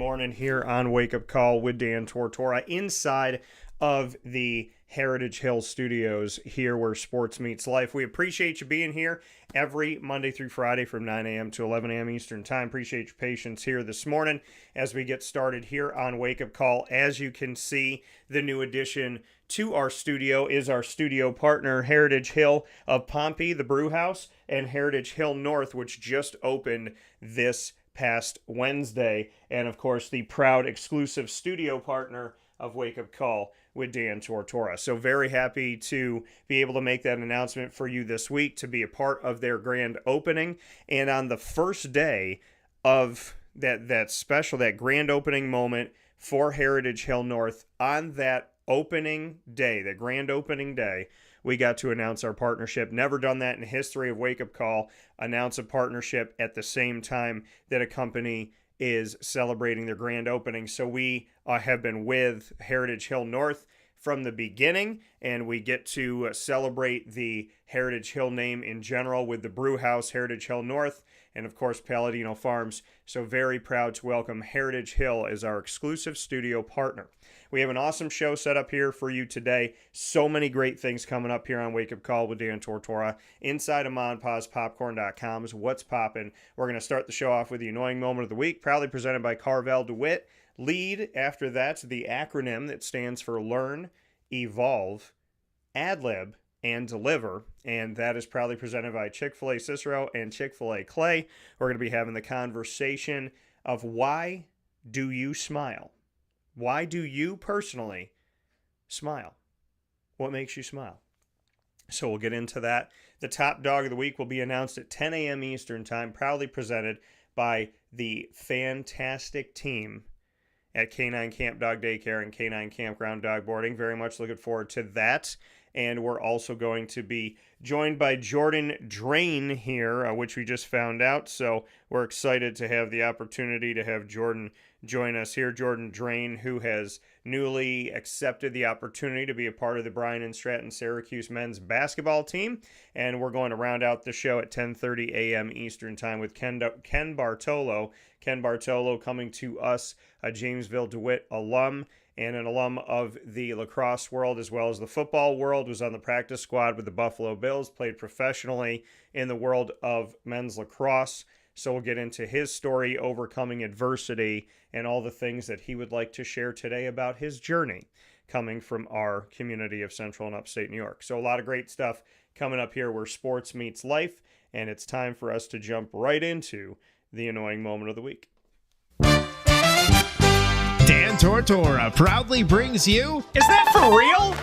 morning here on Wake Up Call with Dan Tortora inside of the Heritage Hill Studios here where sports meets life. We appreciate you being here every Monday through Friday from 9 a.m. to 11 a.m. Eastern Time. Appreciate your patience here this morning as we get started here on Wake Up Call. As you can see, the new addition to our studio is our studio partner, Heritage Hill of Pompey, the Brew House, and Heritage Hill North, which just opened this past Wednesday. And of course, the proud exclusive studio partner of Wake Up Call with Dan Tortora. So very happy to be able to make that announcement for you this week, to be a part of their grand opening. And on the first day of that special, that grand opening moment for Heritage Hill North, on that opening day, the grand opening day, we got to announce our partnership. Never done that in the history of Wake Up Call, announce a partnership at the same time that a company is celebrating their grand opening. So we have been with Heritage Hill North from the beginning, and we get to celebrate the Heritage Hill name in general with the Brew House, Heritage Hill North, and of course Palladino Farms. So very proud to welcome Heritage Hill as our exclusive studio partner. We have an awesome show set up here for you today. So many great things coming up here on Wake Up Call with Dan Tortora. Inside of MonPawsPopcorn.com's What's Poppin'. We're going to start the show off with the Annoying Moment of the Week, proudly presented by Carvel DeWitt. Lead, after that, the acronym that stands for Learn, Evolve, Ad-Lib, and Deliver. And that is proudly presented by Chick-fil-A Cicero and Chick-fil-A Clay. We're going to be having the conversation of why do you smile? Why do you personally smile? What makes you smile? So we'll get into that. The top dog of the week will be announced at 10 a.m. Eastern Time, proudly presented by the fantastic team at K9 Camp Dog Daycare and K9 Kampground Dog Boarding. Very much looking forward to that. And we're also going to be joined by Jordan Drain here, which we just found out. So we're excited to have the opportunity to have Jordan join us here. Jordan Drain, who has newly accepted the opportunity to be a part of the Bryant Stratton Syracuse men's basketball team. And we're going to round out the show at 10:30 a.m. Eastern Time with Ken Bartolo. Ken Bartolo coming to us, a Jamesville-DeWitt alum and an alum of the lacrosse world as well as the football world, was on the practice squad with the Buffalo Bills, played professionally in the world of men's lacrosse. So we'll get into his story, overcoming adversity, and all the things that he would like to share today about his journey coming from our community of Central and Upstate New York. So a lot of great stuff coming up here where sports meets life, and it's time for us to jump right into the Annoying Moment of the Week. Dan Tortora proudly brings you... Is that for real?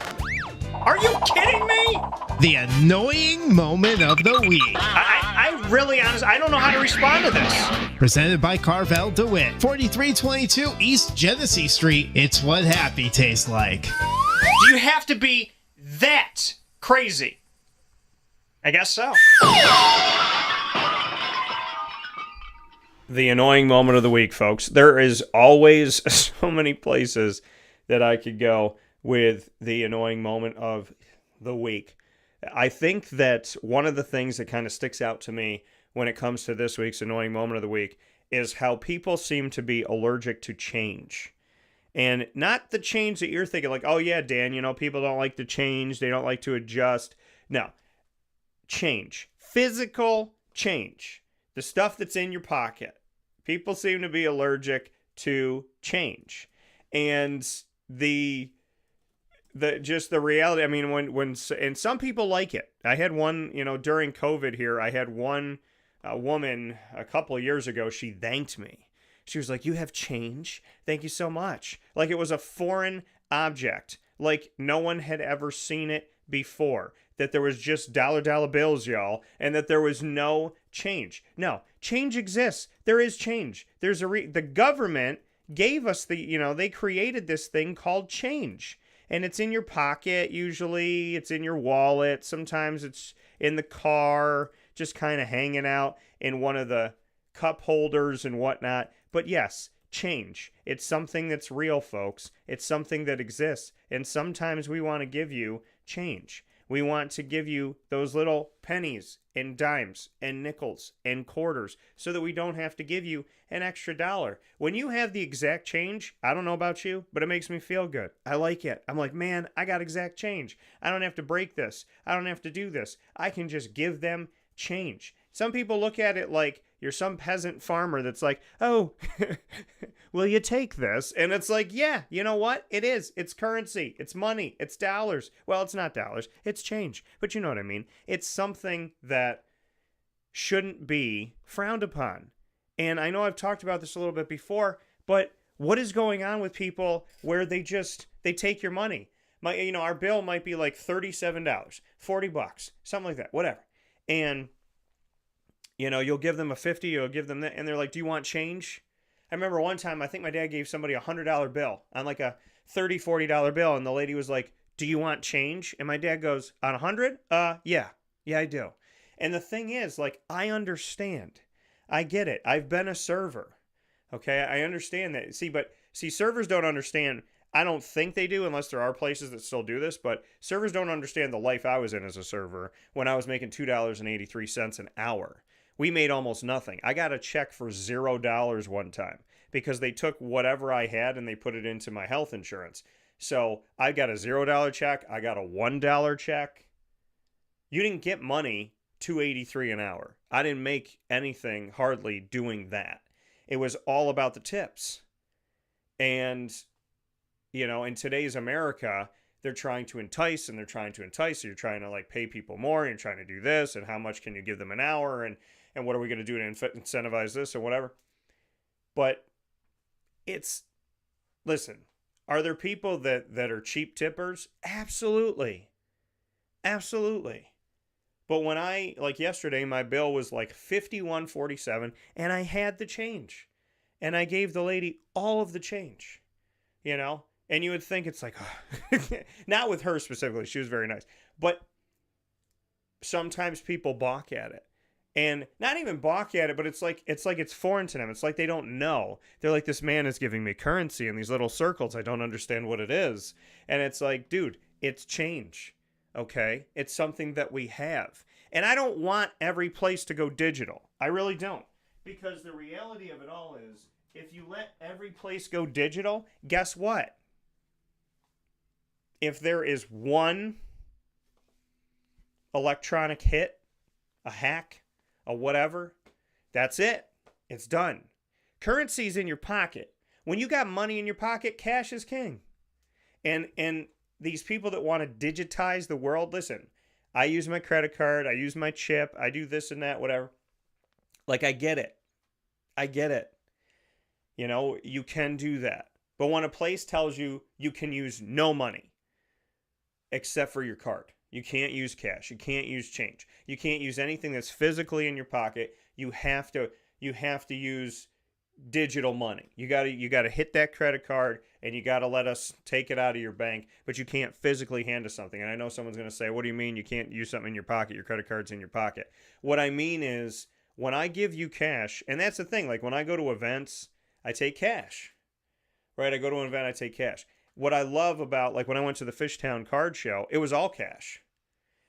Are you kidding me? The Annoying Moment of the Week. I really honestly, I don't know how to respond to this. Presented by Carvel DeWitt, 4322 East Genesee Street. It's what happy tastes like. Do you have to be that crazy? I guess so. The Annoying Moment of the Week, folks. There is always so many places that I could go with the Annoying Moment of the Week. I think that one of the things that kind of sticks out to me when it comes to this week's Annoying Moment of the Week is how people seem to be allergic to change. And not the change that you're thinking, like, oh yeah, Dan, you know, people don't like to change, they don't like to adjust. No. Change. Physical change. The stuff that's in your pocket. People seem to be allergic to change. And the reality, I mean, when and some people like it. I had one, you know, during COVID here, I had one woman a couple of years ago, she thanked me. She was like, "You have change? Thank you so much." Like it was a foreign object. Like no one had ever seen it before. That there was just dollar bills, y'all, and that there was no change. No, change exists. There is change. There's the government gave us they created this thing called change. And it's in your pocket, usually. It's in your wallet. Sometimes it's in the car, just kind of hanging out in one of the cup holders and whatnot. But yes, change. It's something that's real, folks. It's something that exists. And sometimes we want to give you change. We want to give you those little pennies and dimes and nickels and quarters so that we don't have to give you an extra dollar. When you have the exact change, I don't know about you, but it makes me feel good. I like it. I'm like, man, I got exact change. I don't have to break this. I don't have to do this. I can just give them change. Some people look at it like you're some peasant farmer that's like, oh, will you take this? And it's like, yeah, you know what? It is. It's currency. It's money. It's dollars. Well, it's not dollars. It's change. But you know what I mean? It's something that shouldn't be frowned upon. And I know I've talked about this a little bit before, but what is going on with people where they take your money? Our bill might be like $37, $40, something like that, whatever. And you'll give them a 50, you'll give them that, and they're like, do you want change? I remember one time, I think my dad gave somebody a $100 bill on like a $30, $40 bill, and the lady was like, do you want change? And my dad goes, on 100? Yeah, I do. And the thing is, like, I understand. I get it. I've been a server. Okay, I understand that. See, servers don't understand. I don't think they do, unless there are places that still do this, but servers don't understand the life I was in as a server when I was making $2.83 an hour. We made almost nothing. I got a check for $0 one time because they took whatever I had and they put it into my health insurance. So I got a $0 check. I got a $1 check. You didn't get money $2.83 an hour. I didn't make anything hardly doing that. It was all about the tips. And, in today's America, they're trying to entice and they're trying to entice. So you're trying to like pay people more and you're trying to do this and how much can you give them an hour and what are we going to do to incentivize this or whatever. But listen, are there people that are cheap tippers? Absolutely. Absolutely. But when like yesterday, my bill was like $51.47 and I had the change and I gave the lady all of the change, and you would think it's like, oh. Not with her specifically. She was very nice, but sometimes people balk at it. And not even balk at it, but it's like it's foreign to them. It's like they don't know. They're like, this man is giving me currency in these little circles. I don't understand what it is. And it's like, dude, it's change. Okay? It's something that we have. And I don't want every place to go digital. I really don't. Because the reality of it all is, if you let every place go digital, guess what? If there is one electronic hit, a hack, a whatever, that's it. It's done. Currency's in your pocket. When you got money in your pocket, cash is king. And these people that want to digitize the world, listen, I use my credit card, I use my chip, I do this and that, whatever. Like, I get it. I get it. You can do that. But when a place tells you you can use no money except for your card, you can't use cash. You can't use change. You can't use anything that's physically in your pocket. You have to use digital money. You got to hit that credit card and you got to let us take it out of your bank, but you can't physically hand us something. And I know someone's going to say, "What do you mean you can't use something in your pocket? Your credit card's in your pocket." What I mean is, when I give you cash, and that's the thing, like when I go to events, I take cash. Right? I go to an event, I take cash. What I love about, like when I went to the Fishtown card show, it was all cash.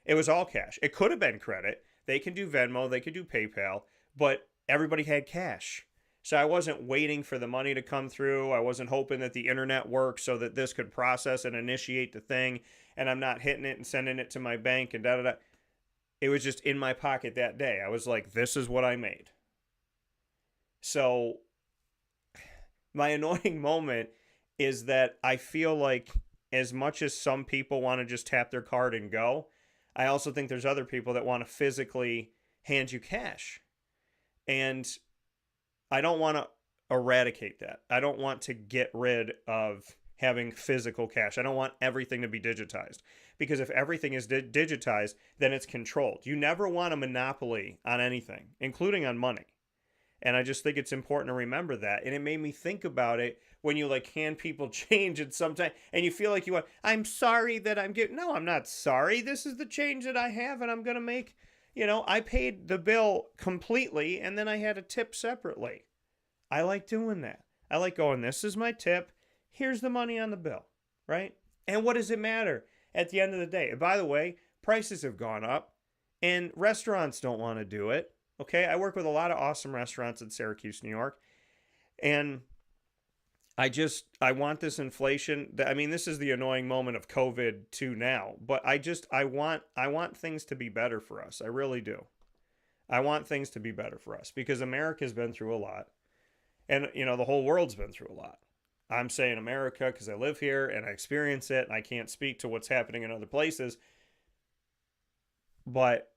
It was all cash. It could have been credit. They can do Venmo, they could do PayPal, but everybody had cash. So I wasn't waiting for the money to come through. I wasn't hoping that the internet worked so that this could process and initiate the thing, and I'm not hitting it and sending it to my bank and da-da-da. It was just in my pocket that day. I was like, this is what I made. So my annoying moment is that I feel like as much as some people want to just tap their card and go, I also think there's other people that want to physically hand you cash. And I don't want to eradicate that. I don't want to get rid of having physical cash. I don't want everything to be digitized. Because if everything is digitized, then it's controlled. You never want a monopoly on anything, including on money. And I just think it's important to remember that. And it made me think about it when you like hand people change and sometimes, and you feel like you want, I'm sorry that I'm getting, no, I'm not sorry. This is the change that I have and I'm going to make, I paid the bill completely and then I had a tip separately. I like doing that. I like going, this is my tip. Here's the money on the bill, right? And what does it matter at the end of the day? And by the way, prices have gone up, and restaurants don't want to do it. Okay, I work with a lot of awesome restaurants in Syracuse, New York, and I want this inflation. I mean, this is the annoying moment of COVID too now, but I want things to be better for us. I really do. I want things to be better for us because America's been through a lot, and the whole world's been through a lot. I'm saying America because I live here and I experience it, and I can't speak to what's happening in other places, but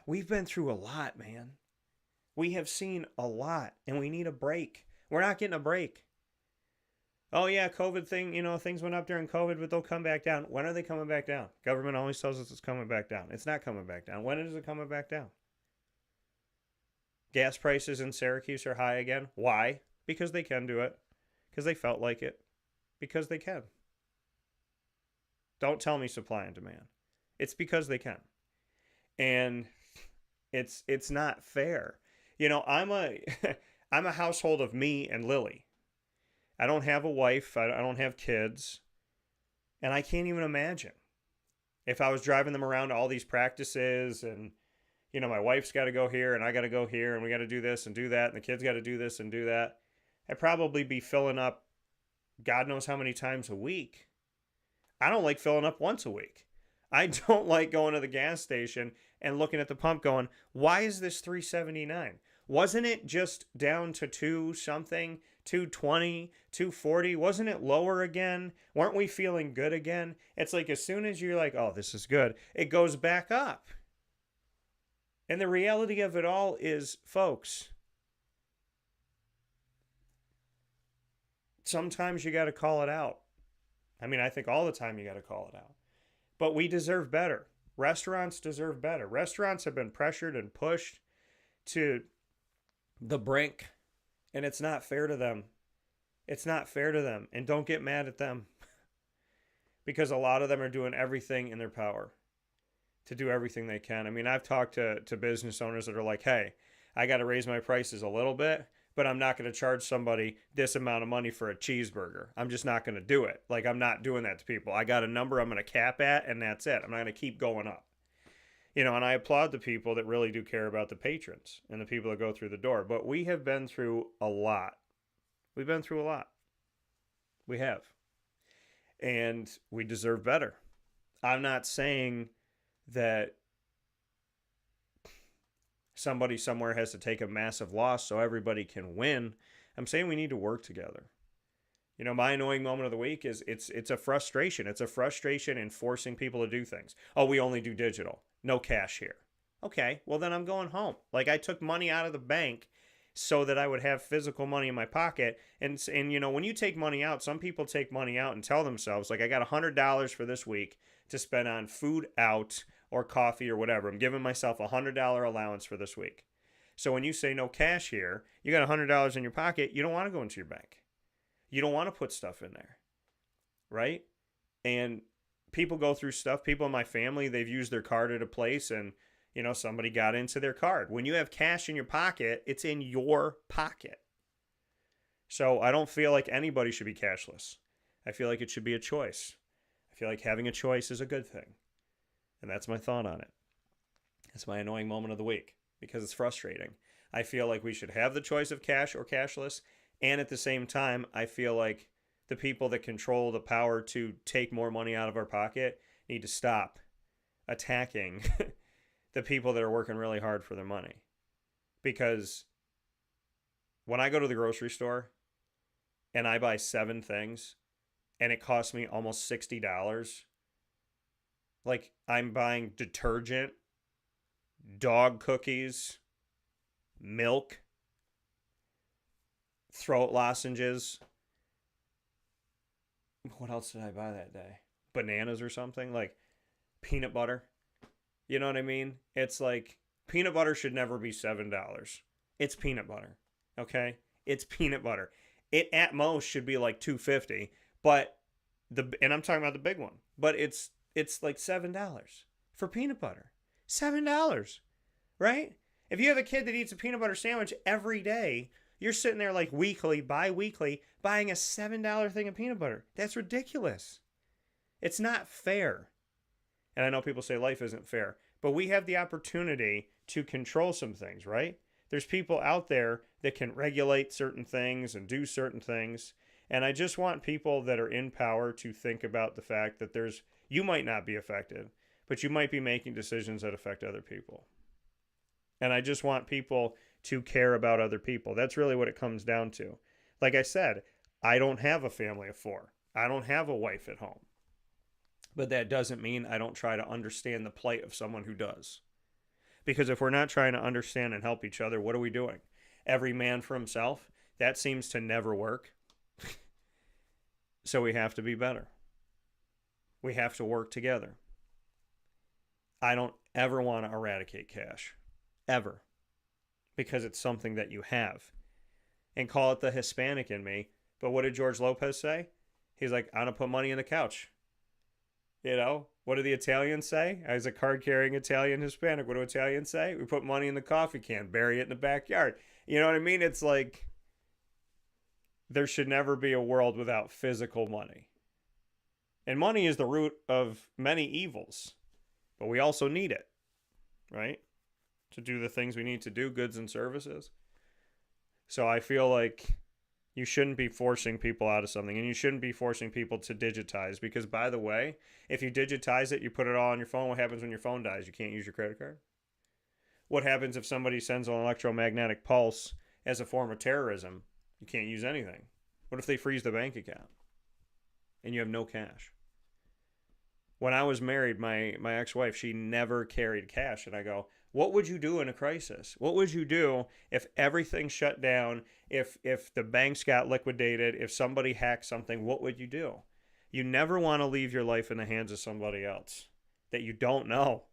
we've been through a lot, man. We have seen a lot, and we need a break. We're not getting a break. Oh yeah, COVID thing, things went up during COVID, but they'll come back down. When are they coming back down? Government always tells us it's coming back down. It's not coming back down. When is it coming back down? Gas prices in Syracuse are high again. Why? Because they can do it. Because they felt like it. Because they can. Don't tell me supply and demand. It's because they can. And it's not fair. I'm a household of me and Lily. I don't have a wife. I don't have kids. And I can't even imagine if I was driving them around to all these practices and, my wife's got to go here and I got to go here and we got to do this and do that and the kids got to do this and do that. I'd probably be filling up God knows how many times a week. I don't like filling up once a week. I don't like going to the gas station and looking at the pump going, why is this $3.79? Wasn't it just down to 2 something, 220, 240? Wasn't it lower again? Weren't we feeling good again? It's like as soon as you're like, oh, this is good, it goes back up. And the reality of it all is, folks, sometimes you got to call it out. I mean, I think all the time you got to call it out. But we deserve better. Restaurants deserve better. Restaurants have been pressured and pushed to the brink, and it's not fair to them. It's not fair to them. And don't get mad at them because a lot of them are doing everything in their power to do everything they can. I mean, I've talked to business owners that are like, hey, I got to raise my prices a little bit, but I'm not going to charge somebody this amount of money for a cheeseburger. I'm just not going to do it. Like, I'm not doing that to people. I got a number I'm going to cap at, and that's it. I'm not going to keep going up. And I applaud the people that really do care about the patrons and the people that go through the door. But we have been through a lot. We've been through a lot. We have. And we deserve better. I'm not saying that somebody somewhere has to take a massive loss so everybody can win. I'm saying we need to work together. My annoying moment of the week is it's a frustration. It's a frustration in forcing people to do things. Oh, we only do digital. No cash here. Okay, well then I'm going home. Like, I took money out of the bank so that I would have physical money in my pocket. And when you take money out, some people take money out and tell themselves, like, I got $100 for this week to spend on food out or coffee or whatever. I'm giving myself a $100 allowance for this week. So when you say no cash here, you got $100 in your pocket, you don't want to go into your bank. You don't want to put stuff in there, right? And people go through stuff. People in my family, they've used their card at a place and, somebody got into their card. When you have cash in your pocket, it's in your pocket. So I don't feel like anybody should be cashless. I feel like it should be a choice. I feel like having a choice is a good thing. And that's my thought on it. It's my annoying moment of the week because it's frustrating. I feel like we should have the choice of cash or cashless. And at the same time, I feel like the people that control the power to take more money out of our pocket need to stop attacking the people that are working really hard for their money. Because when I go to the grocery store and I buy 7 things and it costs me almost $60, like, I'm buying detergent, dog cookies, milk, throat lozenges. What else did I buy that day? Bananas or something? Like, peanut butter. You know what I mean? It's like, peanut butter should never be $7. It's peanut butter. Okay? It's peanut butter. It at most should be like $2.50, but and I'm talking about the big one. But it's like $7 for peanut butter. $7, right? If you have a kid that eats a peanut butter sandwich every day, you're sitting there like weekly, bi-weekly, buying a $7 thing of peanut butter. That's ridiculous. It's not fair. And I know people say life isn't fair, but we have the opportunity to control some things, right? There's people out there that can regulate certain things and do certain things. And I just want people that are in power to think about the fact that you might not be affected, but you might be making decisions that affect other people. And I just want people to care about other people. That's really what it comes down to. Like I said, I don't have a family of 4. I don't have a wife at home. But that doesn't mean I don't try to understand the plight of someone who does. Because if we're not trying to understand and help each other, what are we doing? Every man for himself? That seems to never work. So we have to be better. We have to work together. I don't ever want to eradicate cash. Ever. Because it's something that you have. And call it the Hispanic in me. But what did George Lopez say? He's like, I'm going to put money in the couch. You know, what do the Italians say? As a card-carrying Italian Hispanic, what do Italians say? We put money in the coffee can, bury it in the backyard. You know what I mean? It's like, there should never be a world without physical money. And money is the root of many evils. But we also need it, right? To do the things we need to do, goods and services. So I feel like you shouldn't be forcing people out of something, and you shouldn't be forcing people to digitize, because, by the way, if you digitize it, you put it all on your phone, what happens when your phone dies? You can't use your credit card? What happens if somebody sends an electromagnetic pulse as a form of terrorism? You can't use anything. What if they freeze the bank account and you have no cash? When I was married, my ex-wife, she never carried cash, and I go, what would you do in a crisis? What would you do if everything shut down, if the banks got liquidated, if somebody hacked something? What would you do? You never want to leave your life in the hands of somebody else that you don't know.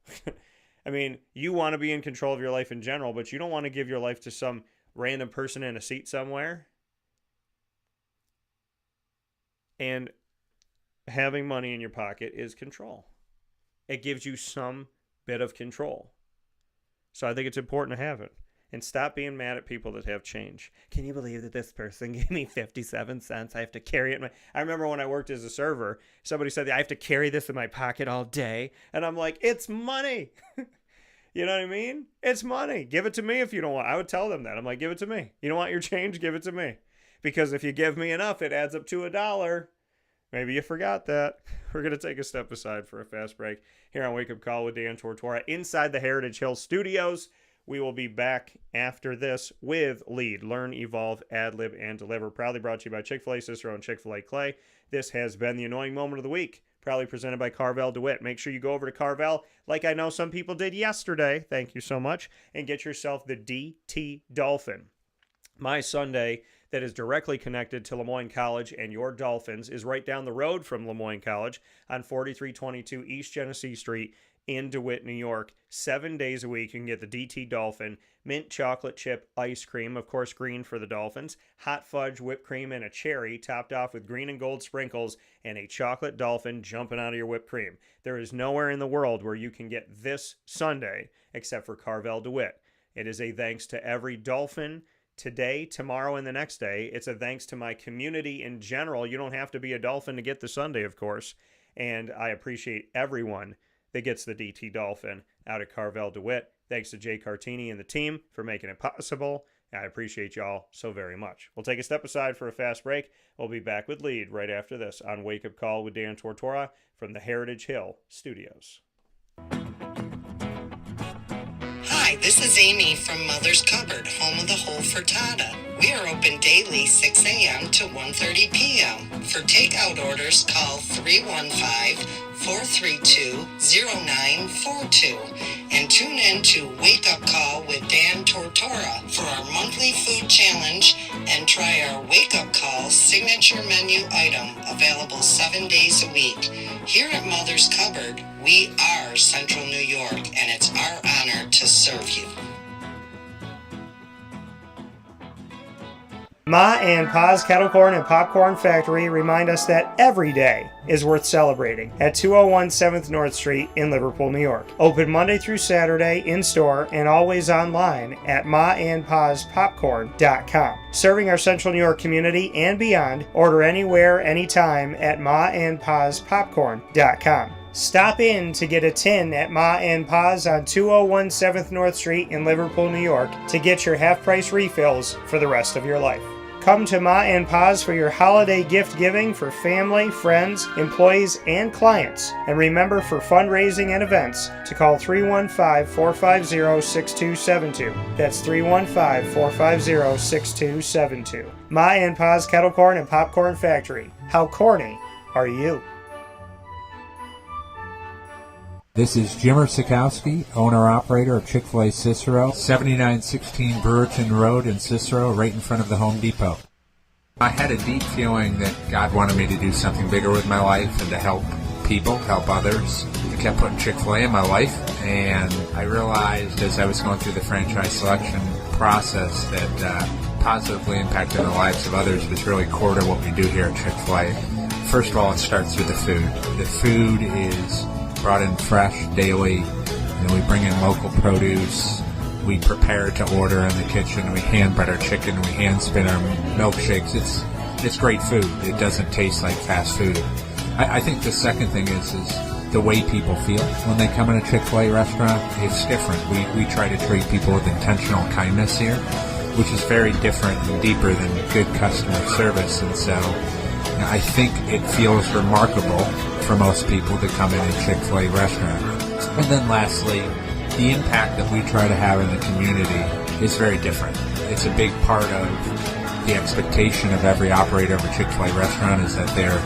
I mean, you want to be in control of your life in general, but you don't want to give your life to some random person in a seat somewhere. And having money in your pocket is control. It gives you some bit of control. So I think it's important to have it. And stop being mad at people that have change. Can you believe that this person gave me 57 cents? I have to carry it. I remember when I worked as a server, somebody said, I have to carry this in my pocket all day. And I'm like, it's money. You know what I mean? It's money. Give it to me if you don't want. I would tell them that. I'm like, give it to me. You don't want your change? Give it to me. Because if you give me enough, it adds up to $1. Maybe you forgot that. We're going to take a step aside for a fast break here on Wake Up Call with Dan Tortora inside the Heritage Hill Studios. We will be back after this with Lead, Learn, Evolve, Ad-Lib, and Deliver. Proudly brought to you by Chick-fil-A Cicero and Chick-fil-A Clay. This has been the Annoying Moment of the Week, proudly presented by Carvel DeWitt. Make sure you go over to Carvel, like I know some people did yesterday. Thank you so much. And get yourself the DT Dolphin. My Sunday that is directly connected to Lemoyne College and your Dolphins is right down the road from Lemoyne College on 4322 East Genesee Street in DeWitt, New York. 7 days a week, you can get the DT Dolphin, mint chocolate chip ice cream, of course green for the Dolphins, hot fudge, whipped cream, and a cherry, topped off with green and gold sprinkles, and a chocolate dolphin jumping out of your whipped cream. There is nowhere in the world where you can get this Sunday except for Carvel DeWitt. It is a thanks to every Dolphin today, tomorrow, and the next day. It's a thanks to my community in general. You don't have to be a Dolphin to get the Sunday, of course. And I appreciate everyone that gets the DT Dolphin out of Carvel DeWitt. Thanks to Jay Cartini and the team for making it possible. I appreciate y'all so very much. We'll take a step aside for a fast break. We'll be back with Lead right after this on Wake Up Call with Dan Tortora from the Heritage Hill Studios. Hi, this is Amy from Mother's Cupboard, home of the whole frittata. We are open daily 6 a.m. to 1:30 p.m. For takeout orders, call 315-432-0942 and tune in to Wake Up Call with Dan Tortora for our monthly food challenge and try our Wake Up Call signature menu item available 7 days a week. Here at Mother's Cupboard, we are Central New York, and it's our honor to serve you. Ma and Pa's Kettle Corn and Popcorn Factory remind us that every day is worth celebrating at 201 7th North Street in Liverpool, New York. Open Monday through Saturday in-store and always online at maandpaspopcorn.com. Serving our Central New York community and beyond, order anywhere, anytime at maandpaspopcorn.com. Stop in to get a tin at Ma and Pa's on 201 7th North Street in Liverpool, New York to get your half-price refills for the rest of your life. Come to Ma and Pa's for your holiday gift giving for family, friends, employees, and clients. And remember, for fundraising and events, to call 315-450-6272. That's 315-450-6272. Ma and Pa's Kettle Corn and Popcorn Factory. How corny are you? This is Jimmer Sikowski, owner-operator of Chick-fil-A Cicero, 7916 Brewerton Rd in Cicero, right in front of the Home Depot. I had a deep feeling that God wanted me to do something bigger with my life and to help people, help others. I kept putting Chick-fil-A in my life, and I realized as I was going through the franchise selection process that positively impacting the lives of others was really core to what we do here at Chick-fil-A. First of all, it starts with the food. The food is brought in fresh daily, and we bring in local produce. We prepare to order in the kitchen. We hand bread our chicken. We hand spin our milkshakes. It's great food. It doesn't taste like fast food. I think the second thing is the way people feel when they come in a Chick-fil-A restaurant. It's different. We try to treat people with intentional kindness here, which is very different and deeper than good customer service. And so I think it feels remarkable for most people to come in a Chick-fil-A restaurant. And then lastly, the impact that we try to have in the community is very different. It's a big part of the expectation of every operator of a Chick-fil-A restaurant is that they're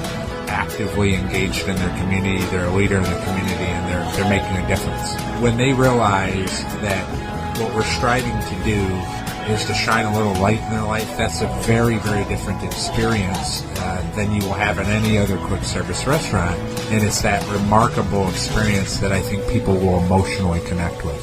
actively engaged in their community, they're a leader in the community, and they're making a difference. When they realize that what we're striving to do is to shine a little light in their life, that's a very, very different experience than you will have in any other quick service restaurant. And it's that remarkable experience that I think people will emotionally connect with.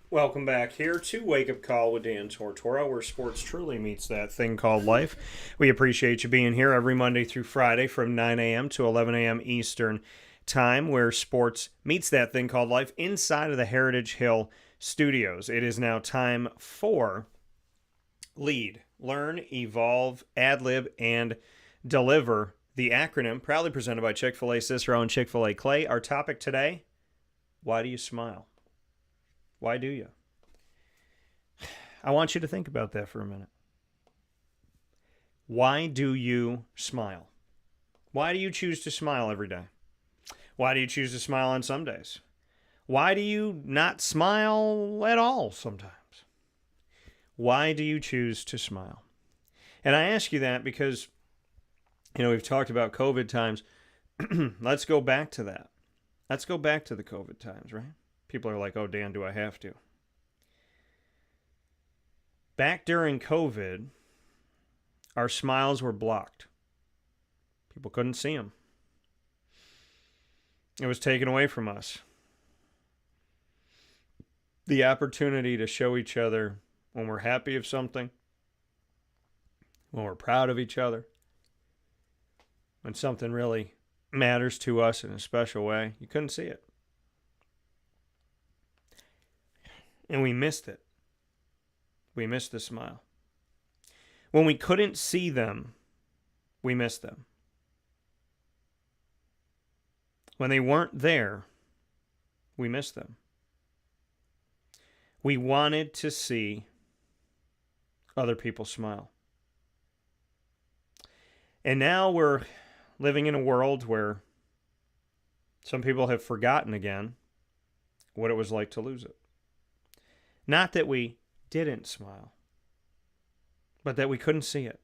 Welcome back here to Wake Up Call with Dan Tortora, where sports truly meets that thing called life. We appreciate you being here every Monday through Friday from 9 a.m. to 11 a.m. Eastern Time, where sports meets that thing called life inside of the Heritage Hill Studios. It is now time for Lead, Learn, Evolve, Ad-Lib, and Deliver, the acronym proudly presented by Chick-fil-A Cicero and Chick-fil-A Clay. Our topic today, why do you smile? Why do you? I want you to think about that for a minute. Why do you smile? Why do you choose to smile every day? Why do you choose to smile on some days? Why do you not smile at all sometimes? Why do you choose to smile? And I ask you that because, we've talked about COVID times. Let's go back to that. Let's go back to the COVID times, right? People are like, oh, Dan, do I have to? Back during COVID, our smiles were blocked. People couldn't see them. It was taken away from us. The opportunity to show each other when we're happy of something, when we're proud of each other, when something really matters to us in a special way, you couldn't see it. And we missed it. We missed the smile. When we couldn't see them, we missed them. When they weren't there, we missed them. We wanted to see other people smile. And now we're living in a world where some people have forgotten again what it was like to lose it. Not that we didn't smile, but that we couldn't see it.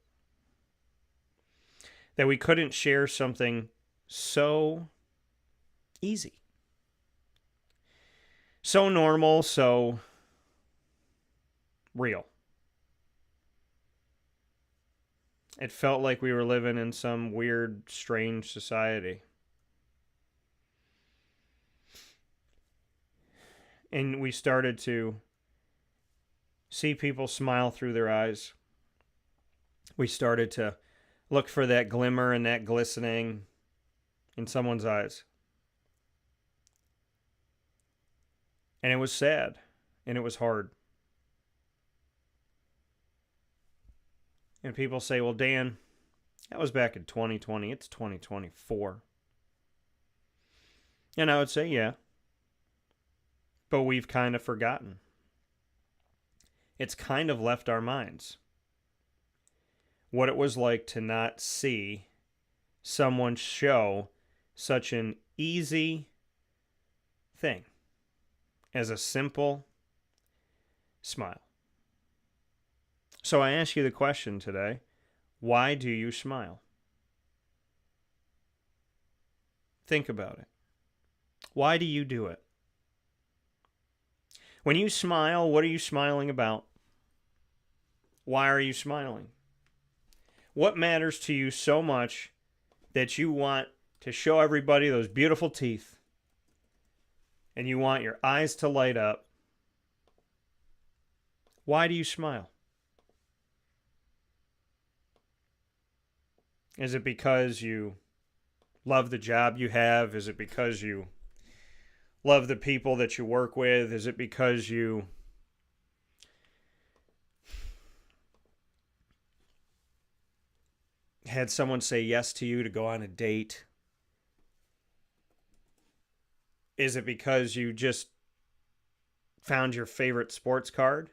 That we couldn't share something so easy, so normal, so real. It felt like we were living in some weird, strange society. And we started to see people smile through their eyes. We started to look for that glimmer and that glistening in someone's eyes. And it was sad, and it was hard. And people say, well, Dan, That was back in 2020. It's 2024. And I would say, yeah. But we've kind of forgotten. It's kind of left our minds what it was like to not see someone show such an easy thing as a simple smile. So I ask you the question today, why do you smile? Think about it. Why do you do it? When you smile, what are you smiling about? Why are you smiling? What matters to you so much that you want to show everybody those beautiful teeth and you want your eyes to light up? Why do you smile? Is it because you love the job you have? Is it because you love the people that you work with? Is it because you had someone say yes to you to go on a date? Is it because you just found your favorite sports card?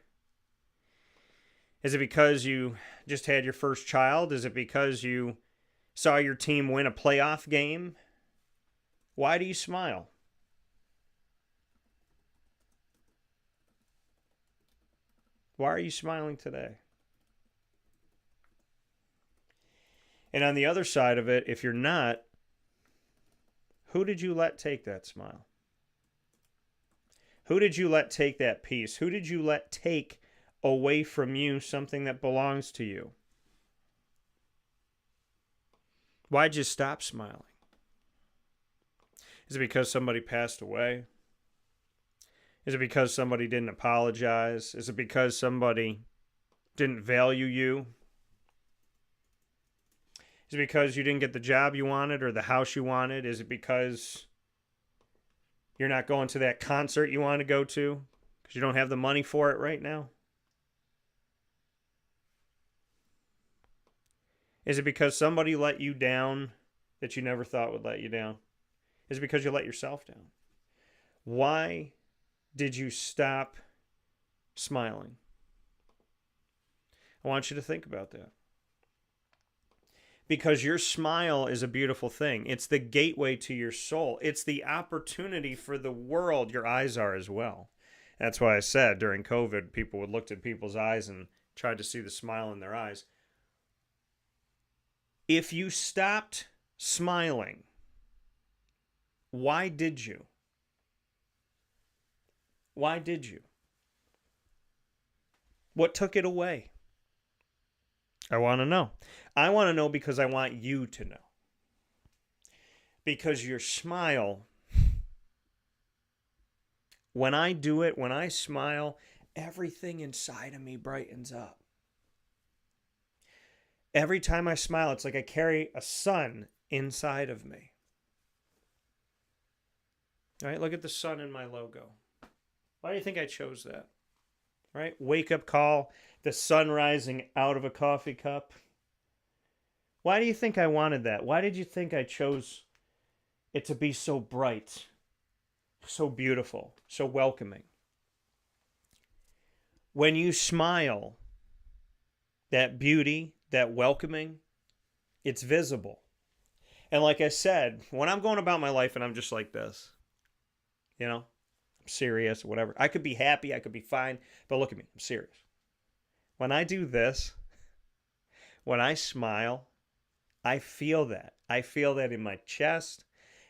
Is it because you just had your first child? Is it because you saw your team win a playoff game? Why do you smile? Why are you smiling today? And on the other side of it, if you're not, who did you let take that smile? Who did you let take that peace? Who did you let take away from you something that belongs to you? Why'd you stop smiling? Is it because somebody passed away? Is it because somebody didn't apologize? Is it because somebody didn't value you? Is it because you didn't get the job you wanted or the house you wanted? Is it because you're not going to that concert you want to go to because you don't have the money for it right now? Is it because somebody let you down that you never thought would let you down? Is it because you let yourself down? Why did you stop smiling? I want you to think about that. Because your smile is a beautiful thing. It's the gateway to your soul. It's the opportunity for the world. Your eyes are as well. That's why I said during COVID, people would look at people's eyes and tried to see the smile in their eyes. If you stopped smiling, why did you? Why did you? What took it away? I want to know. I want to know because I want you to know. Because your smile, when I do it, when I smile, everything inside of me brightens up. Every time I smile, it's like I carry a sun inside of me. All right, look at the sun in my logo. Why do you think I chose that? Right? Wake up call, the sun rising out of a coffee cup. Why do you think I wanted that? Why did you think I chose it to be so bright, so beautiful, so welcoming? When you smile, that beauty, that welcoming, it's visible. And like I said, when I'm going about my life and I'm just like this, you know, I'm serious or whatever. I could be happy, I could be fine, but look at me, I'm serious. When I do this, when I smile, I feel that. I feel that in my chest.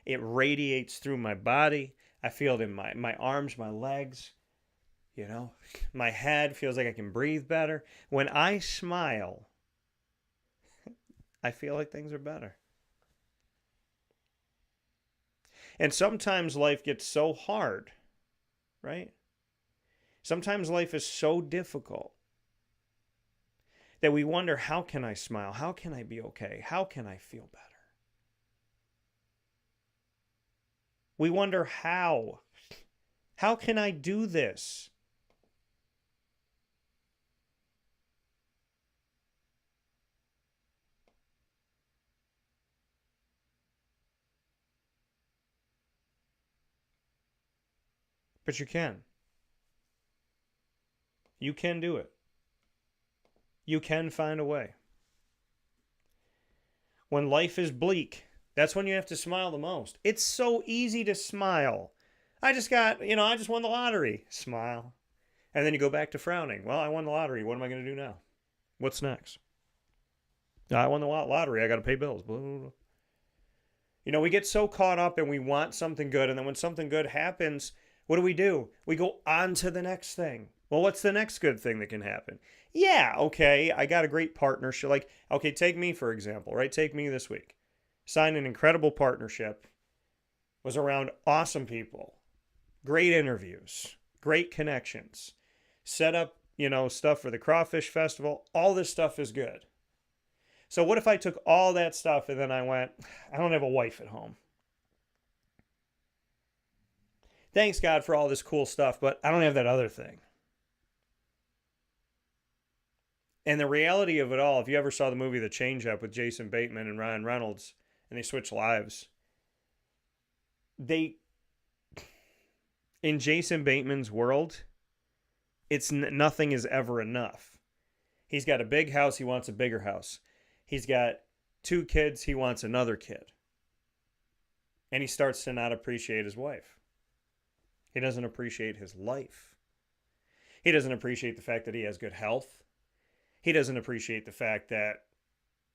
It radiates through my body. I feel it in my arms, my legs. You know, my head feels like I can breathe better. When I smile, I feel like things are better. And sometimes life gets so hard, right? Sometimes life is so difficult that we wonder, how can I smile? How can I be okay? How can I feel better? We wonder how. How can I do this? But you can. You can do it. You can find a way. When life is bleak, that's when you have to smile the most. It's so easy to smile. I just won the lottery. Smile. And then you go back to frowning. Well, I won the lottery. What am I going to do now? What's next? I won the lottery. I got to pay bills. Blah, blah, blah. You know, we get so caught up and we want something good. And then when something good happens, what do? We go on to the next thing. Well, what's the next good thing that can happen? Yeah, okay, I got a great partnership. Like, okay, take me, for example, right? Take me this week. Signed an incredible partnership. Was around awesome people. Great interviews. Great connections. Set up, stuff for the Crawfish Festival. All this stuff is good. So what if I took all that stuff and then I went, I don't have a wife at home. Thanks God for all this cool stuff, but I don't have that other thing. And the reality of it all, if you ever saw the movie The Change Up with Jason Bateman and Ryan Reynolds, and they switch lives, in Jason Bateman's world, nothing is ever enough. He's got a big house, he wants a bigger house. He's got 2 kids, he wants another kid. And he starts to not appreciate his wife. He doesn't appreciate his life. He doesn't appreciate the fact that he has good health. He doesn't appreciate the fact that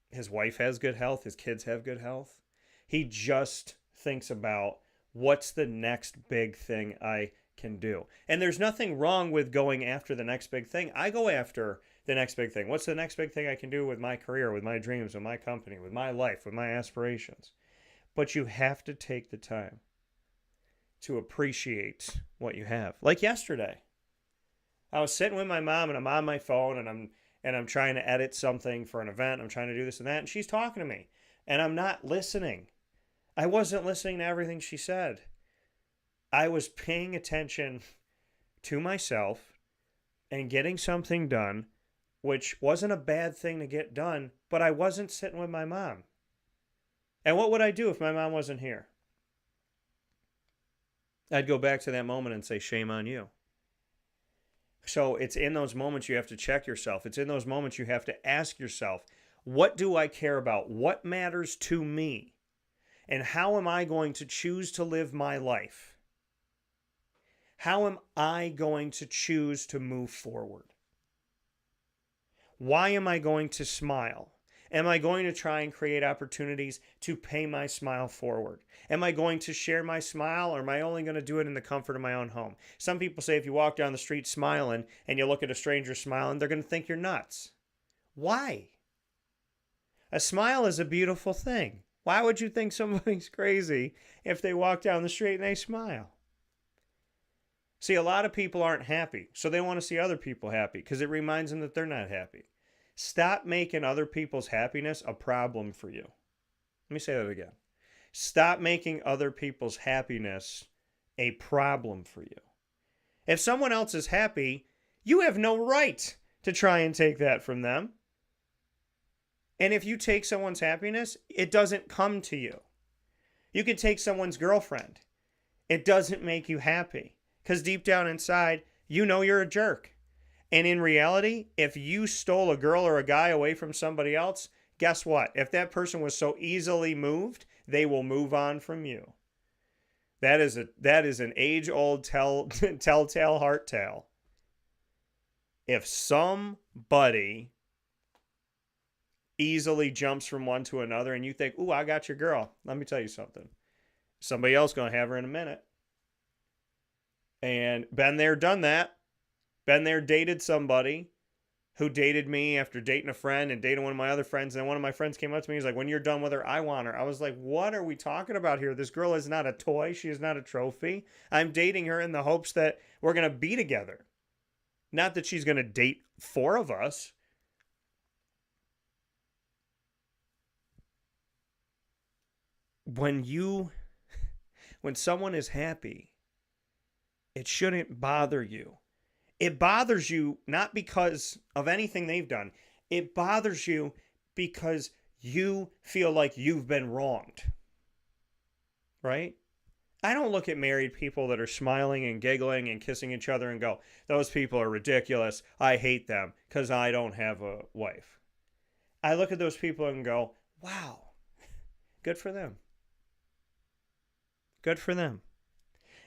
his wife has good health, his kids have good health. He just thinks about what's the next big thing I can do. And there's nothing wrong with going after the next big thing. I go after the next big thing. What's the next big thing I can do with my career, with my dreams, with my company, with my life, with my aspirations? But you have to take the time to appreciate what you have. Like yesterday, I was sitting with my mom and I'm on my phone and I'm trying to edit something for an event. I'm trying to do this and that. And she's talking to me. And I'm not listening. I wasn't listening to everything she said. I was paying attention to myself and getting something done, which wasn't a bad thing to get done, but I wasn't sitting with my mom. And what would I do if my mom wasn't here? I'd go back to that moment and say, shame on you. So it's in those moments you have to check yourself. It's in those moments you have to ask yourself, what do I care about? What matters to me? And how am I going to choose to live my life? How am I going to choose to move forward? Why am I going to smile? Am I going to try and create opportunities to pay my smile forward? Am I going to share my smile, or am I only going to do it in the comfort of my own home? Some people say if you walk down the street smiling and you look at a stranger smiling, they're going to think you're nuts. Why? A smile is a beautiful thing. Why would you think somebody's crazy if they walk down the street and they smile? See, a lot of people aren't happy, so they want to see other people happy because it reminds them that they're not happy. Stop making other people's happiness a problem for you. Let me say that again. Stop making other people's happiness a problem for you. If someone else is happy, you have no right to try and take that from them. And if you take someone's happiness, it doesn't come to you. You can take someone's girlfriend. It doesn't make you happy. Because deep down inside, you know you're a jerk. And in reality, if you stole a girl or a guy away from somebody else, guess what? If that person was so easily moved, they will move on from you. That is an age-old telltale heart tale. If somebody easily jumps from one to another and you think, ooh, I got your girl, let me tell you something. Somebody else going to have her in a minute. And been there, done that. Been there, dated somebody who dated me after dating a friend and dating one of my other friends. And then one of my friends came up to me. He's like, when you're done with her, I want her. I was like, what are we talking about here? This girl is not a toy. She is not a trophy. I'm dating her in the hopes that we're going to be together. Not that she's going to date 4 of us. When someone is happy, it shouldn't bother you. It bothers you not because of anything they've done. It bothers you because you feel like you've been wronged. Right? I don't look at married people that are smiling and giggling and kissing each other and go, those people are ridiculous. I hate them because I don't have a wife. I look at those people and go, wow, good for them. Good for them.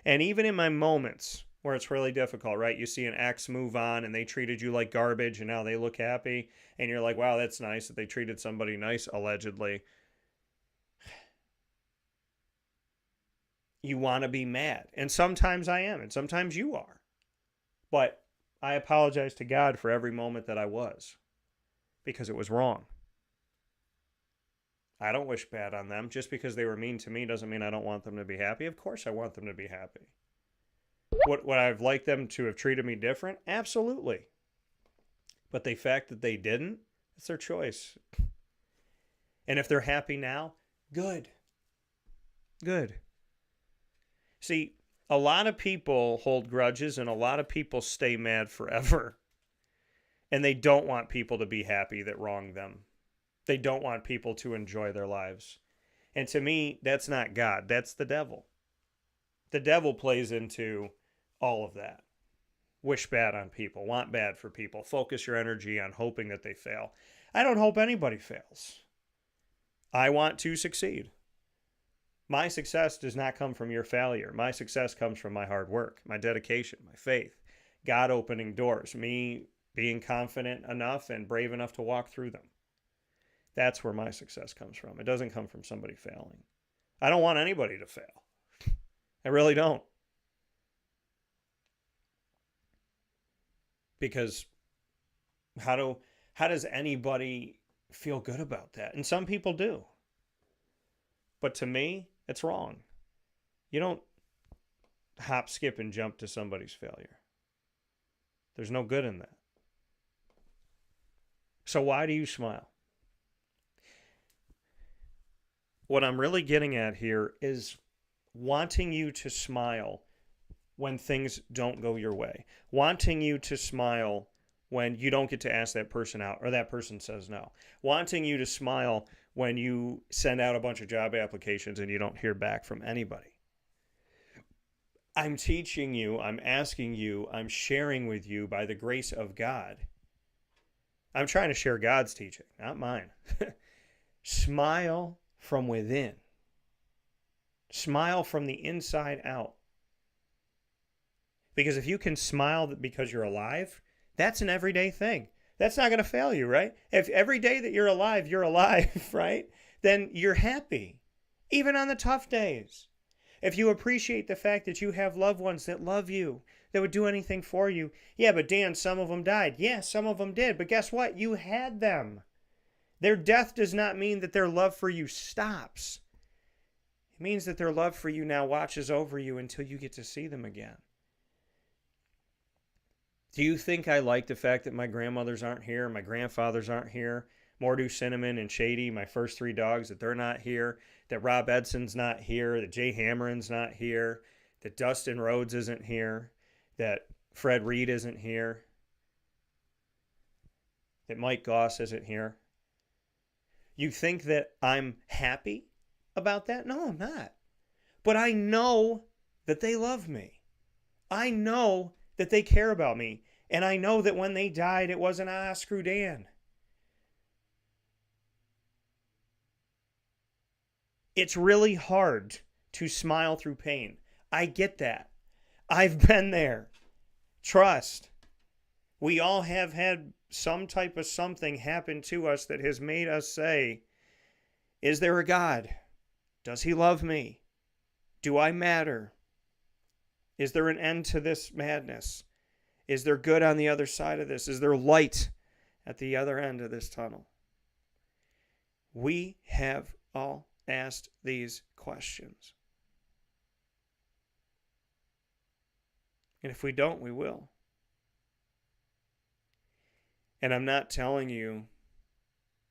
And even in my moments where it's really difficult, right? You see an ex move on and they treated you like garbage and now they look happy. And you're like, wow, that's nice that they treated somebody nice, allegedly. You want to be mad. And sometimes I am, and sometimes you are. But I apologize to God for every moment that I was, because it was wrong. I don't wish bad on them. Just because they were mean to me doesn't mean I don't want them to be happy. Of course I want them to be happy. Would I've liked them to have treated me different? Absolutely. But the fact that they didn't, it's their choice. And if they're happy now, good. Good. See, a lot of people hold grudges and a lot of people stay mad forever. And they don't want people to be happy that wronged them. They don't want people to enjoy their lives. And to me, that's not God. That's the devil. The devil plays into all of that. Wish bad on people. Want bad for people. Focus your energy on hoping that they fail. I don't hope anybody fails. I want to succeed. My success does not come from your failure. My success comes from my hard work, my dedication, my faith, God opening doors, me being confident enough and brave enough to walk through them. That's where my success comes from. It doesn't come from somebody failing. I don't want anybody to fail. I really don't. Because how does anybody feel good about that? And some people do. But to me, it's wrong. You don't hop, skip, and jump to somebody's failure. There's no good in that. So why do you smile? What I'm really getting at here is wanting you to smile when things don't go your way. Wanting you to smile when you don't get to ask that person out or that person says no. Wanting you to smile when you send out a bunch of job applications and you don't hear back from anybody. I'm teaching you, I'm asking you, I'm sharing with you by the grace of God. I'm trying to share God's teaching, not mine. Smile from within. Smile from the inside out. Because if you can smile because you're alive, that's an everyday thing. That's not going to fail you, right? If every day that you're alive, right? Then you're happy, even on the tough days. If you appreciate the fact that you have loved ones that love you, that would do anything for you. Yeah, but Dan, some of them died. Yeah, some of them did. But guess what? You had them. Their death does not mean that their love for you stops. It means that their love for you now watches over you until you get to see them again. Do you think I like the fact that my grandmothers aren't here, my grandfathers aren't here, Mordu, Cinnamon, and Shady, my first three dogs, that they're not here, that Rob Edson's not here, that Jay Hammeren's not here, that Dustin Rhodes isn't here, that Fred Reed isn't here, that Mike Goss isn't here? You think that I'm happy about that? No, I'm not. But I know that they love me. I know that they care about me. And I know that when they died, it wasn't, screw Dan. It's really hard to smile through pain. I get that. I've been there. Trust. We all have had some type of something happen to us that has made us say, is there a God? Does he love me? Do I matter? Is there an end to this madness? Is there good on the other side of this? Is there light at the other end of this tunnel? We have all asked these questions. And if we don't, we will. And I'm not telling you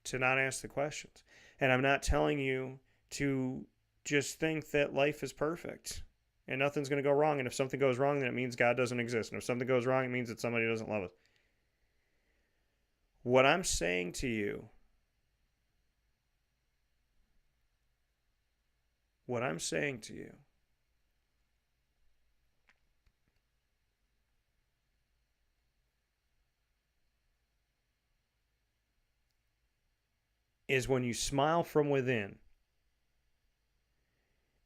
to not ask the questions. And I'm not telling you to just think that life is perfect and nothing's going to go wrong. And if something goes wrong, then it means God doesn't exist. And if something goes wrong, it means that somebody doesn't love us. What I'm saying to you, is when you smile from within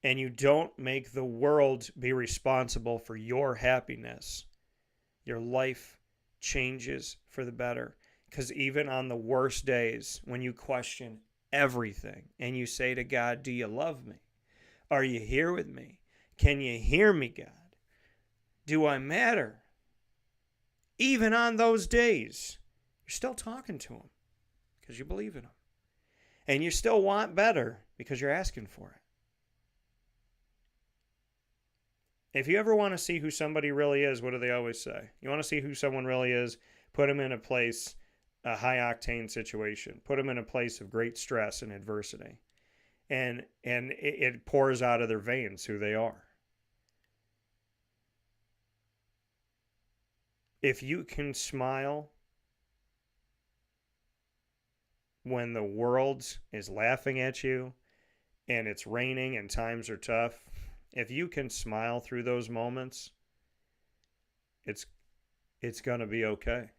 and you don't make the world be responsible for your happiness. Your life changes for the better. Because even on the worst days, when you question everything and you say to God, do you love me? Are you here with me? Can you hear me, God? Do I matter? Even on those days, you're still talking to him because you believe in him. And you still want better because you're asking for it. If you ever want to see who somebody really is, what do they always say? You want to see who someone really is? Put them in a place, a high-octane situation. Put them in a place of great stress and adversity. And it pours out of their veins who they are. If you can smile when the world is laughing at you and it's raining and times are tough, if you can smile through those moments, it's going to be okay.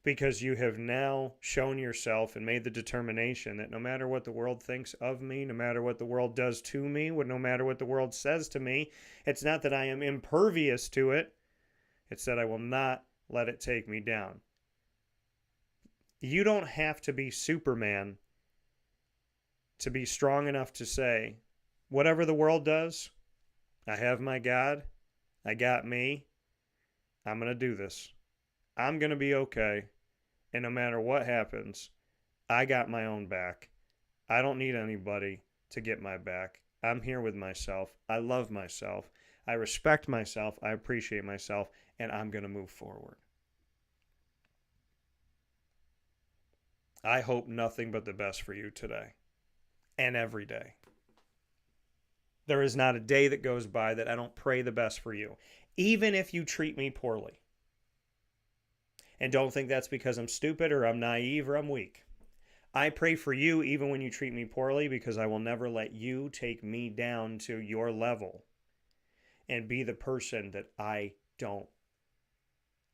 Because you have now shown yourself and made the determination that no matter what the world thinks of me, no matter what the world does to me, no matter what the world says to me, it's not that I am impervious to it. It's that I will not let it take me down. You don't have to be Superman to be strong enough to say, whatever the world does, I have my God. I got me. I'm going to do this. I'm going to be okay. And no matter what happens, I got my own back. I don't need anybody to get my back. I'm here with myself. I love myself. I respect myself. I appreciate myself. And I'm going to move forward. I hope nothing but the best for you today and every day. There is not a day that goes by that I don't pray the best for you, even if you treat me poorly. And don't think that's because I'm stupid or I'm naive or I'm weak. I pray for you even when you treat me poorly because I will never let you take me down to your level and be the person that I don't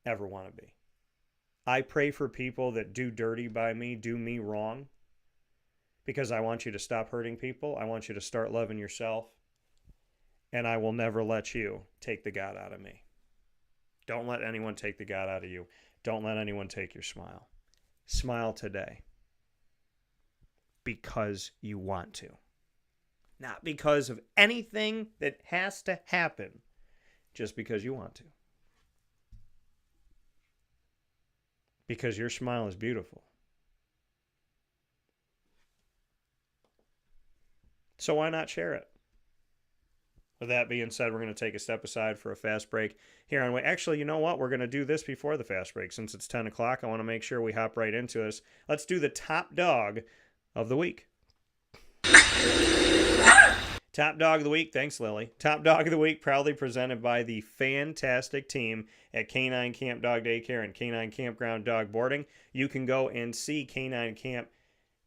ever want to be. I pray for people that do dirty by me, do me wrong, because I want you to stop hurting people. I want you to start loving yourself. And I will never let you take the God out of me. Don't let anyone take the God out of you. Don't let anyone take your smile. Smile today. Because you want to. Not because of anything that has to happen. Just because you want to. Because your smile is beautiful. So why not share it? With that being said, we're going to take a step aside for a fast break here on way. Actually, you know what? We're going to do this before the fast break. Since it's 10 o'clock, I want to make sure we hop right into this. Let's do the top dog of the week. Top dog of the week. Thanks, Lily. Top dog of the week proudly presented by the fantastic team at Canine Camp Dog Daycare and Canine Kampground Dog Boarding. You can go and see Canine Camp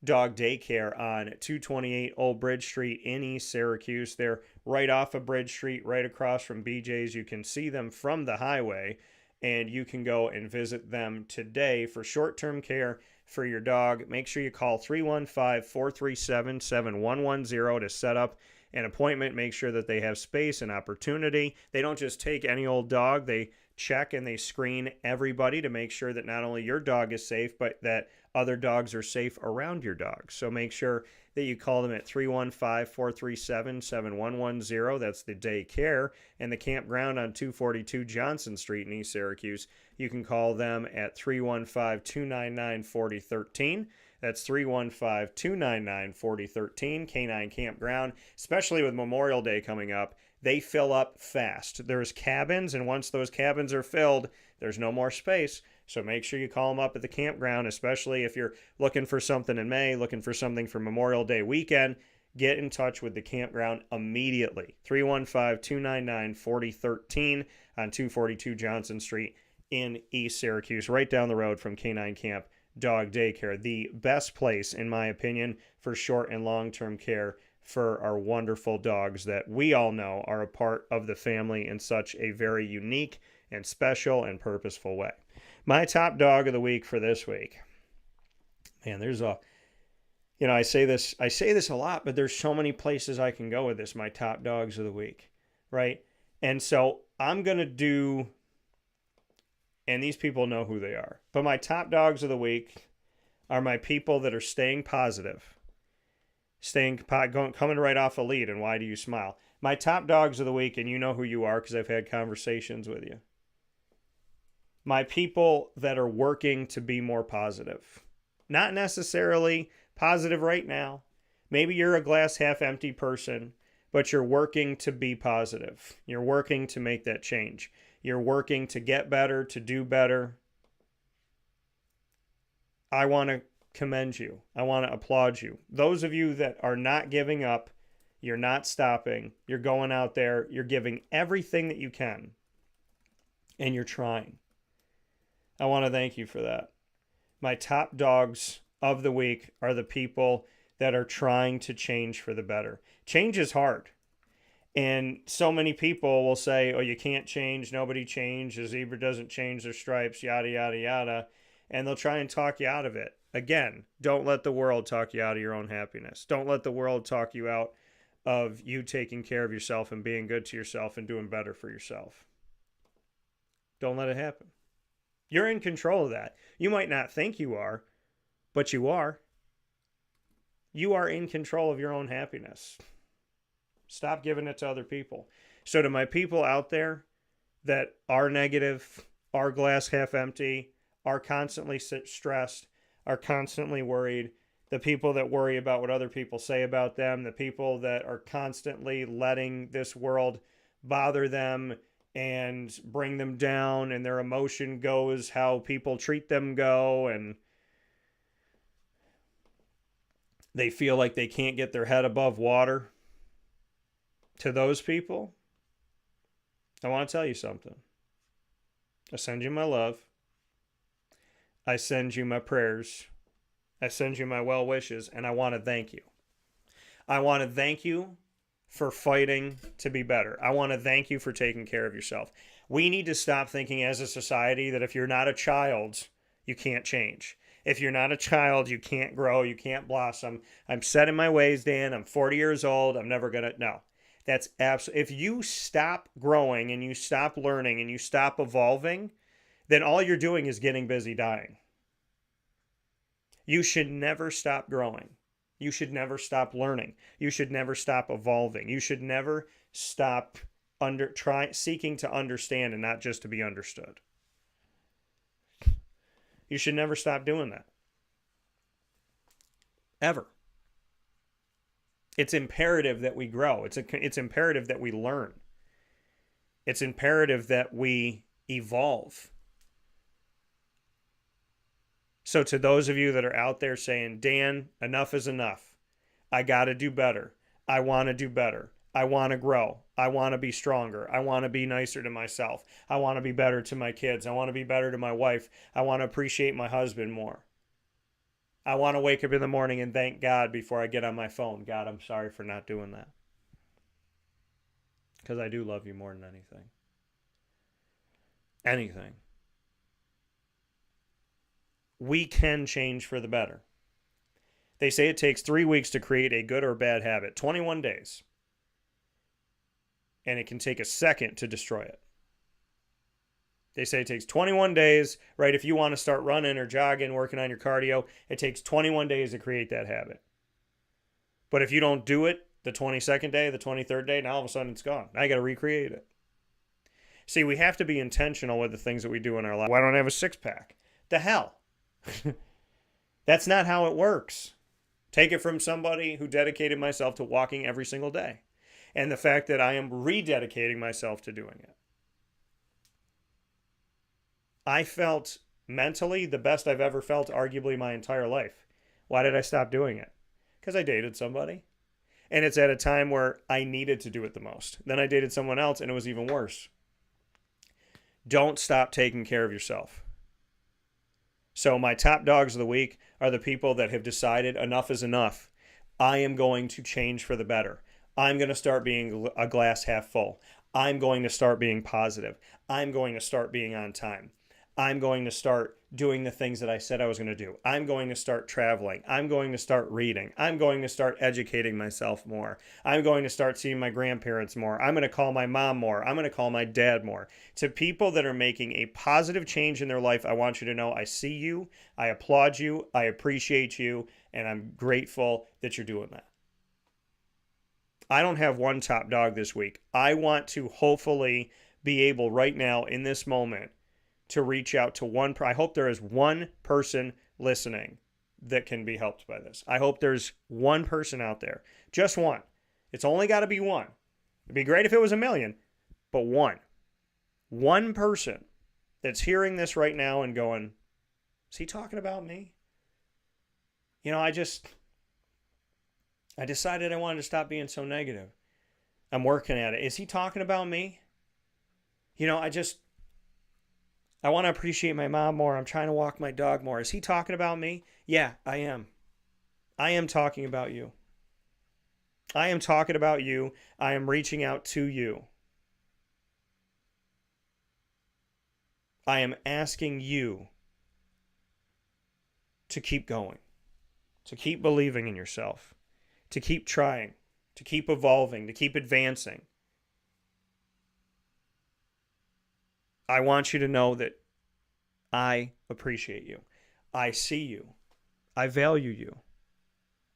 Dog Daycare on 228 Old Bridge Street in East Syracuse. They're right off of Bridge Street, right across from BJ's. You can see them from the highway, and you can go and visit them today for short-term care for your dog. Make sure you call 315-437-7110 to set up an appointment. Make sure that they have space and opportunity. They don't just take any old dog. They check and they screen everybody to make sure that not only your dog is safe, but that other dogs are safe around your dog. So make sure that you call them at 315-437-7110. That's the Daycare. And the Kampground on 242 Johnson Street in East Syracuse. You can call them at 315-299-4013. That's 315-299-4013. Canine Kampground, especially with Memorial Day coming up. They fill up fast. There's cabins, and once those cabins are filled, there's no more space. So make sure you call them up at the campground, especially if you're looking for something in May, looking for something for Memorial Day weekend. Get in touch with the campground immediately. 315-299-4013 on 242 Johnson Street in East Syracuse, right down the road from Canine Camp Dog Daycare. The best place, in my opinion, for short and long-term care for our wonderful dogs that we all know are a part of the family in such a very unique and special and purposeful way. My top dog of the week for this week. Man, there's a I say this a lot, but there's so many places I can go with this. My top dogs of the week, right? And so I'm going to do, and these people know who they are, but my top dogs of the week are my people that are staying positive, coming right off a lead. And why do you smile? My top dogs of the week, and you know who you are because I've had conversations with you. My people that are working to be more positive. Not necessarily positive right now. Maybe you're a glass half empty person, but you're working to be positive. You're working to make that change. You're working to get better, to do better. I want to commend you. I want to applaud you. Those of you that are not giving up, you're not stopping, you're going out there, you're giving everything that you can, and you're trying. I want to thank you for that. My top dogs of the week are the people that are trying to change for the better. Change is hard. And so many people will say, oh, you can't change. Nobody changed. A zebra doesn't change their stripes, yada, yada, yada. And they'll try and talk you out of it. Again, don't let the world talk you out of your own happiness. Don't let the world talk you out of you taking care of yourself and being good to yourself and doing better for yourself. Don't let it happen. You're in control of that. You might not think you are, but you are. You are in control of your own happiness. Stop giving it to other people. So to my people out there that are negative, are glass half empty, are constantly stressed, are constantly worried, the people that worry about what other people say about them, the people that are constantly letting this world bother them and bring them down, and their emotion goes how people treat them go, and they feel like they can't get their head above water. To those people, I want to tell you something. I send you my love. I send you my prayers. I send you my well wishes, and I want to thank you. I want to thank you for fighting to be better. I want to thank you for taking care of yourself. We need to stop thinking as a society that if you're not a child, you can't change. If you're not a child, you can't grow, you can't blossom. I'm set in my ways, Dan. I'm 40 years old. I'm never going to. No. That's absolutely. If you stop growing and you stop learning and you stop evolving, then all you're doing is getting busy dying. You should never stop growing. You should never stop learning. You should never stop evolving. You should never stop seeking to understand and not just to be understood. You should never stop doing that. Ever. It's imperative that we grow. It's imperative that we learn. It's imperative that we evolve. So to those of you that are out there saying, Dan, enough is enough. I got to do better. I want to do better. I want to grow. I want to be stronger. I want to be nicer to myself. I want to be better to my kids. I want to be better to my wife. I want to appreciate my husband more. I want to wake up in the morning and thank God before I get on my phone. God, I'm sorry for not doing that. Because I do love you more than anything. Anything. We can change for the better. They say it takes 3 weeks to create a good or bad habit. 21 days. And it can take a second to destroy it. They say it takes 21 days, right? If you want to start running or jogging, working on your cardio, it takes 21 days to create that habit. But if you don't do it the 22nd day, the 23rd day, now all of a sudden it's gone. Now you got to recreate it. See, we have to be intentional with the things that we do in our life. Why don't I have a six-pack? The hell? That's not how it works. Take it from somebody who dedicated myself to walking every single day. And the fact that I am rededicating myself to doing it. I felt mentally the best I've ever felt, arguably my entire life. Why did I stop doing it? Because I dated somebody. And it's at a time where I needed to do it the most. Then I dated someone else and it was even worse. Don't stop taking care of yourself. So my top dogs of the week are the people that have decided enough is enough. I am going to change for the better. I'm going to start being a glass half full. I'm going to start being positive. I'm going to start being on time. I'm going to start doing the things that I said I was going to do. I'm going to start traveling. I'm going to start reading. I'm going to start educating myself more. I'm going to start seeing my grandparents more. I'm going to call my mom more. I'm going to call my dad more. To people that are making a positive change in their life, I want you to know I see you, I applaud you, I appreciate you, and I'm grateful that you're doing that. I don't have one top dog this week. I want to hopefully be able right now in this moment to reach out to one. I hope there is one person listening that can be helped by this. I hope there's one person out there. Just one. It's only got to be one. It'd be great if it was a million, but one. One person that's hearing this right now and going, is he talking about me? You know, I decided I wanted to stop being so negative. I'm working at it. Is he talking about me? You know, I want to appreciate my mom more. I'm trying to walk my dog more. Is he talking about me? Yeah, I am. I am talking about you. I am talking about you. I am reaching out to you. I am asking you to keep going, to keep believing in yourself, to keep trying, to keep evolving, to keep advancing. I want you to know that I appreciate you. I see you. I value you.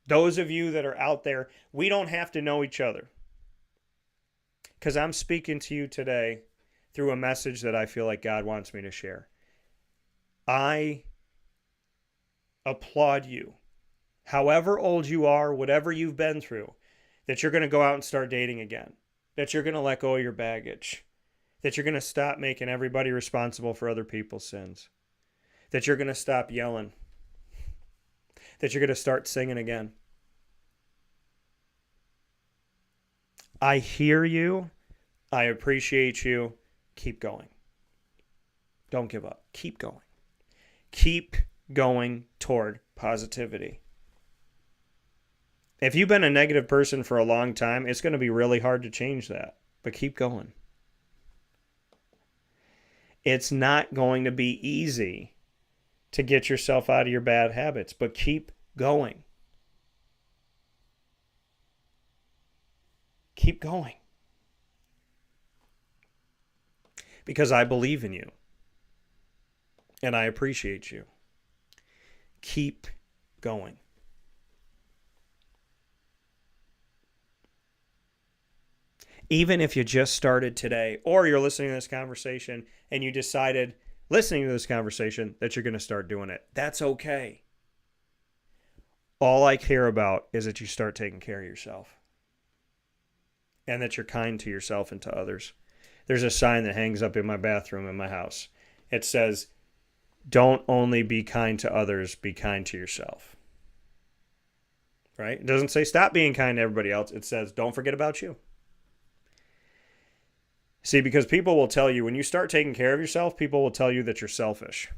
Those of you that are out there, we don't have to know each other. Because I'm speaking to you today through a message that I feel like God wants me to share. I applaud you. However old you are, whatever you've been through, that you're going to go out and start dating again. That you're going to let go of your baggage. That you're going to stop making everybody responsible for other people's sins. That you're going to stop yelling. That you're going to start singing again. I hear you. I appreciate you. Keep going. Don't give up. Keep going. Keep going toward positivity. If you've been a negative person for a long time, it's going to be really hard to change that. But keep going. It's not going to be easy to get yourself out of your bad habits, but keep going. Keep going. Because I believe in you. And I appreciate you. Keep going. Even if you just started today, or you're listening to this conversation and you decided, listening to this conversation, that you're going to start doing it, that's okay. All I care about is that you start taking care of yourself. And that you're kind to yourself and to others. There's a sign that hangs up in my bathroom in my house. It says, don't only be kind to others, be kind to yourself. Right? It doesn't say stop being kind to everybody else. It says, don't forget about you. See, because people will tell you, when you start taking care of yourself, people will tell you that you're selfish.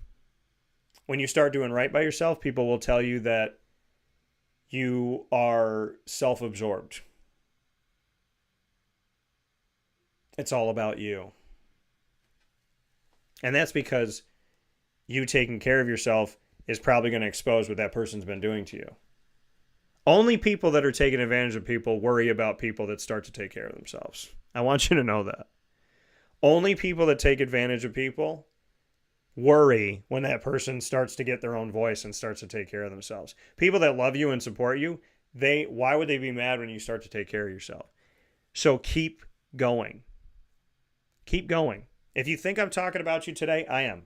When you start doing right by yourself, people will tell you that you are self-absorbed. It's all about you. And that's because you taking care of yourself is probably going to expose what that person's been doing to you. Only people that are taking advantage of people worry about people that start to take care of themselves. I want you to know that. Only people that take advantage of people worry when that person starts to get their own voice and starts to take care of themselves. People that love you and support you, why would they be mad when you start to take care of yourself? So keep going. Keep going. If you think I'm talking about you today, I am.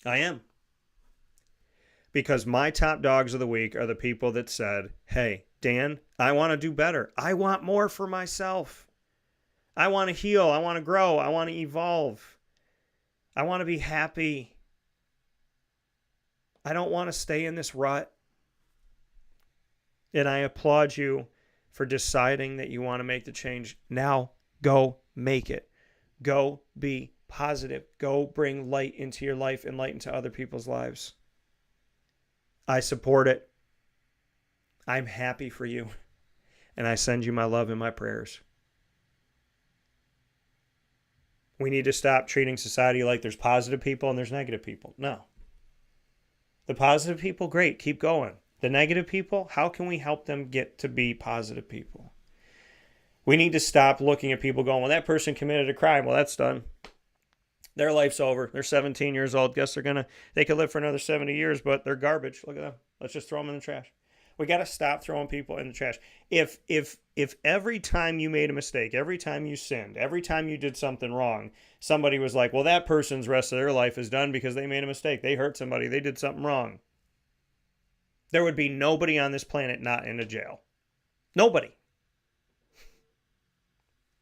I am. Because my top dogs of the week are the people that said, hey, Dan, I want to do better. I want more for myself. I want to heal. I want to grow. I want to evolve. I want to be happy. I don't want to stay in this rut. And I applaud you for deciding that you want to make the change. Now, go make it. Go be positive. Go bring light into your life and light into other people's lives. I support it. I'm happy for you. And I send you my love and my prayers. We need to stop treating society like there's positive people and there's negative people. No. The positive people, great, keep going. The negative people, how can we help them get to be positive people? We need to stop looking at people going, well, that person committed a crime. Well, that's done. Their life's over. They're 17 years old. Guess they could live for another 70 years, but they're garbage. Look at them. Let's just throw them in the trash. We got to stop throwing people in the trash. If every time you made a mistake, every time you sinned, every time you did something wrong, somebody was like, well, that person's rest of their life is done because they made a mistake. They hurt somebody. They did something wrong. There would be nobody on this planet not in a jail. Nobody.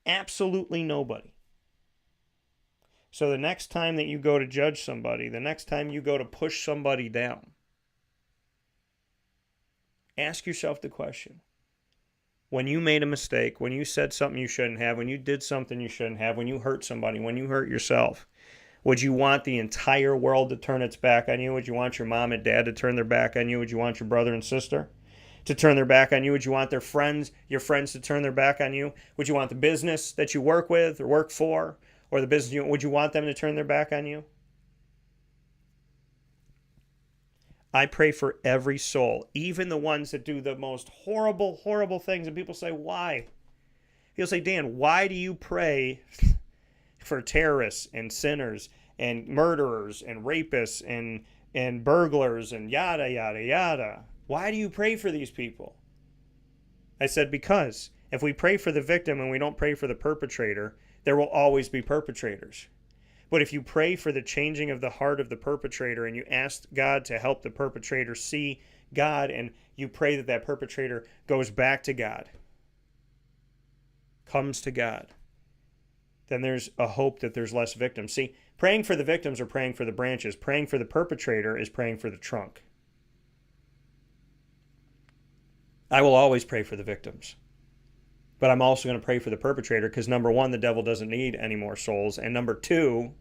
Absolutely nobody. So the next time that you go to judge somebody, the next time you go to push somebody down, ask yourself the question. When you made a mistake, when you said something you shouldn't have, when you did something you shouldn't have, when you hurt somebody, when you hurt yourself, would you want the entire world to turn its back on you? Would you want your mom and dad to turn their back on you? Would you want your brother and sister to turn their back on you? Would you want your friends to turn their back on you? Would you want the business that you work with or work for, or the business would you want them to turn their back on you? I pray for every soul, even the ones that do the most horrible, horrible things. And people say, why? People say, Dan, why do you pray for terrorists and sinners and murderers and rapists and burglars and yada, yada, yada? Why do you pray for these people? I said, because if we pray for the victim and we don't pray for the perpetrator, there will always be perpetrators. But if you pray for the changing of the heart of the perpetrator and you ask God to help the perpetrator see God and you pray that that perpetrator goes back to God, comes to God, then there's a hope that there's less victims. See, praying for the victims or praying for the branches. Praying for the perpetrator is praying for the trunk. I will always pray for the victims. But I'm also going to pray for the perpetrator because, number one, the devil doesn't need any more souls. And number two,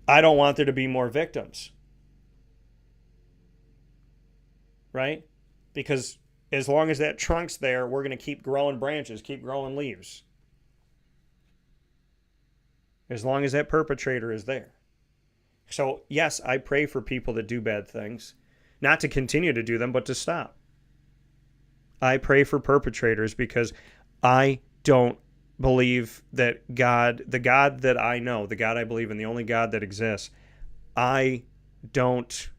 I don't want there to be more victims. Right? Because as long as that trunk's there, we're going to keep growing branches, keep growing leaves. As long as that perpetrator is there. So, yes, I pray for people that do bad things. Not to continue to do them, but to stop. I pray for perpetrators because I don't believe that God, the God that I know, the God I believe in, the only God that exists, I don't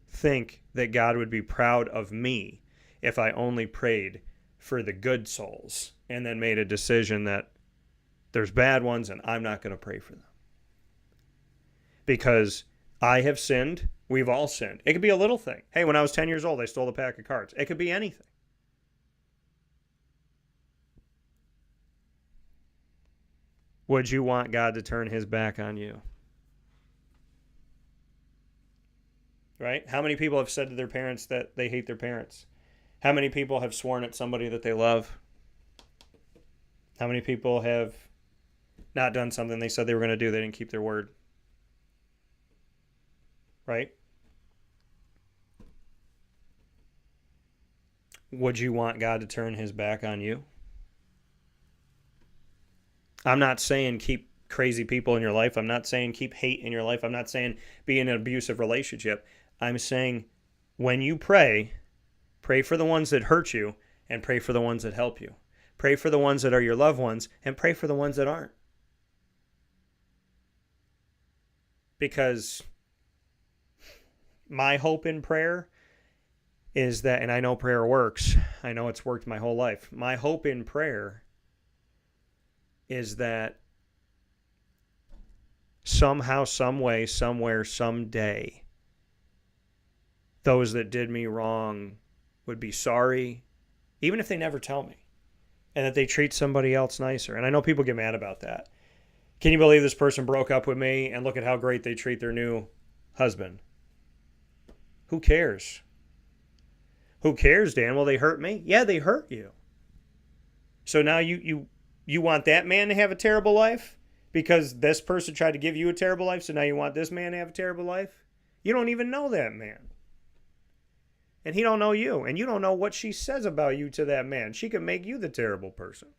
think that God would be proud of me if I only prayed for the good souls and then made a decision that there's bad ones and I'm not going to pray for them. Because I have sinned. We've all sinned. It could be a little thing. Hey, when I was 10 years old, I stole a pack of cards. It could be anything. Would you want God to turn his back on you? Right? How many people have said to their parents that they hate their parents? How many people have sworn at somebody that they love? How many people have not done something they said they were going to do? They didn't keep their word. Right? Would you want God to turn his back on you? I'm not saying keep crazy people in your life. I'm not saying keep hate in your life. I'm not saying be in an abusive relationship. I'm saying when you pray, pray for the ones that hurt you and pray for the ones that help you. Pray for the ones that are your loved ones and pray for the ones that aren't. Because my hope in prayer is that, and I know prayer works. I know it's worked my whole life. My hope in prayer is that somehow, some way, somewhere, someday, those that did me wrong would be sorry, even if they never tell me, and that they treat somebody else nicer. And I know people get mad about that. Can you believe this person broke up with me and look at how great they treat their new husband? Who cares? Who cares, Dan? Well, they hurt me. Yeah, they hurt you. So now you want that man to have a terrible life because this person tried to give you a terrible life, so now you want this man to have a terrible life? You don't even know that man. And he don't know you, and you don't know what she says about you to that man. She could make you the terrible person.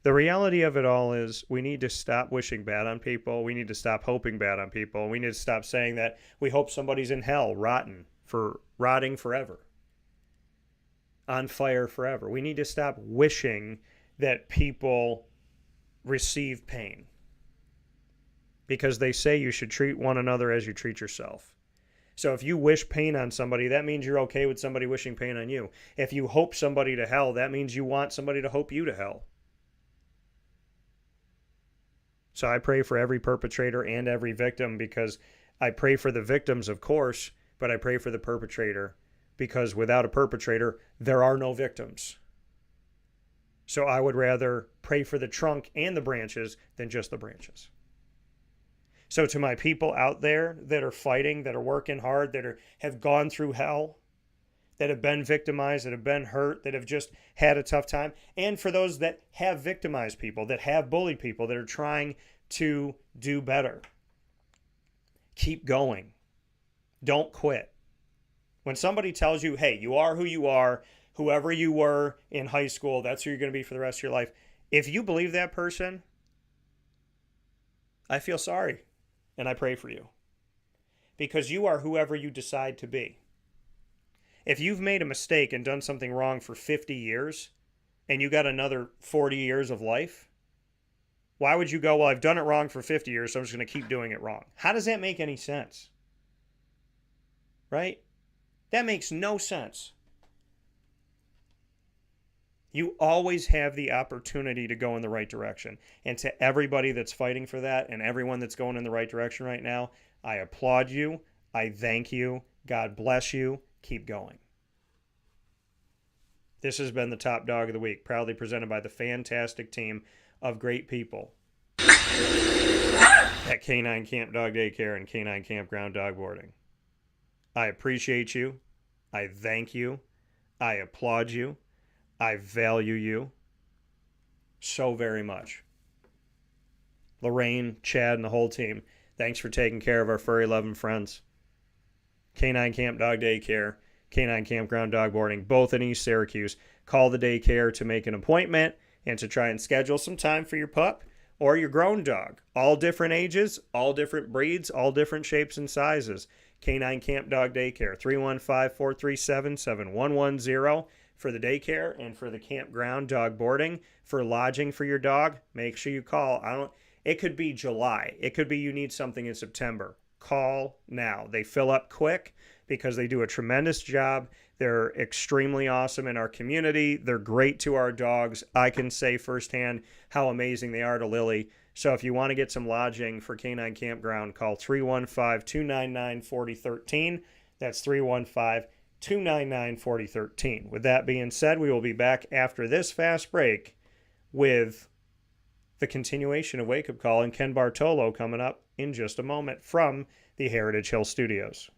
The reality of it all is we need to stop wishing bad on people. We need to stop hoping bad on people. We need to stop saying that we hope somebody's in hell, rotting forever, on fire forever. We need to stop wishing that people receive pain, because they say you should treat one another as you treat yourself. So if you wish pain on somebody, that means you're okay with somebody wishing pain on you. If you hope somebody to hell, that means you want somebody to hope you to hell. So I pray for every perpetrator and every victim, because I pray for the victims, of course, but I pray for the perpetrator, because without a perpetrator, there are no victims. So I would rather pray for the trunk and the branches than just the branches. So to my people out there that are fighting, that are working hard, that have gone through hell, that have been victimized, that have been hurt, that have just had a tough time, and for those that have victimized people, that have bullied people, that are trying to do better, keep going. Don't quit. When somebody tells you, hey, you are who you are, whoever you were in high school, that's who you're going to be for the rest of your life. If you believe that person, I feel sorry and I pray for you, because you are whoever you decide to be. If you've made a mistake and done something wrong for 50 years and you got another 40 years of life, why would you go, well, I've done it wrong for 50 years, so I'm just going to keep doing it wrong? How does that make any sense? Right? That makes no sense. You always have the opportunity to go in the right direction. And to everybody that's fighting for that and everyone that's going in the right direction right now, I applaud you. I thank you. God bless you. Keep going. This has been the Top Dog of the Week, proudly presented by the fantastic team of great people at K9 Camp Dog Daycare and K9 Kampground Dog Boarding. I appreciate you. I thank you. I applaud you. I value you so very much. Lorraine, Chad, and the whole team, thanks for taking care of our furry loving friends. K9 Camp Dog Daycare, K9 Kampground Dog Boarding, both in East Syracuse. Call the daycare to make an appointment and to try and schedule some time for your pup or your grown dog. All different ages, all different breeds, all different shapes and sizes. K9 Camp Dog Daycare, 315-437-7110 for the daycare, and for the campground dog boarding. For lodging for your dog, make sure you call. It could be July. It could be you need something in September. Call now. They fill up quick because they do a tremendous job. They're extremely awesome in our community. They're great to our dogs. I can say firsthand how amazing they are to Lily. So if you want to get some lodging for K9 Campground, call 315-299-4013. That's 315-299-4013. With that being said, we will be back after this fast break with the continuation of Wake Up Call and Ken Bartolo coming up in just a moment from the Heritage Hill Studios.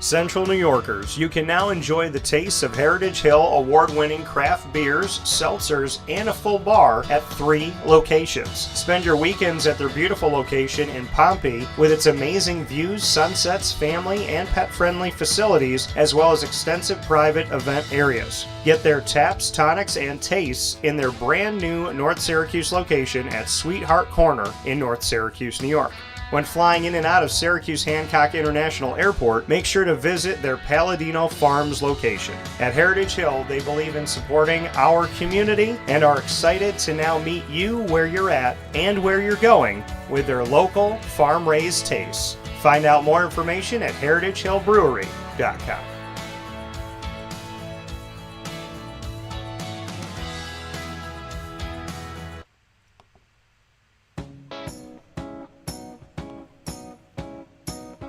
Central New Yorkers, you can now enjoy the taste of Heritage Hill award-winning craft beers, seltzers, and a full bar at 3 locations. Spend your weekends at their beautiful location in Pompey with its amazing views, sunsets, family, and pet-friendly facilities, as well as extensive private event areas. Get their taps, tonics, and tastes in their brand new North Syracuse location at Sweetheart Corner in North Syracuse, New York. When flying in and out of Syracuse Hancock International Airport, make sure to visit their Palladino Farms location. At Heritage Hill, they believe in supporting our community and are excited to now meet you where you're at and where you're going with their local farm-raised tastes. Find out more information at heritagehillbrewery.com.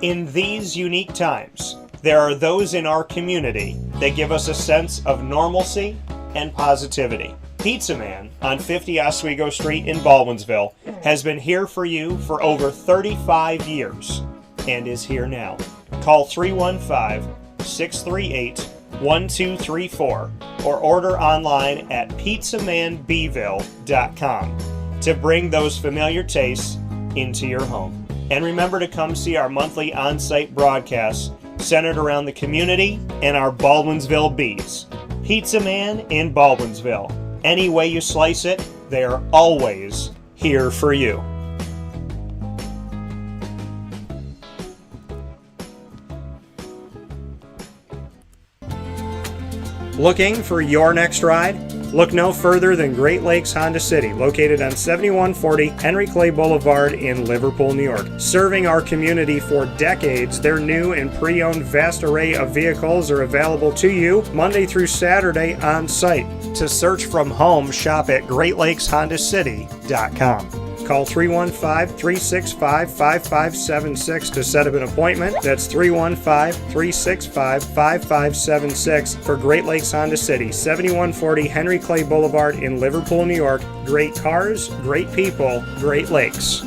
In these unique times, there are those in our community that give us a sense of normalcy and positivity. Pizza Man on 50 Oswego Street in Baldwinsville has been here for you for over 35 years and is here now. Call 315-638-1234 or order online at pizzamanbville.com to bring those familiar tastes into your home. And remember to come see our monthly on-site broadcasts centered around the community and our Baldwinsville Bees. Pizza Man in Baldwinsville. Any way you slice it, they are always here for you. Looking for your next ride? Look no further than Great Lakes Honda City, located on 7140 Henry Clay Boulevard in Liverpool, New York. Serving our community for decades, their new and pre-owned vast array of vehicles are available to you Monday through Saturday on site. To search from home, shop at GreatLakesHondaCity.com. Call 315-365-5576 to set up an appointment. That's 315-365-5576 for Great Lakes Honda City, 7140 Henry Clay Boulevard in Liverpool, New York. Great cars, great people, Great Lakes.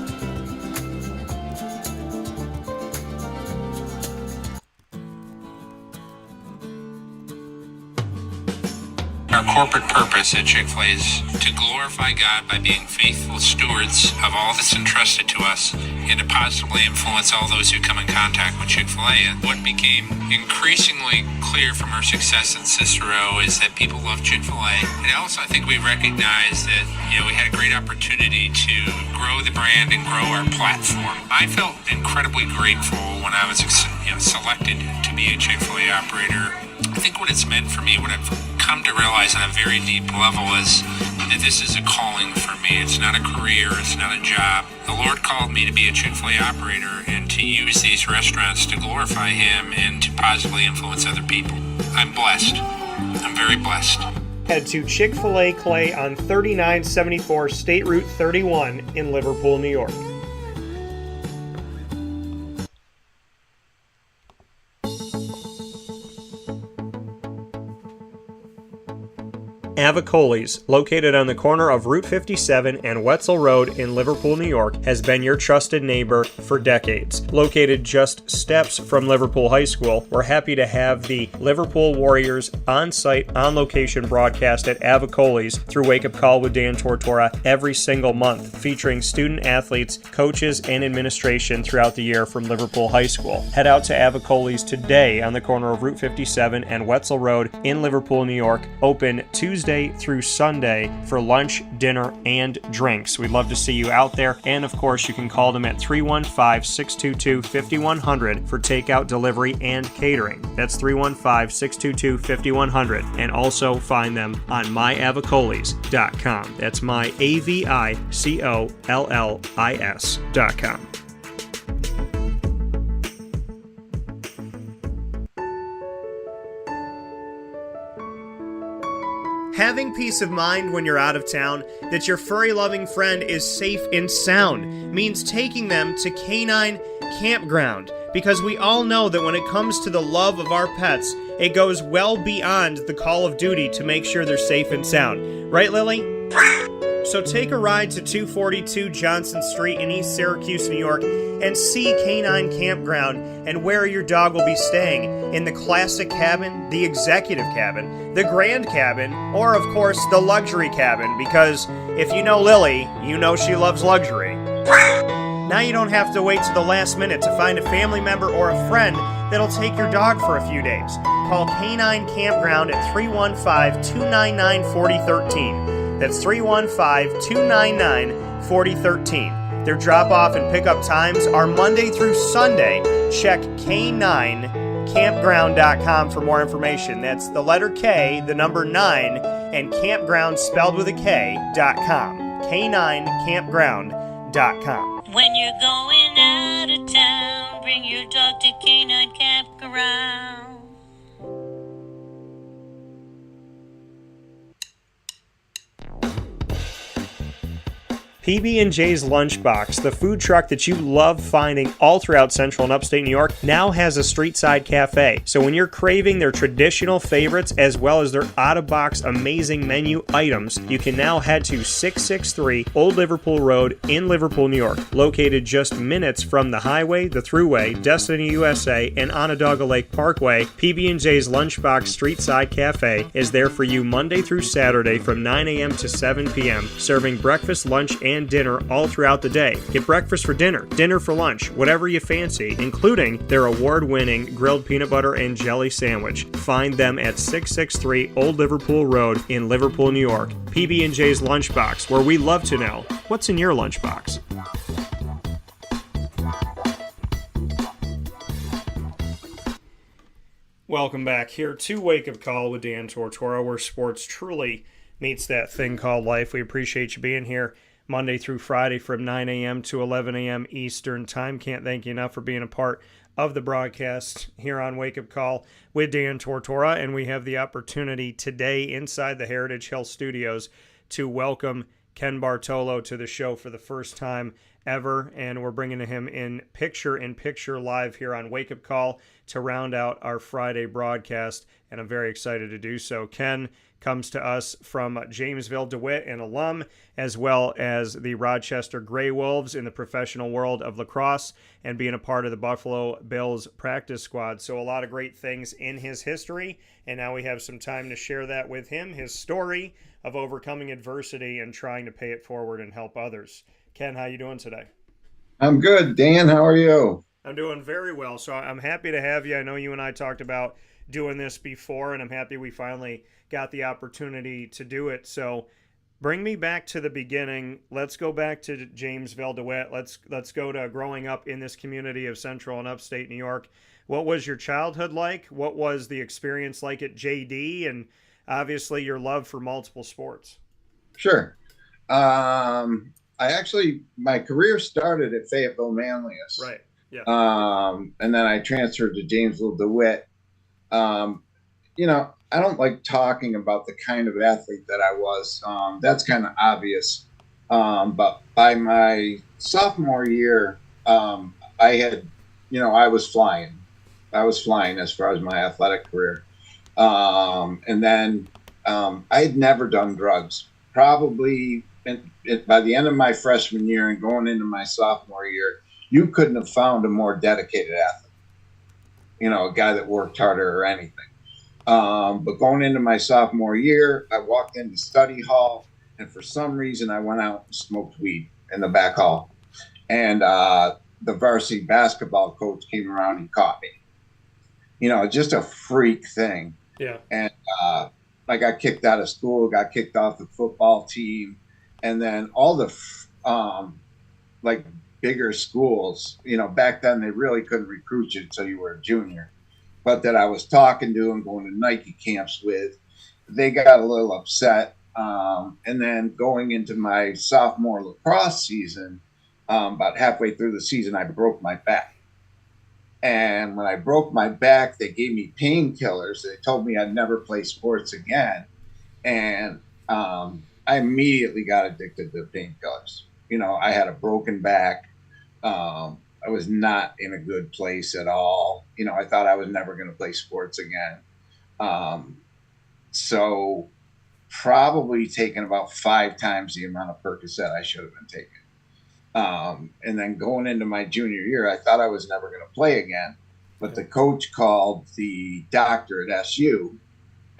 Our corporate purpose at Chick-fil-A is to glorify God by being faithful stewards of all that's entrusted to us and to positively influence all those who come in contact with Chick-fil-A. And what became increasingly clear from our success in Cicero is that people love Chick-fil-A. And also I think we recognized that, we had a great opportunity to grow the brand and grow our platform. I felt incredibly grateful when I was selected to be a Chick-fil-A operator. I think what it's meant for me, what I've come to realize on a very deep level is that this is a calling for me. It's not a career, it's not a job. The Lord called me to be a Chick-fil-A operator and to use these restaurants to glorify Him and to positively influence other people. I'm blessed. I'm very blessed. Head to Chick-fil-A Clay on 3974 State Route 31 in Liverpool, New York. Avicoli's, located on the corner of Route 57 and Wetzel Road in Liverpool, New York, has been your trusted neighbor for decades. Located just steps from Liverpool High School, we're happy to have the Liverpool Warriors on-site, on-location broadcast at Avicoli's through Wake Up Call with Dan Tortora every single month, featuring student athletes, coaches, and administration throughout the year from Liverpool High School. Head out to Avicoli's today on the corner of Route 57 and Wetzel Road in Liverpool, New York, open Tuesday through Sunday for lunch, dinner, and drinks. We'd love to see you out there, and of course you can call them at 315-622-5100 for takeout, delivery, and catering. That's 315-622-5100, and also find them on myavicolis.com. That's myavicollis.com. Having peace of mind when you're out of town that your furry-loving friend is safe and sound means taking them to Canine Kampground, because we all know that when it comes to the love of our pets, it goes well beyond the call of duty to make sure they're safe and sound. Right, Lily? So take a ride to 242 Johnson Street in East Syracuse, New York, and see Canine Kampground and where your dog will be staying in the classic cabin, the executive cabin, the grand cabin, or of course the luxury cabin, because if you know Lily, you know she loves luxury. Now you don't have to wait to the last minute to find a family member or a friend that'll take your dog for a few days. Call Canine Kampground at 315-299-4013. That's 315-299-4013. Their drop-off and pickup times are Monday through Sunday. Check K9Kampground.com for more information. That's the letter K, the number 9, and Kampground spelled with a K.com. K9Kampground.com. When you're going out of town, bring your dog to Canine Kampground. PB&J's Lunchbox, the food truck that you love finding all throughout Central and Upstate New York, now has a street-side cafe. So when you're craving their traditional favorites as well as their out-of-box amazing menu items, you can now head to 663 Old Liverpool Road in Liverpool, New York. Located just minutes from the highway, the Thruway, Destiny USA, and Onondaga Lake Parkway, PB&J's Lunchbox Street-Side Cafe is there for you Monday through Saturday from 9 a.m. to 7 p.m., serving breakfast, lunch, and and dinner all throughout the day. Get breakfast for dinner, dinner for lunch, whatever you fancy, including their award-winning grilled peanut butter and jelly sandwich. Find them at 663 Old Liverpool Road in Liverpool, New York. PB&J's Lunchbox, where we love to know what's in your lunchbox. Welcome back here to Wake Up Call with Dan Tortora, where sports truly meets that thing called life. We appreciate you being here Monday through Friday from 9 a.m. to 11 a.m. Eastern Time. Can't thank you enough for being a part of the broadcast here on Wake Up Call with Dan Tortora. And we have the opportunity today inside the Heritage Hill Studios to welcome Ken Bartolo to the show for the first time ever, and we're bringing him in picture live here on Wake Up Call to round out our Friday broadcast, and I'm very excited to do so. Ken comes to us from Jamesville-DeWitt, an alum, as well as the Rochester Grey Wolves in the professional world of lacrosse, and being a part of the Buffalo Bills practice squad. So a lot of great things in his history, and now we have some time to share that with him, his story of overcoming adversity and trying to pay it forward and help others. Ken, how you doing today? I'm good. Dan, how are you? I'm doing very well. So I'm happy to have you. I know you and I talked about doing this before, and I'm happy we finally got the opportunity to do it. So bring me back to the beginning. Let's go back to Jamesville-DeWitt. Let's go to growing up in this community of Central and Upstate New York. What was your childhood like? What was the experience like at JD? And obviously your love for multiple sports. Sure. My career started at Fayetteville Manlius. Right. Yeah. And then I transferred to Jamesville-DeWitt. I don't like talking about the kind of athlete that I was. That's kind of obvious. But by my sophomore year, I was flying. I was flying as far as my athletic career. And then I had never done drugs. Probably by the end of my freshman year and going into my sophomore year, you couldn't have found a more dedicated athlete, a guy that worked harder or anything. But going into my sophomore year, I walked into study hall, and for some reason I went out and smoked weed in the back hall. And the varsity basketball coach came around and caught me. Just a freak thing. Yeah. And I got kicked out of school, got kicked off the football team. And then all the bigger schools, back then they really couldn't recruit you until you were a junior. But that I was talking to and going to Nike camps with, they got a little upset. And then going into my sophomore lacrosse season, about halfway through the season, I broke my back. And when I broke my back, they gave me painkillers. They told me I'd never play sports again. And I immediately got addicted to painkillers. I had a broken back. I was not in a good place at all. I thought I was never going to play sports again. So probably taken about 5 times the amount of Percocet I should have been taking. And then going into my junior year, I thought I was never going to play again. But the coach called the doctor at SU,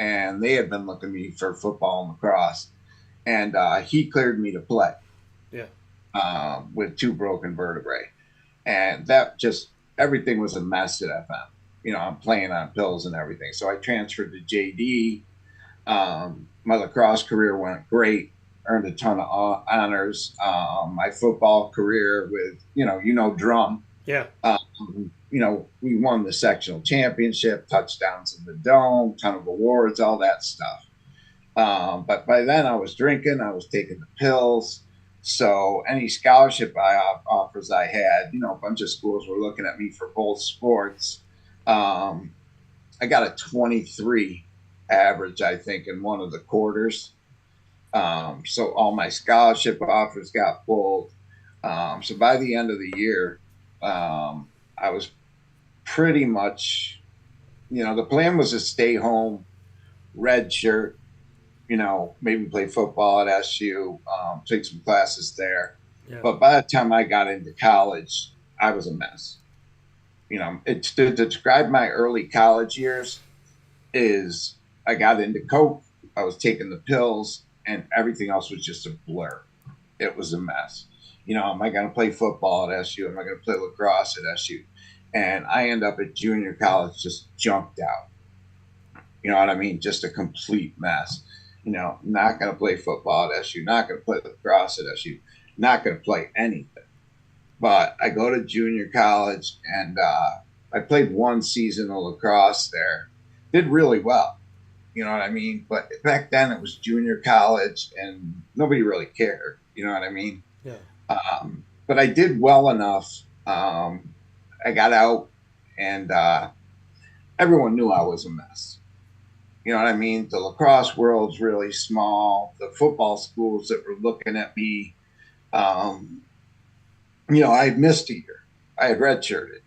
and they had been looking at me for football and lacrosse. And he cleared me to play. Yeah. With 2 broken vertebrae. And that just, everything was a mess at FM. I'm playing on pills and everything. So I transferred to JD. My lacrosse career went great, earned a ton of honors. My football career with, drum. Yeah. We won the sectional championship, touchdowns in the dome, ton of awards, all that stuff. But by then I was drinking, I was taking the pills. So any scholarship offers I had, a bunch of schools were looking at me for both sports. I got a 23 average, I think, in one of the quarters. So all my scholarship offers got pulled. So by the end of the year, I was pretty much, the plan was to stay home, red shirt, maybe play football at SU, take some classes there. Yeah. But by the time I got into college, I was a mess. It's to describe my early college years is I got into coke, I was taking the pills, and everything else was just a blur. it was a mess. Am I going to play football at SU? Am I going to play lacrosse at SU? And I end up at junior college just junked out. You know what I mean? Just a complete mess. Not going to play football at SU, not going to play lacrosse at SU, not going to play anything. But I go to junior college, and I played one season of lacrosse there. Did really well. You know what I mean? But back then it was junior college, and nobody really cared. You know what I mean? Yeah. But I did well enough. I got out, and everyone knew I was a mess. You know what I mean? The lacrosse world's really small. The football schools that were looking at me, I had missed a year. I had redshirted.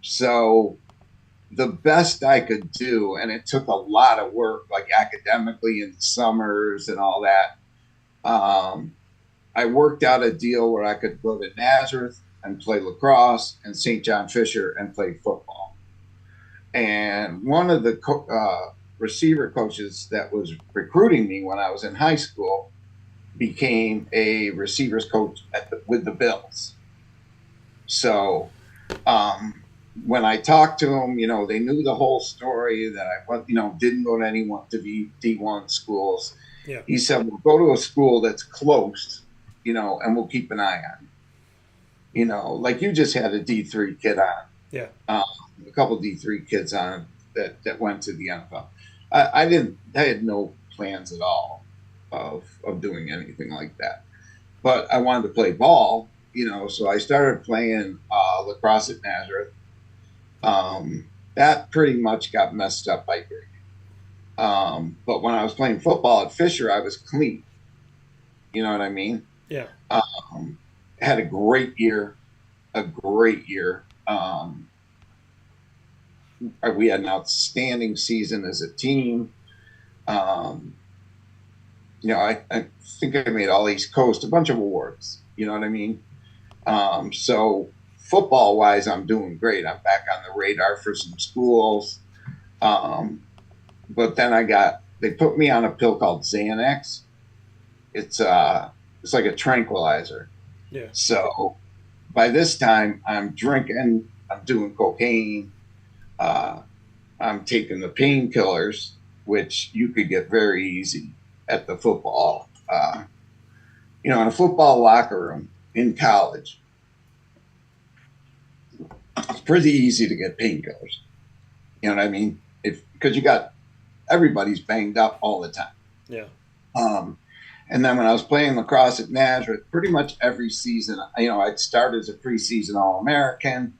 So the best I could do, and it took a lot of work, like academically in the summers and all that, I worked out a deal where I could go to Nazareth and play lacrosse, and St. John Fisher and play football. And one of the receiver coaches that was recruiting me when I was in high school became a receivers coach with the Bills. So when I talked to them, they knew the whole story that I, didn't go to any D1 schools. Yeah. He said, "We'll go to a school that's close, and we'll keep an eye on you. Like you just had a D3 kid on. Yeah. A couple D3 kids on that went to the NFL. I had no plans at all of doing anything like that. But I wanted to play ball, so I started playing lacrosse at Nazareth. That pretty much got messed up by grade. But when I was playing football at Fisher, I was clean. You know what I mean? Yeah. Had a great year. We had an outstanding season as a team. I think I made all East Coast, a bunch of awards. You know what I mean? So football wise, I'm doing great. I'm back on the radar for some schools. But then they put me on a pill called Xanax. It's like a tranquilizer. Yeah. So by this time I'm drinking, I'm doing cocaine, I'm taking the painkillers, which you could get very easy at the football, in a football locker room in college. It's pretty easy to get painkillers. You know what I mean? Because everybody's banged up all the time. Yeah. And then when I was playing lacrosse at Nazareth, pretty much every season, I'd start as a preseason All-American,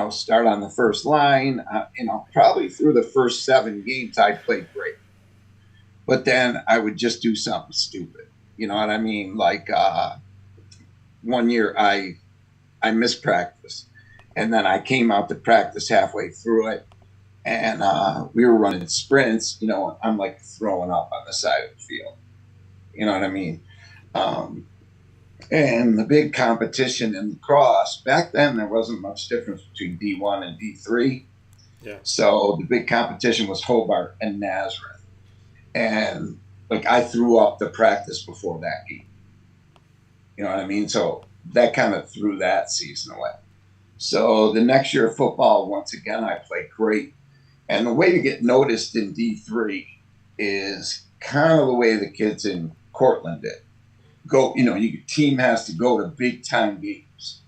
start on the first line, probably through the first 7 games, I played great. But then I would just do something stupid. You know what I mean? Like one year I missed practice, and then I came out to practice halfway through it, and we were running sprints. I'm like throwing up on the side of the field. You know what I mean? And the big competition in lacrosse, back then there wasn't much difference between D1 and D3. Yeah. So the big competition was Hobart and Nazareth. And I threw up the practice before that game. You know what I mean? So that kind of threw that season away. So the next year of football, once again, I played great. And the way to get noticed in D3 is kind of the way the kids in Cortland did. Your team has to go to big time games.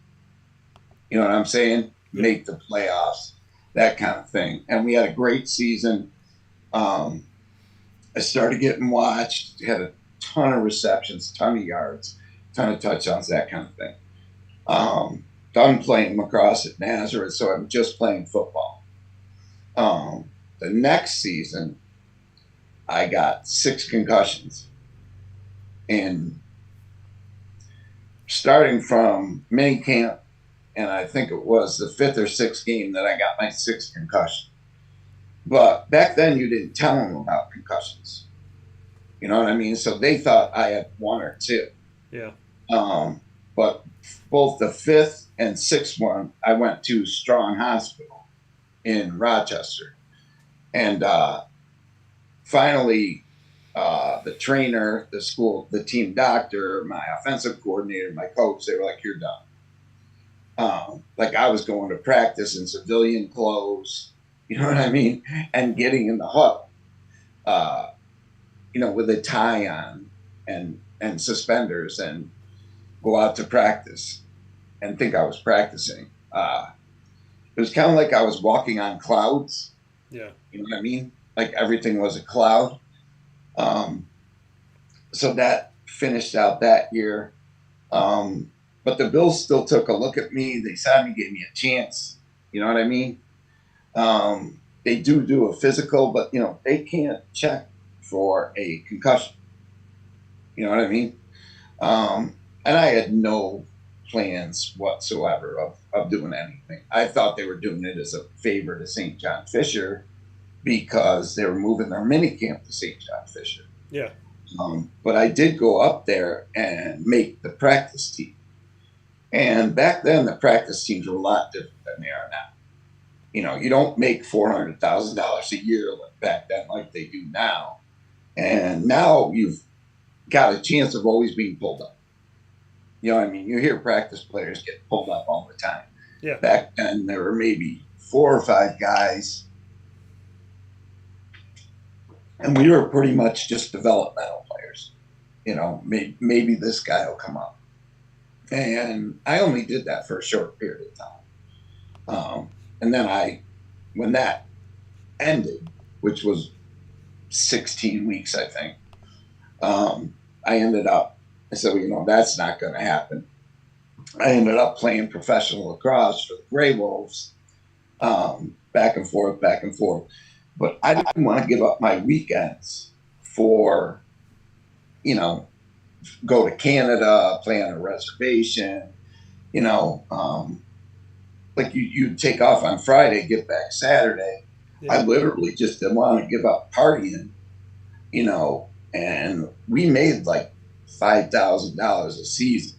You know what I'm saying? Make the playoffs, that kind of thing. And we had a great season. I started getting watched, had a ton of receptions, ton of yards, ton of touchdowns, that kind of thing. Done playing lacrosse at Nazareth, so I'm just playing football. The next season, I got 6 concussions. And starting from mini camp, and I think it was the 5th or 6th game that I got my 6th concussion. But back then you didn't tell them about concussions. You know what I mean? So they thought I had 1 or 2. Yeah. But both the 5th and 6th one, I went to Strong Hospital in Rochester. And finally, the trainer, the team doctor, my offensive coordinator, my coach, they were like, "You're done." Like I was going to practice in civilian clothes, you know what I mean, and getting in the huddle, with a tie on and suspenders, and go out to practice and think I was practicing. It was kind of like I was walking on clouds. Yeah. You know what I mean? Like everything was a cloud. So that finished out that year. But the Bills still took a look at me. They signed me, gave me a chance. You know what I mean? They do a physical, but, they can't check for a concussion. You know what I mean? And I had no plans whatsoever of doing anything. I thought they were doing it as a favor to St. John Fisher because they were moving their mini camp to St. John Fisher. Yeah. But I did go up there and make the practice team. And back then, the practice teams were a lot different than they are now. You don't make $400,000 a year back then like they do now. And now you've got a chance of always being pulled up. You know what I mean? You hear practice players get pulled up all the time. Yeah. Back then, there were maybe 4 or 5 guys. And we were pretty much just developmental players. Maybe this guy will come up. And I only did that for a short period of time. And then when that ended, which was 16 weeks, I think, I said, that's not going to happen. I ended up playing professional lacrosse for the Gray Wolves, back and forth. But I didn't want to give up my weekends for, go to Canada, play on a reservation, like you take off on Friday, get back Saturday. Yeah. I literally just didn't want to give up partying, and we made like $5,000 a season.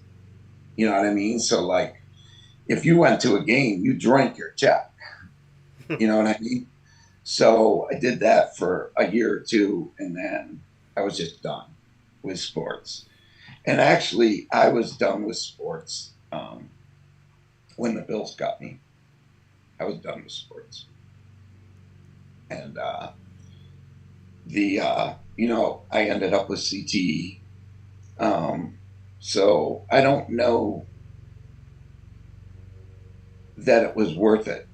You know what I mean? So like, if you went to a game, you drank your check. You know what I mean? So I did that for a year or two, and then I was just done with sports. And actually, I was done with sports when the Bills got me. I was done with sports. And I ended up with CTE. So I don't know that it was worth it,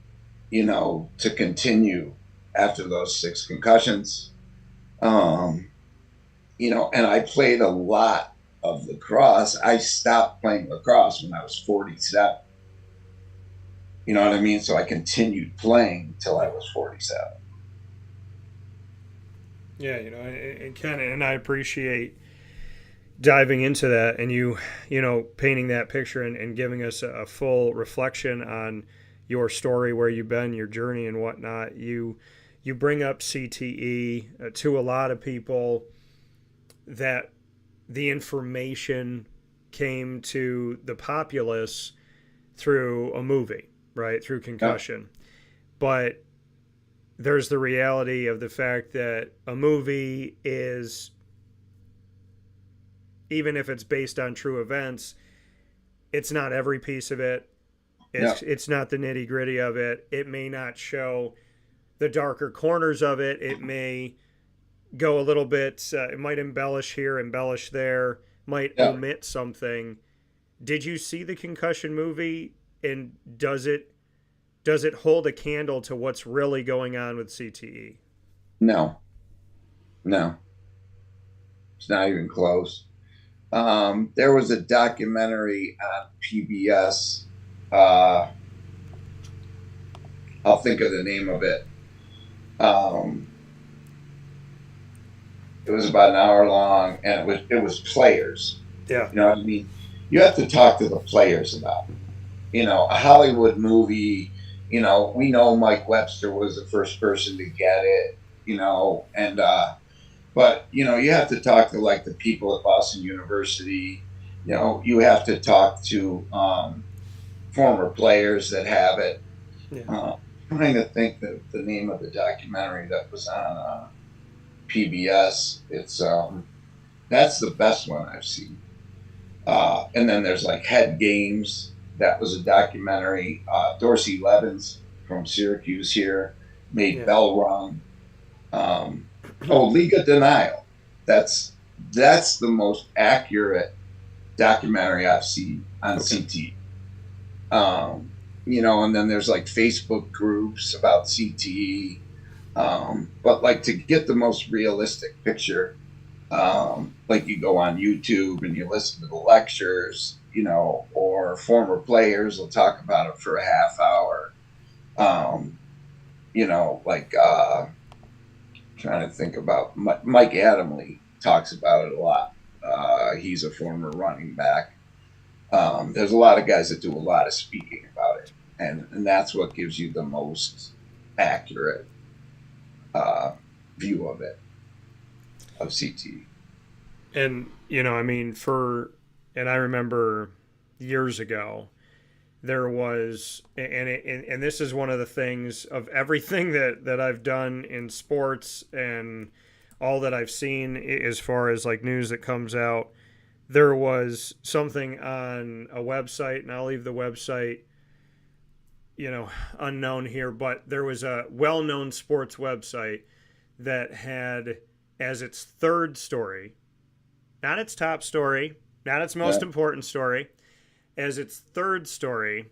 to continue after those 6 concussions. And I played a lot of lacrosse. I stopped playing lacrosse when I was 47. You know what I mean? So I continued playing until I was 47. Yeah, and Ken, and I appreciate diving into that and you painting that picture and giving us a full reflection on your story, where you've been, your journey and whatnot. You bring up CTE to a lot of people, that the information came to the populace through a movie, right? Through concussion. Yeah. But there's the reality of the fact that a movie is, even if it's based on true events, it's not every piece of it. It's not the nitty gritty of it. It may not show the darker corners of it. It may go a little bit, it might embellish here, embellish there, might omit something. Did you see the concussion movie, and does it hold a candle to what's really going on with CTE? No. It's not even close. There was a documentary on PBS. I'll think of the name of it. It was about an hour long, and it was players. Yeah. You know what I mean? You have to talk to the players about it. A Hollywood movie, we know Mike Webster was the first person to get it, but you have to talk to like the people at Boston University. You have to talk to former players that have it. Yeah. I'm trying to think the name of the documentary that was on PBS. It's that's the best one I've seen. And then there's like Head Games. That was a documentary. Dorsey Levens from Syracuse here made Bell Run. League of Denial. That's the most accurate documentary I've seen on CTE. And then there's like Facebook groups about CTE. But like to get the most realistic picture, like you go on YouTube and you listen to the lectures, or former players will talk about it for a half hour. Trying to think about Mike Adamle talks about it a lot. He's a former running back. There's a lot of guys that do a lot of speaking about it, and that's what gives you the most accurate view of it, of CT. And I remember years ago there was, and this is one of the things of everything that I've done in sports and all that I've seen as far as like news that comes out. There was something on a website, and I'll leave the website, unknown here, but there was a well-known sports website that had as its third story, not its top story, not its most important story, as its third story,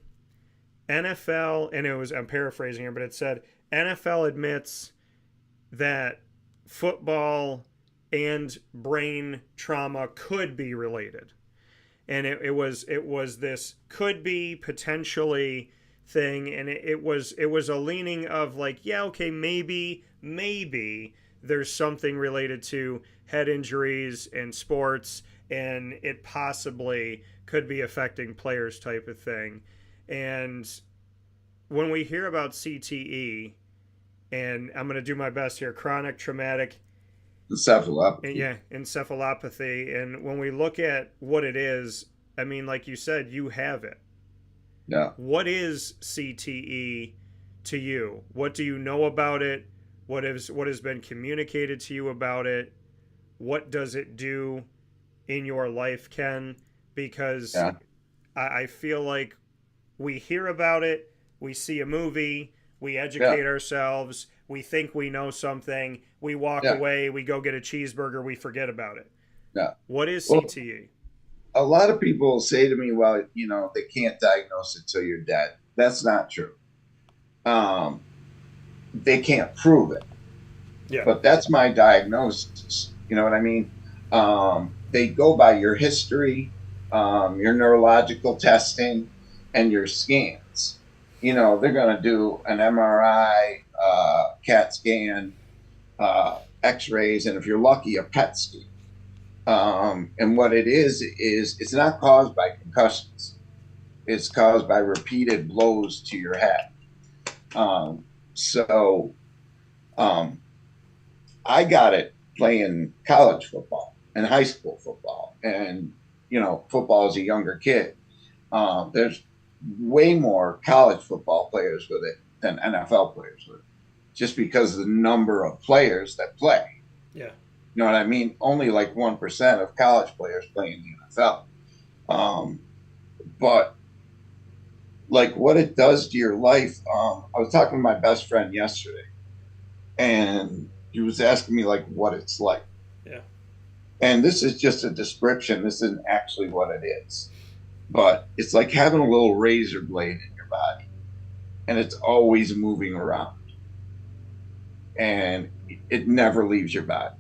NFL, and I'm paraphrasing here, but it said, NFL admits that football and brain trauma could be related. And it was this could be potentially thing, and it was a leaning of like, maybe there's something related to head injuries and sports, and it possibly could be affecting players type of thing. And when we hear about CTE, and I'm going to do my best here, chronic traumatic encephalopathy. Encephalopathy. And when we look at what it is, like you said, you have it. Yeah. What is CTE to you? What do you know about it? What has been communicated to you about it? What does it do in your life, Ken? Because I feel like we hear about it, we see a movie, we educate ourselves, we think we know something, we walk away, we go get a cheeseburger, we forget about it. Yeah. What is CTE? A lot of people say to me, well, they can't diagnose it till you're dead. That's not true. They can't prove it. Yeah. But that's my diagnosis. You know what I mean? They go by your history, your neurological testing, and your scans. They're going to do an MRI, CAT scan, X-rays, and if you're lucky, a PET scan. And what it is it's not caused by concussions. It's caused by repeated blows to your head. I got it playing college football and high school football, and football as a younger kid. There's way more college football players with it than NFL players with it, just because of the number of players that play. Yeah. You know what I mean? Only like 1% of college players play in the NFL. But like what it does to your life, I was talking to my best friend yesterday, and he was asking me like what it's like. Yeah. And this is just a description. This isn't actually what it is. But it's like having a little razor blade in your body, and it's always moving around, and it never leaves your body.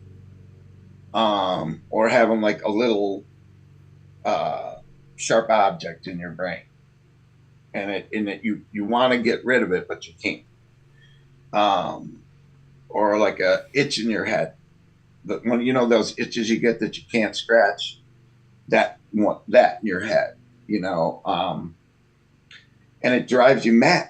Or having like a little sharp object in your brain, and you want to get rid of it, but you can't. Or like a itch in your head. But when those itches you get that you can't scratch, that in your head, and it drives you mad.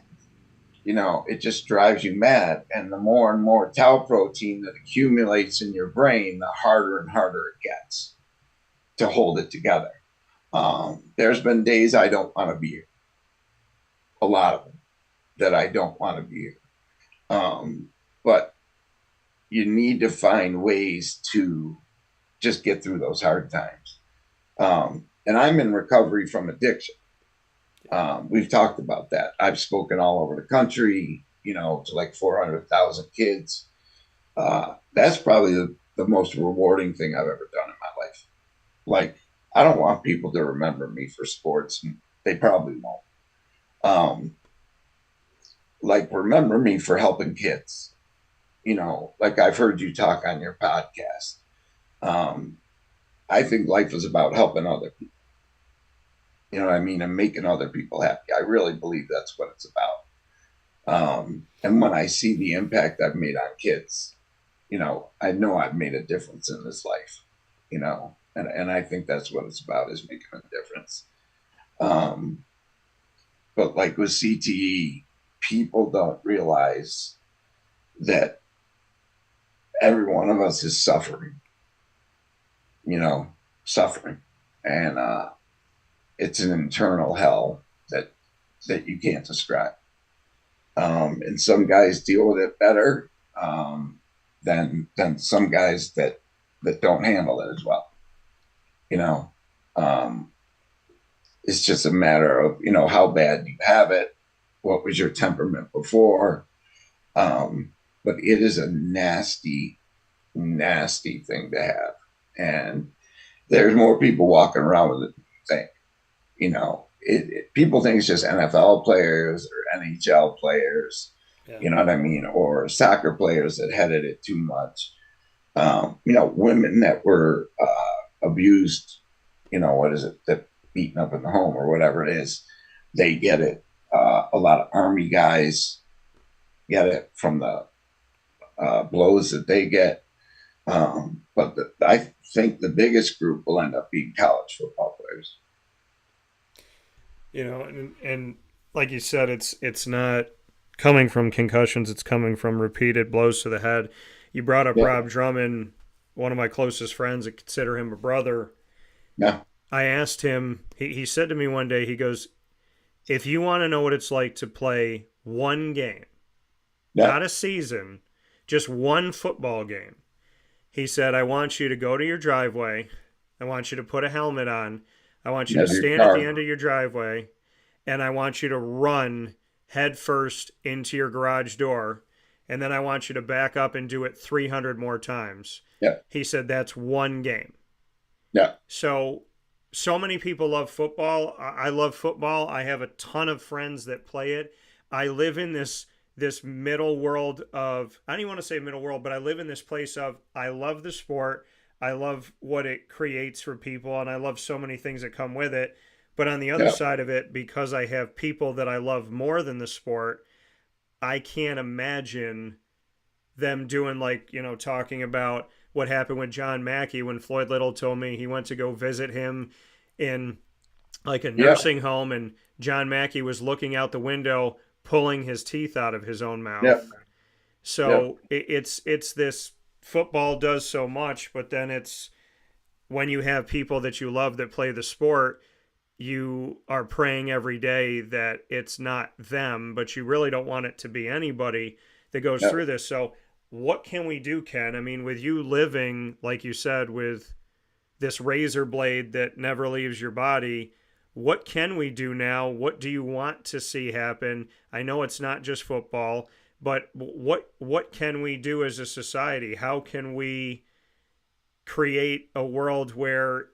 It just drives you mad. And the more and more tau protein that accumulates in your brain, the harder and harder it gets to hold it together. There's been days I don't want to be here. A lot of them that I don't want to be here. But you need to find ways to just get through those hard times. And I'm in recovery from addiction. We've talked about that. I've spoken all over the country, to like 400,000 kids. That's probably the most rewarding thing I've ever done in my life. Like, I don't want people to remember me for sports, and they probably won't. Like, remember me for helping kids. Like I've heard you talk on your podcast. I think life is about helping other people. You know what I mean? And making other people happy. I really believe that's what it's about. And when I see the impact I've made on kids, I know I've made a difference in this life, and I think that's what it's about, is making a difference. But like with CTE, people don't realize that every one of us is suffering, suffering. And it's an internal hell that you can't describe. And some guys deal with it better than some guys that don't handle it as well. It's just a matter of, how bad you have it. What was your temperament before? But it is a nasty, nasty thing to have. And there's more people walking around with it than you think. People think it's just NFL players or NHL players, you know what I mean? Or soccer players that headed it too much. Women that were abused, that beaten up in the home or whatever it is, they get it. A lot of Army guys get it from the blows that they get. But I think the biggest group will end up being college football players. And like you said, it's not coming from concussions, it's coming from repeated blows to the head. You brought up Rob Drummond, one of my closest friends. I consider him a brother. Yeah. I asked him, he said to me one day, he goes, if you want to know what it's like to play one game, not a season, just one football game, he said, I want you to go to your driveway. I want you to put a helmet on. I want you to stand at the end of your driveway, and I want you to run head first into your garage door, and then I want you to back up and do it 300 more times. Yeah. He said that's one game. Yeah. So many people love football. I love football. I have a ton of friends that play it. I live in this middle world of, I don't even want to say middle world, but I live in this place of, I love the sport. I love what it creates for people, and I love so many things that come with it. But on the other side of it, because I have people that I love more than the sport, I can't imagine them doing talking about what happened with John Mackey when Floyd Little told me he went to go visit him in like a nursing home, and John Mackey was looking out the window, pulling his teeth out of his own mouth. Yep. So it's this. Football does so much, but then it's when you have people that you love that play the sport, you are praying every day that it's not them, but you really don't want it to be anybody that goes through this. So what can we do, Ken? I mean, with you living, like you said, with this razor blade that never leaves your body, what can we do now? What do you want to see happen? I know it's not just football, but what can we do as a society? How can we create a world where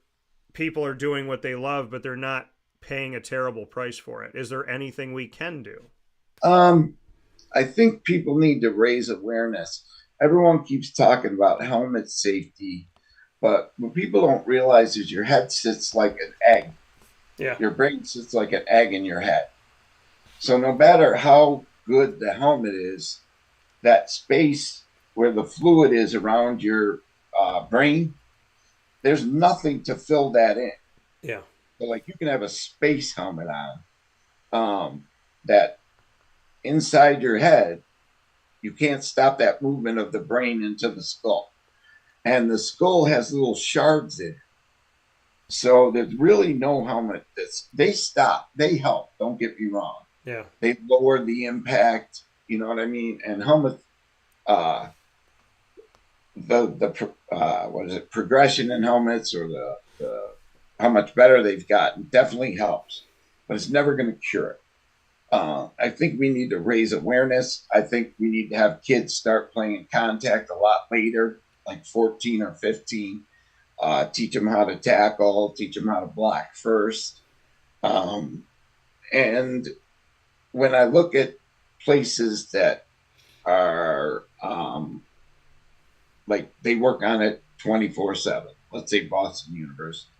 people are doing what they love, but they're not paying a terrible price for it? Is there anything we can do? I think people need to raise awareness. Everyone keeps talking about helmet safety, but what people don't realize is your head sits like an egg. Yeah. Your brain sits like an egg in your head. So no matter how good the helmet is, that space where the fluid is around your brain, there's nothing to fill that in. Yeah. So like you can have a space helmet on that inside your head, you can't stop that movement of the brain into the skull. And the skull has little shards in it. So there's really no helmet they stop. They help, don't get me wrong. Yeah. They lower the impact, you know what I mean? And helmet what is it, progression in helmets, or the how much better they've gotten definitely helps, but it's never going to cure it. I think we need to raise awareness. I think we need to have kids start playing contact a lot later, like 14 or 15. Teach them how to tackle, teach them how to block first. And when I look at places that are like they work on it 24/7, let's say Boston University.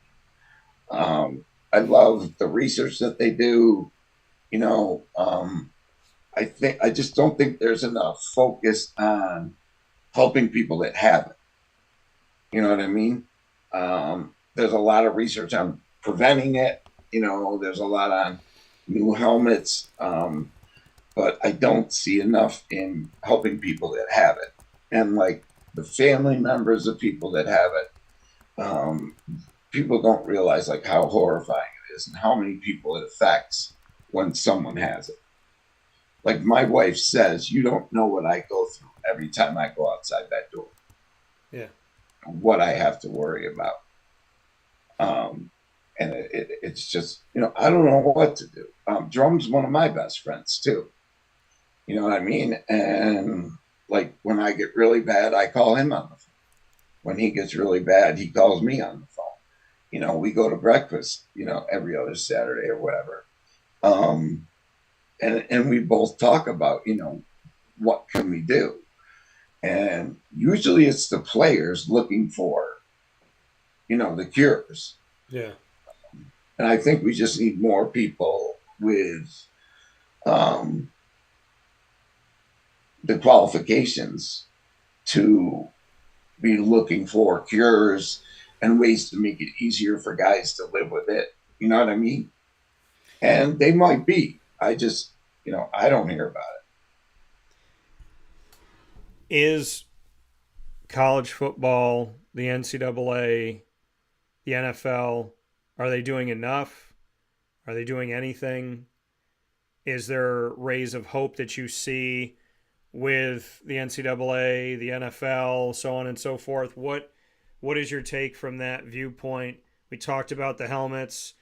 I love the research that they do. You know, I just don't think there's enough focus on helping people that have it. You know what I mean? There's a lot of research on preventing it. You know, there's a lot on new helmets, but I don't see enough in helping people that have it, and like the family members of people that have it. People don't realize like how horrifying it is and how many people it affects when someone has it. Like my wife says, you don't know what I go through every time I go outside that door. Yeah. What I have to worry about. And it's just, you know, I don't know what to do. Drum's one of my best friends too. You know what I mean? And like when I get really bad, I call him on the phone. When he gets really bad, he calls me on the phone. You know, we go to breakfast, you know, every other Saturday or whatever. And we both talk about, you know, what can we do? And usually it's the players looking for, you know, the cures. Yeah. And I think we just need more people with the qualifications to be looking for cures and ways to make it easier for guys to live with it. You know what I mean? And they might be. I just, you know, I don't hear about it. Is college football, the NCAA, the NFL, are they doing enough? Are they doing anything? Is there rays of hope that you see with the NCAA, the NFL, so on and so forth? What is your take from that viewpoint? We talked about the helmets.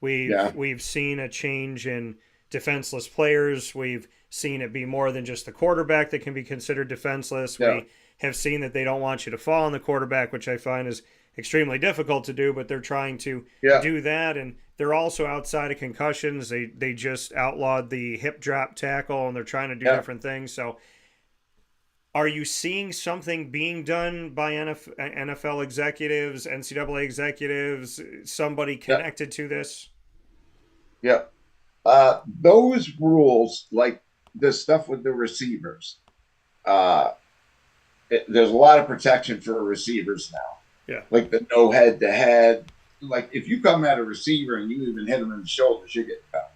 We've seen a change in defenseless players. We've seen it be more than just the quarterback that can be considered defenseless. Yeah. We have seen that they don't want you to fall on the quarterback, which I find is extremely difficult to do, but they're trying to do that. And they're also outside of concussions. They just outlawed the hip drop tackle, and they're trying to do different things. So are you seeing something being done by NFL executives, NCAA executives, somebody connected to this? Yeah. Those rules, like the stuff with the receivers, there's a lot of protection for receivers now. Yeah. Like the no head to head. Like if you come at a receiver and you even hit him in the shoulders, you're getting cut.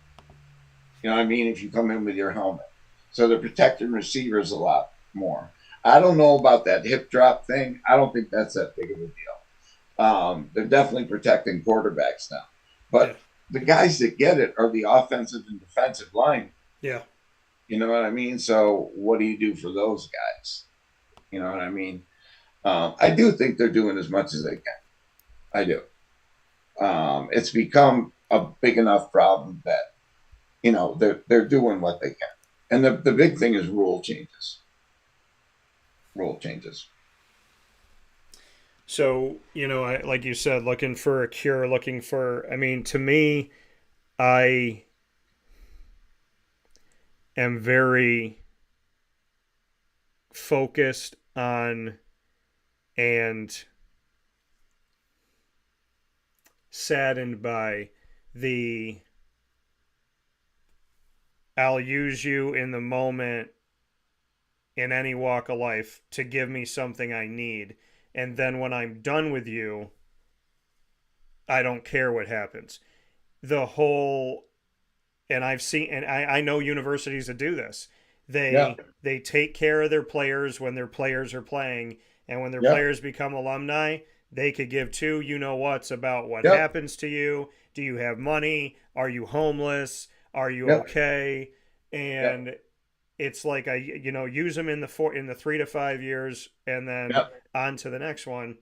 You know what I mean? If you come in with your helmet. So they're protecting receivers a lot more. I don't know about that hip drop thing. I don't think that's that big of a deal. They're definitely protecting quarterbacks now. But the guys that get it are the offensive and defensive line. Yeah. You know what I mean? So what do you do for those guys? You know what I mean? I do think they're doing as much as they can. I do. It's become a big enough problem that, you know, they're doing what they can. And the big thing is rule changes. So, you know, like you said, looking for a cure, I mean, to me, I am very focused on and saddened by the I'll use you in the moment in any walk of life to give me something I need. And then when I'm done with you, I don't care what happens. The whole, and I've seen, and I know universities that do this. They take care of their players when their players are playing, and when their players become alumni, they could give two you-know-whats about what happens to you. Do you have money? Are you homeless? Are you okay? And it's like I use them in the 3 to 5 years and then Yep. on to the next one.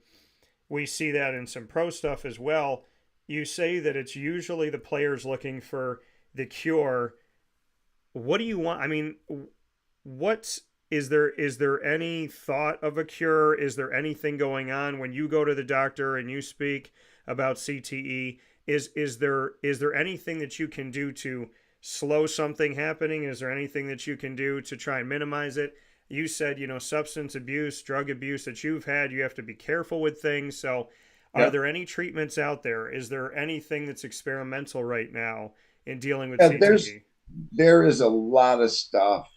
We see that in some pro stuff as well. You say that it's usually the players looking for the cure. What do you want? I mean, what's is there any thought of a cure? Is there anything going on when you go to the doctor and you speak about CTE? Is there anything that you can do to slow something happening? Is there anything that you can do to try and minimize it? You said, substance abuse, drug abuse that you've had, you have to be careful with things. So are Yep. there any treatments out there? Is there anything that's experimental right now in dealing with Yeah, CTE? there is a lot of stuff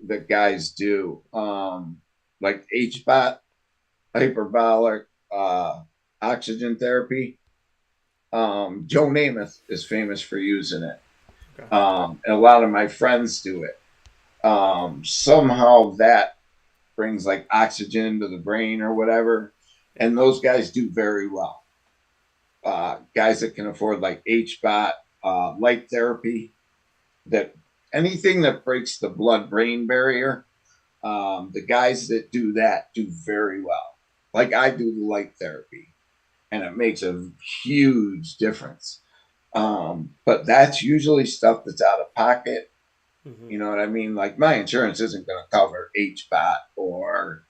that guys do, like HBOT, hyperbolic oxygen therapy. Joe Namath is famous for using it. Okay. And a lot of my friends do it. Somehow that brings like oxygen into the brain or whatever, and those guys do very well. Guys that can afford like HBOT, light therapy, that anything that breaks the blood-brain barrier, the guys that do that do very well. Like I do the light therapy, and it makes a huge difference. But that's usually stuff that's out of pocket. Mm-hmm. You know what I mean? Like my insurance isn't going to cover HBOT or,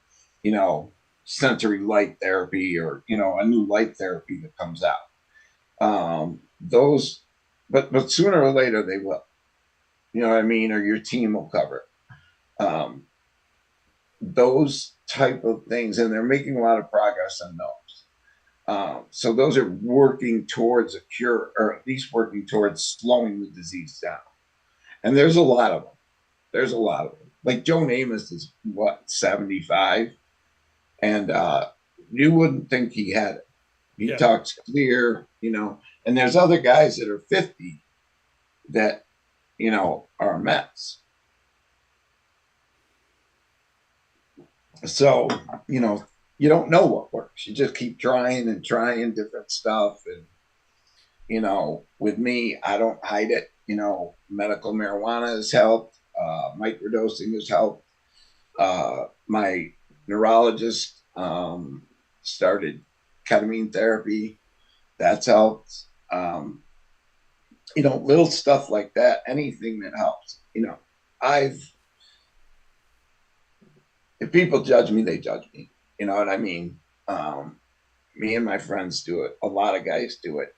sensory light therapy or, a new light therapy that comes out. But sooner or later they will. You know what I mean? Or your team will cover it. Those type of things, and they're making a lot of progress on those. So those are working towards a cure, or at least working towards slowing the disease down. And there's a lot of them. There's a lot of them. Like Joe Namath is 75, and you wouldn't think he had it. He talks clear, and there's other guys that are 50 that, are a mess. So, you don't know what works. You just keep trying and trying different stuff. And, with me, I don't hide it. Medical marijuana has helped. Microdosing has helped. My neurologist started ketamine therapy. That's helped. Little stuff like that. Anything that helps. If people judge me, they judge me. You know what I mean? Me and my friends do it. A lot of guys do it.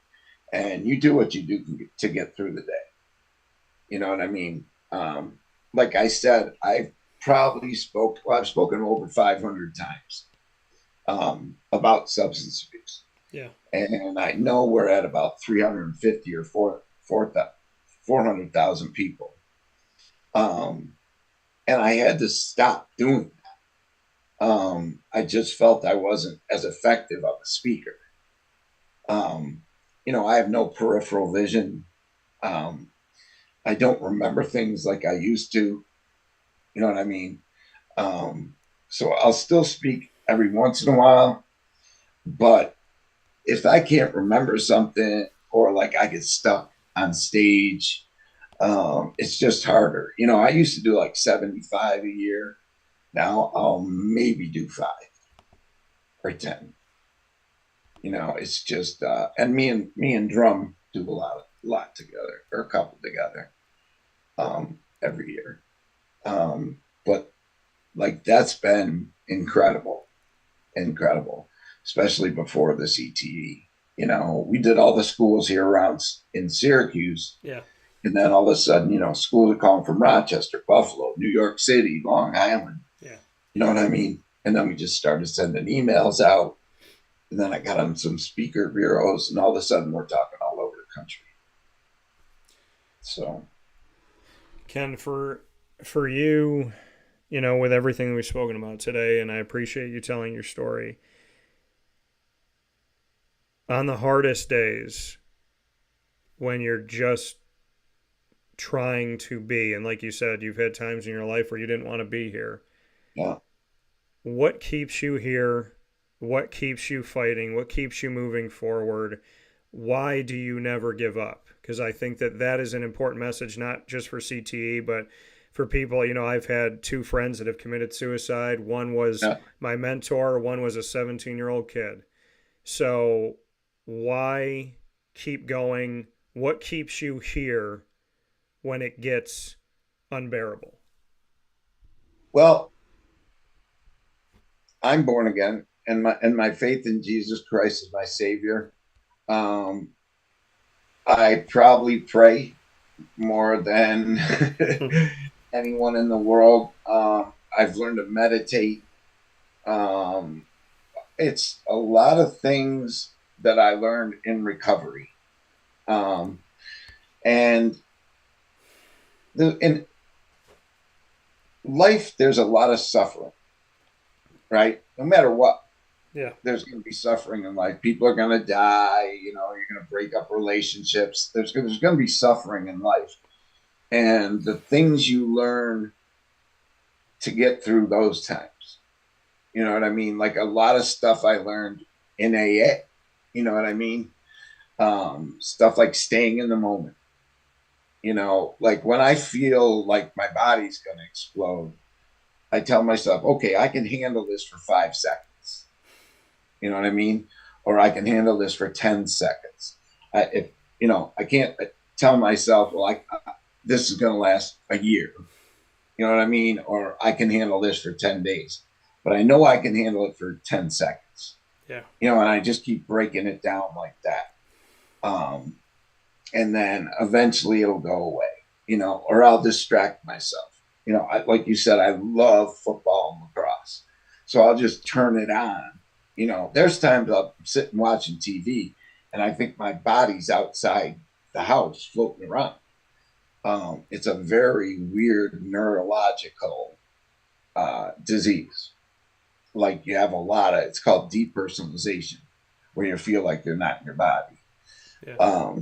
And you do what you do to get through the day. You know what I mean? Like I said, I've spoken over 500 times about substance abuse. Yeah. And I know we're at about 350 or 400,000 people. And I had to stop doing that. I just felt I wasn't as effective of a speaker. I have no peripheral vision. I don't remember things like I used to. You know what I mean? So I'll still speak every once in a while, but if I can't remember something or like I get stuck on stage, it's just harder. I used to do like 75 a year. Now I'll maybe do 5 or 10. It's just and me and drum do a lot together, or a couple together, every year. But like that's been incredible, especially before the CTE. We did all the schools here around in Syracuse. Yeah. And then all of a sudden, schools are calling from Rochester, Buffalo, New York City, Long Island. Yeah. You know what I mean? And then we just started sending emails out. And then I got on some speaker bureaus, and all of a sudden we're talking all over the country. So, Ken, for you, with everything we've spoken about today, and I appreciate you telling your story. On the hardest days, when you're just trying to be, and like you said, you've had times in your life where you didn't want to be here. yeah. What keeps you here? What keeps you fighting? What keeps you moving forward? Why do you never give up? Because I think that is an important message, not just for CTE, but for people. You know, I've had two friends that have committed suicide. One was my mentor, one was a 17-year-old kid. So why keep going? What keeps you here when it gets unbearable? Well, I'm born again, and my faith in Jesus Christ as my Savior. I probably pray more than anyone in the world. I've learned to meditate. It's a lot of things that I learned in recovery. And in life, there's a lot of suffering, right? No matter what. Yeah, there's going to be suffering in life. People are going to die. You know, you're going to break up relationships. There's going to be suffering in life. And the things you learn to get through those times, you know what I mean? Like a lot of stuff I learned in AA, you know what I mean? Stuff like staying in the moment. You know, like when I feel like my body's going to explode, I tell myself, okay, I can handle this for 5 seconds. You know what I mean? Or I can handle this for 10 seconds. I can't tell myself, well, this is going to last a year. You know what I mean? Or I can handle this for 10 days. But I know I can handle it for 10 seconds. Yeah. You know, and I just keep breaking it down like that. And then eventually it'll go away, you know, or I'll distract myself. You know, like you said, I love football and lacrosse. So I'll just turn it on. You know, there's times I'll sit and watching TV and I think my body's outside the house floating around. It's a very weird neurological disease. Like you have it's called depersonalization, where you feel like you're not in your body. Yeah.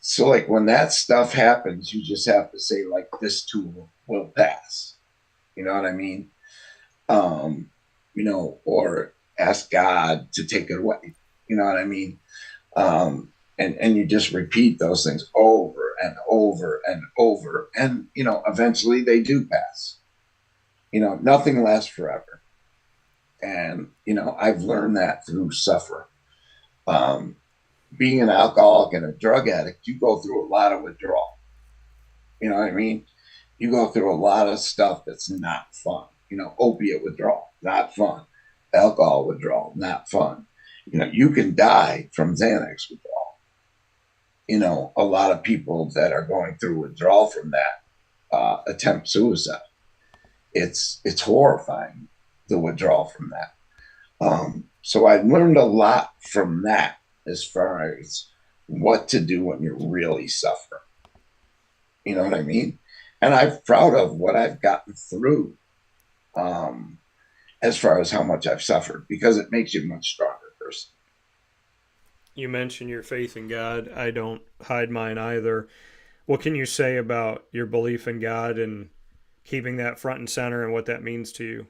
So like when that stuff happens, you just have to say like, this too will pass. You know what I mean? You know, or ask God to take it away. You know what I mean? And you just repeat those things over and over and over. And, you know, eventually they do pass. You know, nothing lasts forever. And, you know, I've learned that through suffering. Being an alcoholic and a drug addict, you go through a lot of withdrawal. You know what I mean? You go through a lot of stuff that's not fun. You know, opiate withdrawal, not fun. Alcohol withdrawal, not fun. You know, you can die from Xanax withdrawal. You know, a lot of people that are going through withdrawal from that attempt suicide. It's horrifying, the withdrawal from that. So I learned a lot from that as far as what to do when you're really suffering. You know what I mean? And I'm proud of what I've gotten through. As far as how much I've suffered, because it makes you a much stronger person. You mentioned your faith in God. I don't hide mine either. What can you say about your belief in God and keeping that front and center and what that means to you?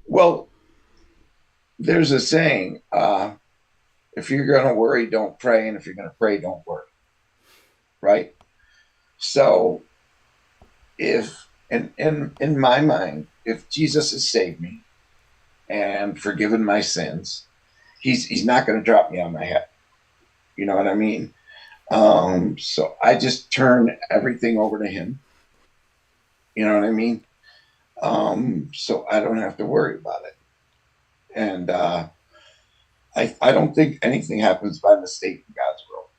Well, there's a saying, if you're going to worry, don't pray. And if you're going to pray, don't worry. Right? So if, in my mind, if Jesus has saved me and forgiven my sins, he's not going to drop me on my head. You know what I mean? So I just turn everything over to him. You know what I mean? So I don't have to worry about it. And I don't think anything happens by mistake in God's will.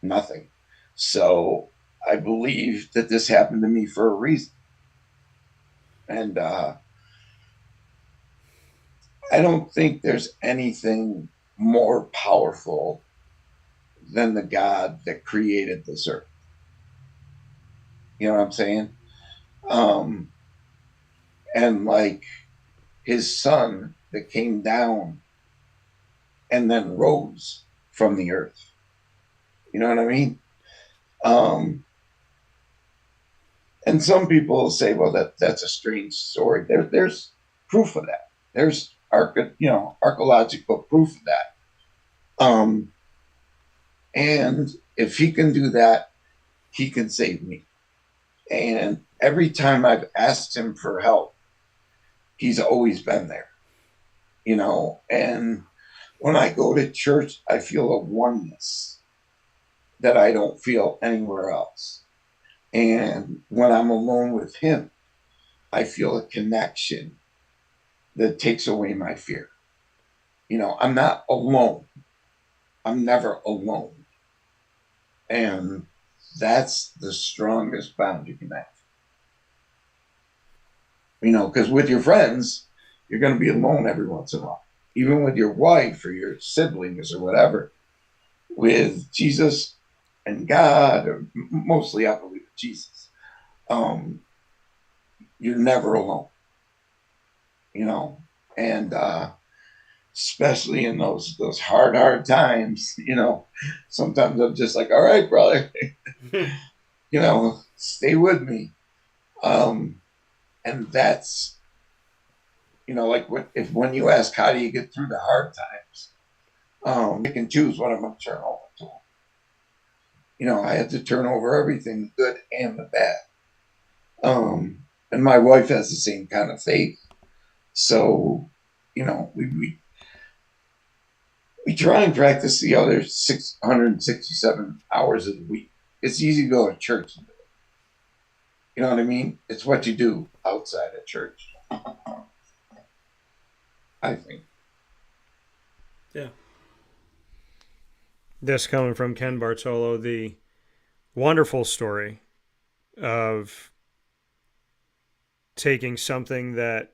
Nothing. So I believe that this happened to me for a reason. And I don't think there's anything more powerful than the God that created this earth. You know what I'm saying? And like his son that came down and then rose from the earth. You know what I mean? And some people will say, well, that's a strange story. There's proof of that. There's archaeological proof of that. And if he can do that, he can save me. And every time I've asked him for help, he's always been there, you know. And when I go to church, I feel a oneness that I don't feel anywhere else. And when I'm alone with him, I feel a connection that takes away my fear. You know, I'm not alone. I'm never alone. And that's the strongest bond you can have. You know, because with your friends, you're going to be alone every once in a while. Even with your wife or your siblings or whatever. With Jesus and God, or mostly I believe Jesus, you're never alone. You know, and especially in those hard times, you know, sometimes I'm just like, all right, brother, you know, stay with me. And that's, you know, like when you ask, how do you get through the hard times? You can choose what I'm going to turn over to them. You know, I had to turn over everything, the good and the bad. And my wife has the same kind of faith. So, you know, we try and practice the other 667 hours of the week. It's easy to go to church and do it. You know what I mean? It's what you do outside of church, I think. Yeah. This coming from Ken Bartolo, the wonderful story of taking something that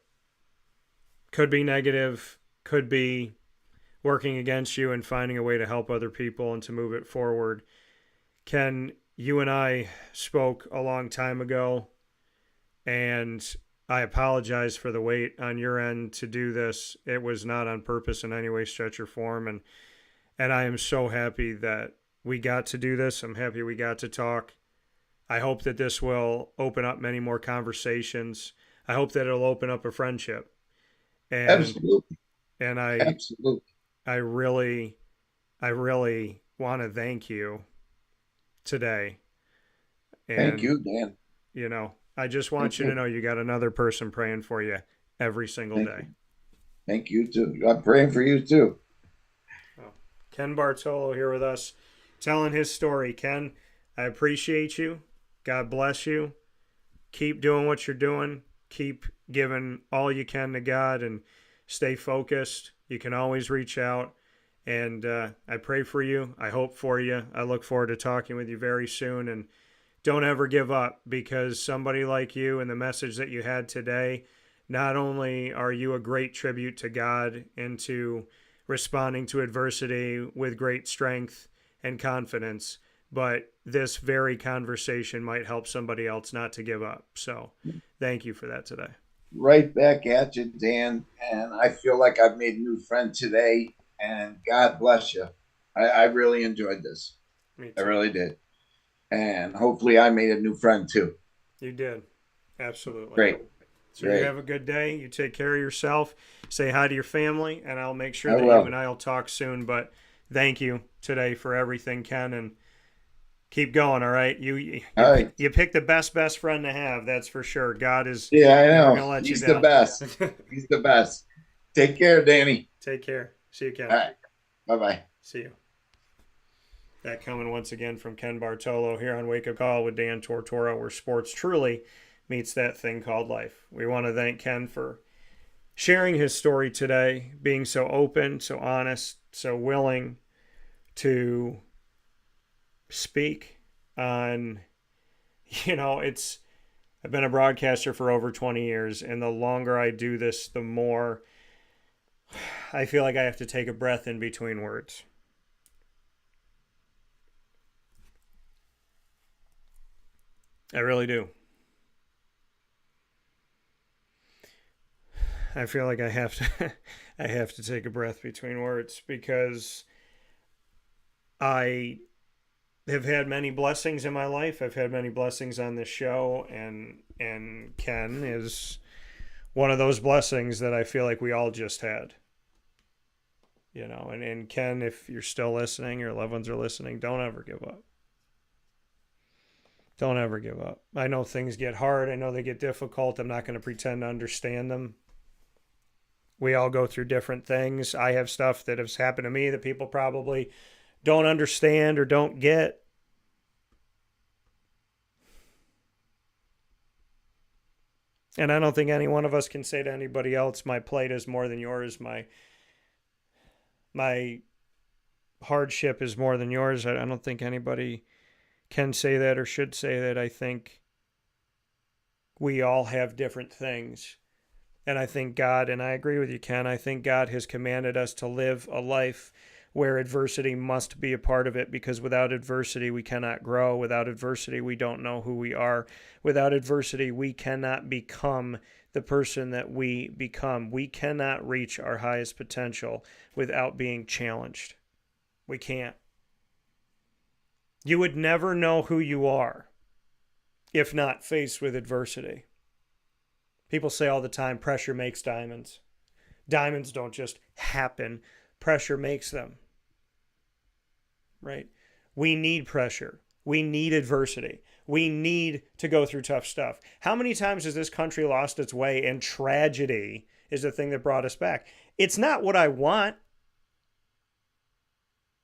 could be negative, could be working against you, and finding a way to help other people and to move it forward. Ken, you and I spoke a long time ago, and I apologize for the wait on your end to do this. It was not on purpose in any way, stretch, or form, and I am so happy that we got to do this. I'm happy we got to talk. I hope that this will open up many more conversations. I hope that it'll open up a friendship. And, Absolutely. And Absolutely. I really want to thank you today. And, thank you, Dan. You know, I just want you to know you got another person praying for you every single day. Thank you, too. I'm praying for you, too. Ken Bartolo here with us, telling his story. Ken, I appreciate you. God bless you. Keep doing what you're doing. Keep giving all you can to God and stay focused. You can always reach out. And I pray for you. I hope for you. I look forward to talking with you very soon. And don't ever give up, because somebody like you and the message that you had today, not only are you a great tribute to God and to responding to adversity with great strength and confidence, but this very conversation might help somebody else not to give up. So thank you for that today. Right back at you, Dan. And I feel like I've made a new friend today, and God bless you. I really enjoyed this. Me too. I really did. And hopefully I made a new friend too. You did. Absolutely. Great. So you have a good day. You take care of yourself. Say hi to your family, and I'll make sure that will. you and I will talk soon. But thank you today for everything, Ken, and keep going. All right. You picked the best friend to have. That's for sure. God is. Yeah, I know. Gonna let He's you the down. best. He's the best. Take care, Danny. Take care. See you, Ken. All right. Bye-bye. See you. That coming once again from Ken Bartolo here on Wake Up Call with Dan Tortora, where sports truly meets that thing called life. We want to thank Ken for sharing his story today, being so open, so honest, so willing to speak on, I've been a broadcaster for over 20 years, and the longer I do this, the more I feel like I have to take a breath in between words. I really do. I feel like I have to take a breath between words, because I have had many blessings in my life. I've had many blessings on this show, and Ken is one of those blessings that I feel like we all just had. And Ken, if you're still listening, your loved ones are listening, don't ever give up. Don't ever give up. I know things get hard. I know they get difficult. I'm not going to pretend to understand them. We all go through different things. I have stuff that has happened to me that people probably don't understand or don't get. And I don't think any one of us can say to anybody else, my plate is more than yours. My hardship is more than yours. I don't think anybody can say that or should say that. I think we all have different things. And I think God, and I agree with you, Ken, I think God has commanded us to live a life where adversity must be a part of it, because without adversity, we cannot grow. Without adversity, we don't know who we are. Without adversity, we cannot become the person that we become. We cannot reach our highest potential without being challenged. We can't. You would never know who you are if not faced with adversity. People say all the time, pressure makes diamonds. Diamonds don't just happen. Pressure makes them. Right? We need pressure. We need adversity. We need to go through tough stuff. How many times has this country lost its way, and tragedy is the thing that brought us back? It's not what I want.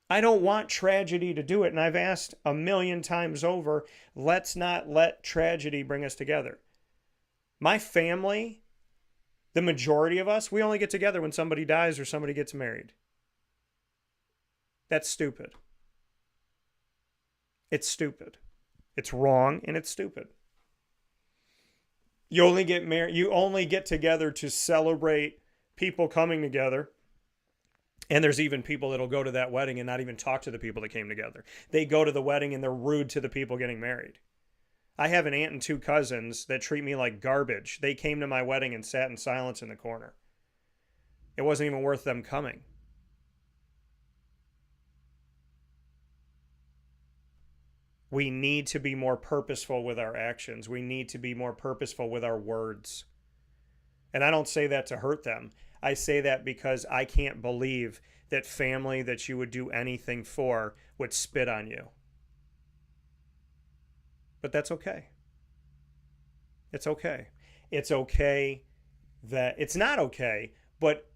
I don't want tragedy to do it. And I've asked a million times over, let's not let tragedy bring us together. My family, the majority of us, we only get together when somebody dies or somebody gets married. That's stupid. It's stupid. It's wrong and it's stupid. You only get married, you only get together to celebrate people coming together. And there's even people that'll go to that wedding and not even talk to the people that came together. They go to the wedding and they're rude to the people getting married. I have an aunt and two cousins that treat me like garbage. They came to my wedding and sat in silence in the corner. It wasn't even worth them coming. We need to be more purposeful with our actions. We need to be more purposeful with our words. And I don't say that to hurt them. I say that because I can't believe that family that you would do anything for would spit on you. But that's okay. It's okay. It's okay that it's not okay, but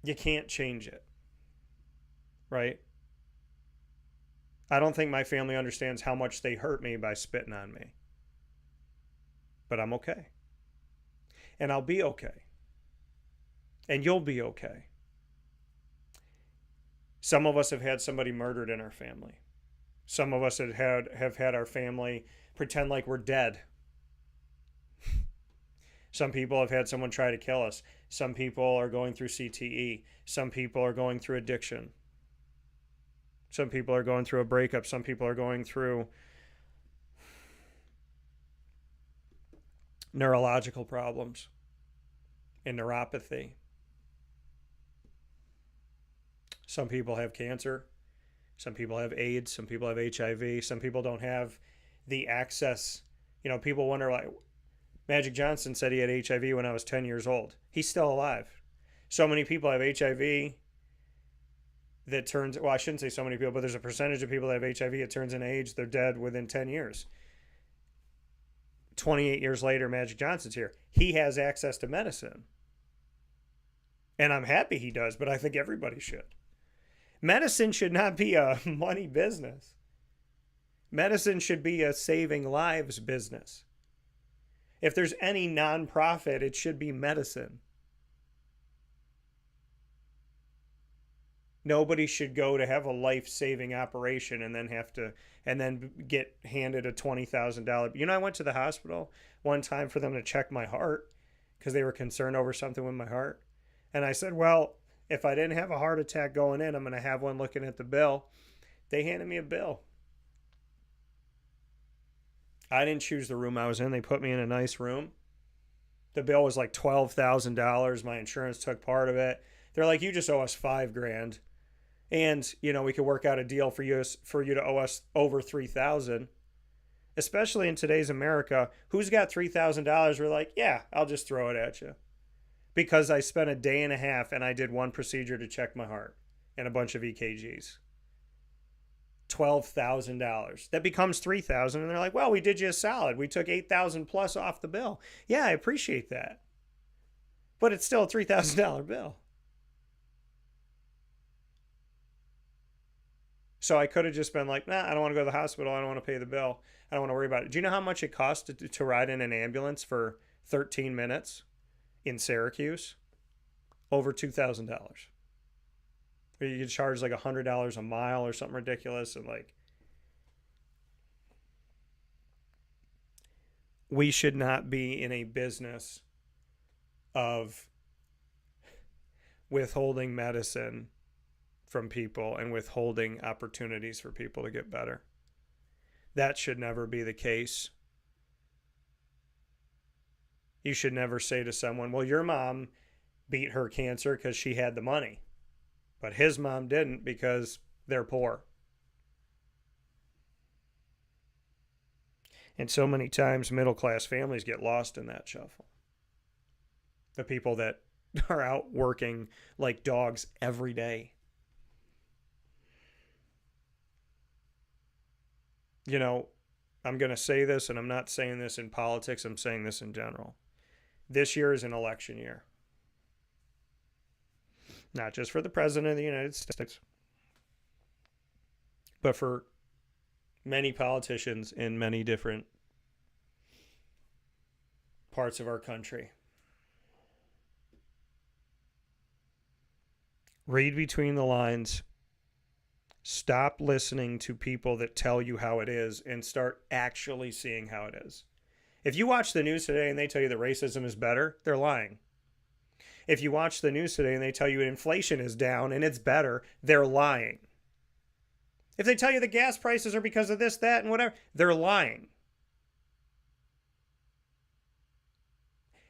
you can't change it. Right? I don't think my family understands how much they hurt me by spitting on me. But I'm okay. And I'll be okay. And you'll be okay. Some of us have had somebody murdered in our family. Some of us have had our family pretend like we're dead. Some people have had someone try to kill us. Some people are going through CTE. Some people are going through addiction. Some people are going through a breakup. Some people are going through neurological problems and neuropathy. Some people have cancer. Some people have AIDS. Some people have HIV. Some people don't have the access. You know, people wonder, like, Magic Johnson said he had HIV when I was 10 years old. He's still alive. So many people have HIV that turns, well, I shouldn't say so many people, but there's a percentage of people that have HIV. It turns into AIDS. They're dead within 10 years. 28 years later, Magic Johnson's here. He has access to medicine. And I'm happy he does, but I think everybody should. Medicine should not be a money business. Medicine should be a saving lives business. If there's any nonprofit, it should be medicine. Nobody should go to have a life-saving operation and then get handed a $20,000. You know, I went to the hospital one time for them to check my heart because they were concerned over something with my heart. And I said, well, if I didn't have a heart attack going in, I'm going to have one looking at the bill. They handed me a bill. I didn't choose the room I was in. They put me in a nice room. The bill was like $12,000. My insurance took part of it. They're like, you just owe us $5,000. And, you know, we could work out a deal for you to owe us over $3,000. Especially in today's America, who's got $3,000? We're like, yeah, I'll just throw it at you. Because I spent a day and a half and I did one procedure to check my heart and a bunch of EKGs. $12,000. That becomes $3,000, and they're like, well, we did you a solid. We took $8,000 plus off the bill. Yeah, I appreciate that. But it's still a $3,000 bill. So I could have just been like, nah, I don't want to go to the hospital. I don't want to pay the bill. I don't want to worry about it. Do you know how much it costs to ride in an ambulance for 13 minutes in Syracuse? Over $2,000. Or you could charge like $100 a mile or something ridiculous. And like, we should not be in a business of withholding medicine from people and withholding opportunities for people to get better. That should never be the case. You should never say to someone, well, your mom beat her cancer because she had the money, but his mom didn't because they're poor. And so many times middle-class families get lost in that shuffle. The people that are out working like dogs every day. You know, I'm going to say this, and I'm not saying this in politics, I'm saying this in general. This year is an election year. Not just for the President of the United States, but for many politicians in many different parts of our country. Read between the lines. Stop listening to people that tell you how it is and start actually seeing how it is. If you watch the news today and they tell you that racism is better, they're lying. If you watch the news today and they tell you inflation is down and it's better, they're lying. If they tell you the gas prices are because of this, that, and whatever, they're lying.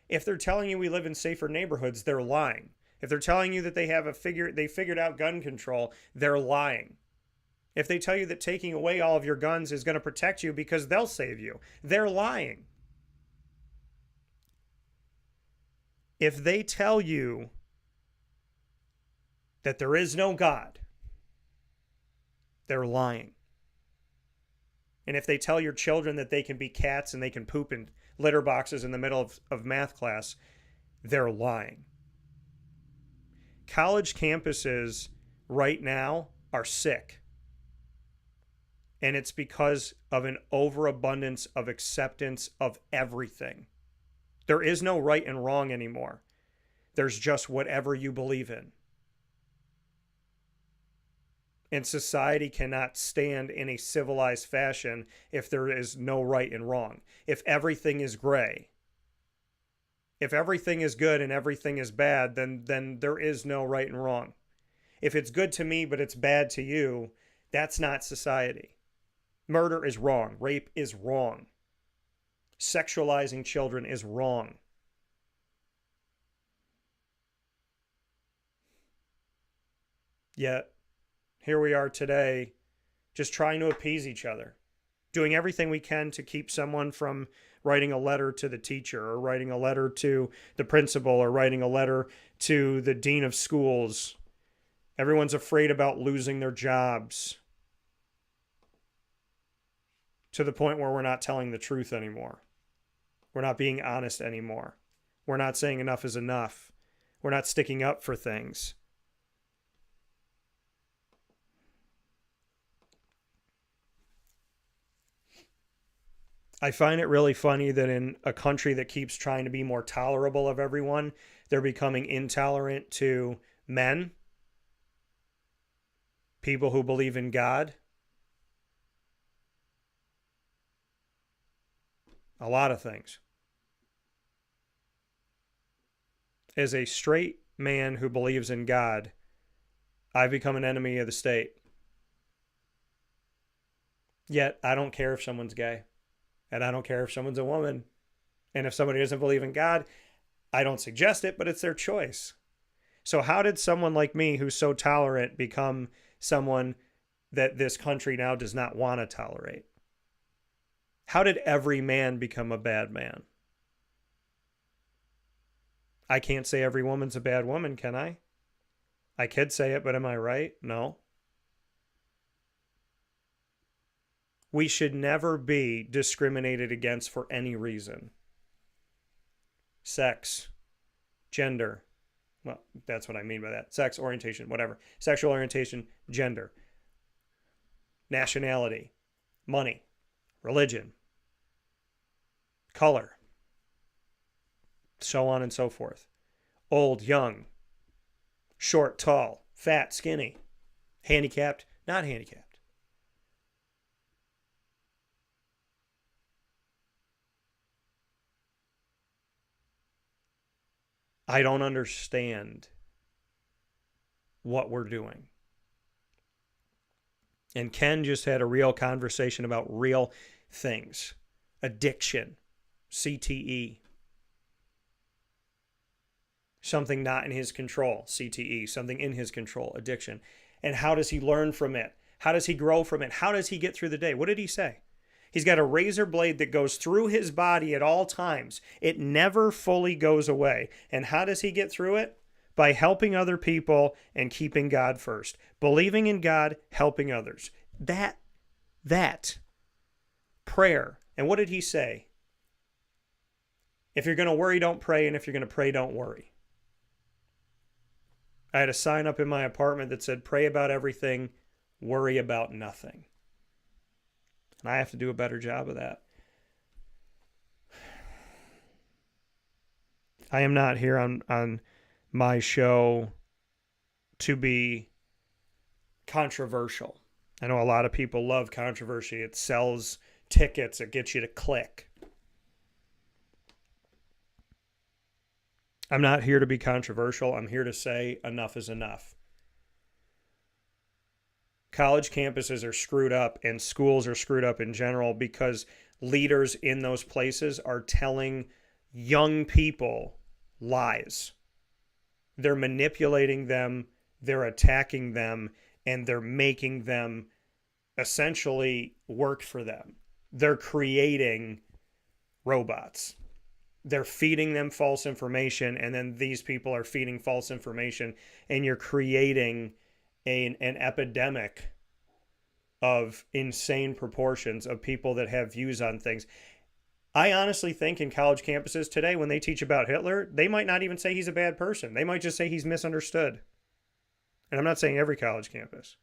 If they're telling you we live in safer neighborhoods, they're lying. If they're telling you that they figured out gun control, they're lying. If they tell you that taking away all of your guns is going to protect you because they'll save you, they're lying. If they tell you that there is no God, they're lying. And if they tell your children that they can be cats and they can poop in litter boxes in the middle of math class, they're lying. College campuses right now are sick. And it's because of an overabundance of acceptance of everything. There is no right and wrong anymore. There's just whatever you believe in. And society cannot stand in a civilized fashion if there is no right and wrong. If everything is gray. If everything is good and everything is bad, then there is no right and wrong. If it's good to me but it's bad to you, that's not society. Murder is wrong. Rape is wrong. Sexualizing children is wrong. Yet, here we are today, just trying to appease each other, doing everything we can to keep someone from writing a letter to the teacher or writing a letter to the principal or writing a letter to the dean of schools. Everyone's afraid about losing their jobs to the point where we're not telling the truth anymore. We're not being honest anymore. We're not saying enough is enough. We're not sticking up for things. I find it really funny that in a country that keeps trying to be more tolerable of everyone, they're becoming intolerant to men, people who believe in God. A lot of things. As a straight man who believes in God, I've become an enemy of the state. Yet, I don't care if someone's gay. And I don't care if someone's a woman. And if somebody doesn't believe in God, I don't suggest it, but it's their choice. So how did someone like me, who's so tolerant, become someone that this country now does not want to tolerate? How did every man become a bad man? I can't say every woman's a bad woman, can I? I could say it, but am I right? No. We should never be discriminated against for any reason. Sex, gender. Well, that's what I mean by that. Sex, orientation, whatever. Sexual orientation, gender. Nationality, money, religion, color, so on and so forth. Old, young, short, tall, fat, skinny, handicapped, not handicapped. I don't understand what we're doing. And Ken just had a real conversation about real things. Addiction, CTE. Something not in his control, CTE. Something in his control, addiction. And how does he learn from it? How does he grow from it? How does he get through the day? What did he say? He's got a razor blade that goes through his body at all times. It never fully goes away. And how does he get through it? By helping other people and keeping God first. Believing in God, helping others. That prayer. And what did he say? If you're going to worry, don't pray. And if you're going to pray, don't worry. I had a sign up in my apartment that said, pray about everything, worry about nothing. And I have to do a better job of that. I am not here on my show to be controversial. I know a lot of people love controversy. It sells tickets. It gets you to click. I'm not here to be controversial. I'm here to say enough is enough. College campuses are screwed up and schools are screwed up in general because leaders in those places are telling young people lies. They're manipulating them, they're attacking them, and they're making them essentially work for them. They're creating robots. They're feeding them false information, and then these people are feeding false information, and you're creating an epidemic of insane proportions of people that have views on things. I honestly think in college campuses today, when they teach about Hitler, they might not even say he's a bad person. They might just say he's misunderstood. And I'm not saying every college campus.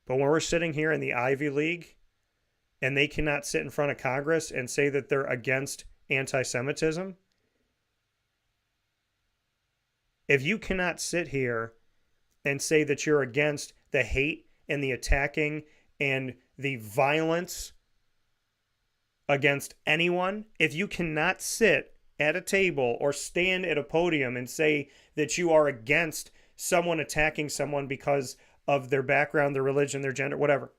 But when we're sitting here in the Ivy League and they cannot sit in front of Congress and say that they're against anti-Semitism, if you cannot sit here and say that you're against the hate and the attacking and the violence against anyone, if you cannot sit at a table or stand at a podium and say that you are against someone attacking someone because of their background, their religion, their gender, whatever.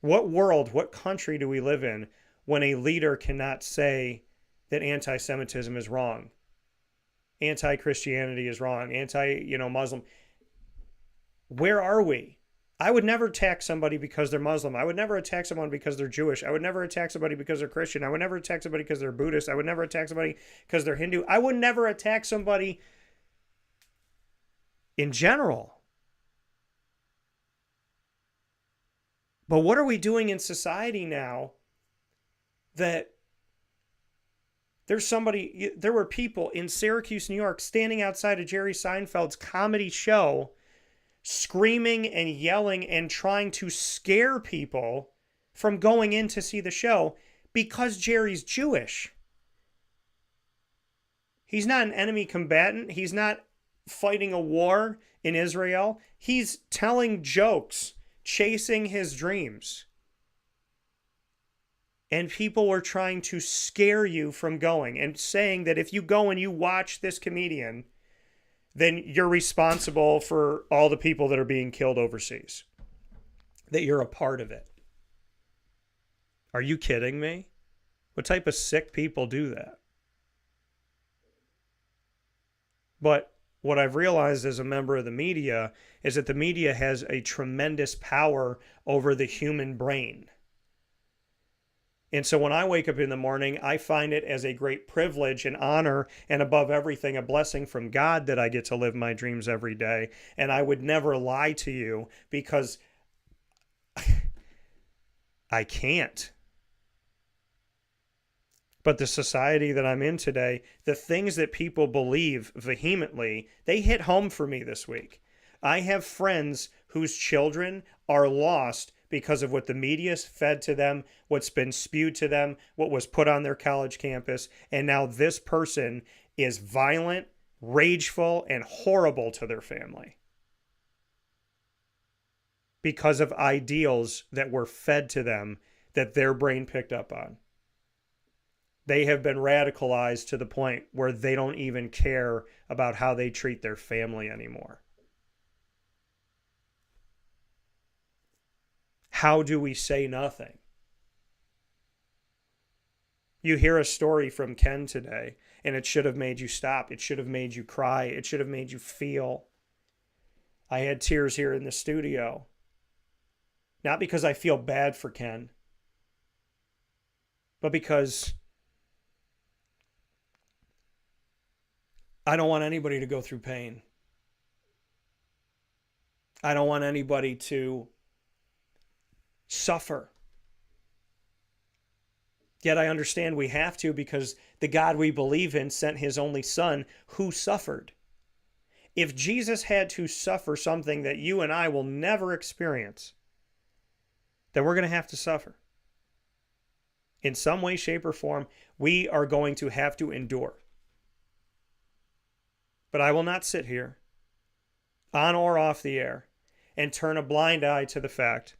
What world, what country do we live in when a leader cannot say that anti-Semitism is wrong? Anti-Christianity is wrong. Muslim. Where are we? I would never attack somebody because they're Muslim. I would never attack someone because they're Jewish. I would never attack somebody because they're Christian. I would never attack somebody because they're Buddhist. I would never attack somebody because they're Hindu. I would never attack somebody in general. But what are we doing in society now that there were people in Syracuse, New York, standing outside of Jerry Seinfeld's comedy show, screaming and yelling and trying to scare people from going in to see the show because Jerry's Jewish. He's not an enemy combatant. He's not fighting a war in Israel. He's telling jokes, chasing his dreams. And people were trying to scare you from going and saying that if you go and you watch this comedian, then you're responsible for all the people that are being killed overseas. That you're a part of it. Are you kidding me? What type of sick people do that? But what I've realized as a member of the media is that the media has a tremendous power over the human brain. And so when I wake up in the morning, I find it as a great privilege and honor, and above everything, a blessing from God that I get to live my dreams every day. And I would never lie to you because I can't. But the society that I'm in today, the things that people believe vehemently, they hit home for me this week. I have friends whose children are lost because of what the media fed to them, what's been spewed to them, what was put on their college campus. And now this person is violent, rageful, and horrible to their family because of ideals that were fed to them that their brain picked up on. They have been radicalized to the point where they don't even care about how they treat their family anymore. How do we say nothing? You hear a story from Ken today, and it should have made you stop. It should have made you cry. It should have made you feel. I had tears here in the studio. Not because I feel bad for Ken, but because I don't want anybody to go through pain. I don't want anybody to suffer. Yet I understand we have to, because the God we believe in sent his only son who suffered. If Jesus had to suffer something that you and I will never experience, then we're going to have to suffer. In some way, shape, or form, we are going to have to endure. But I will not sit here, on or off the air, and turn a blind eye to the fact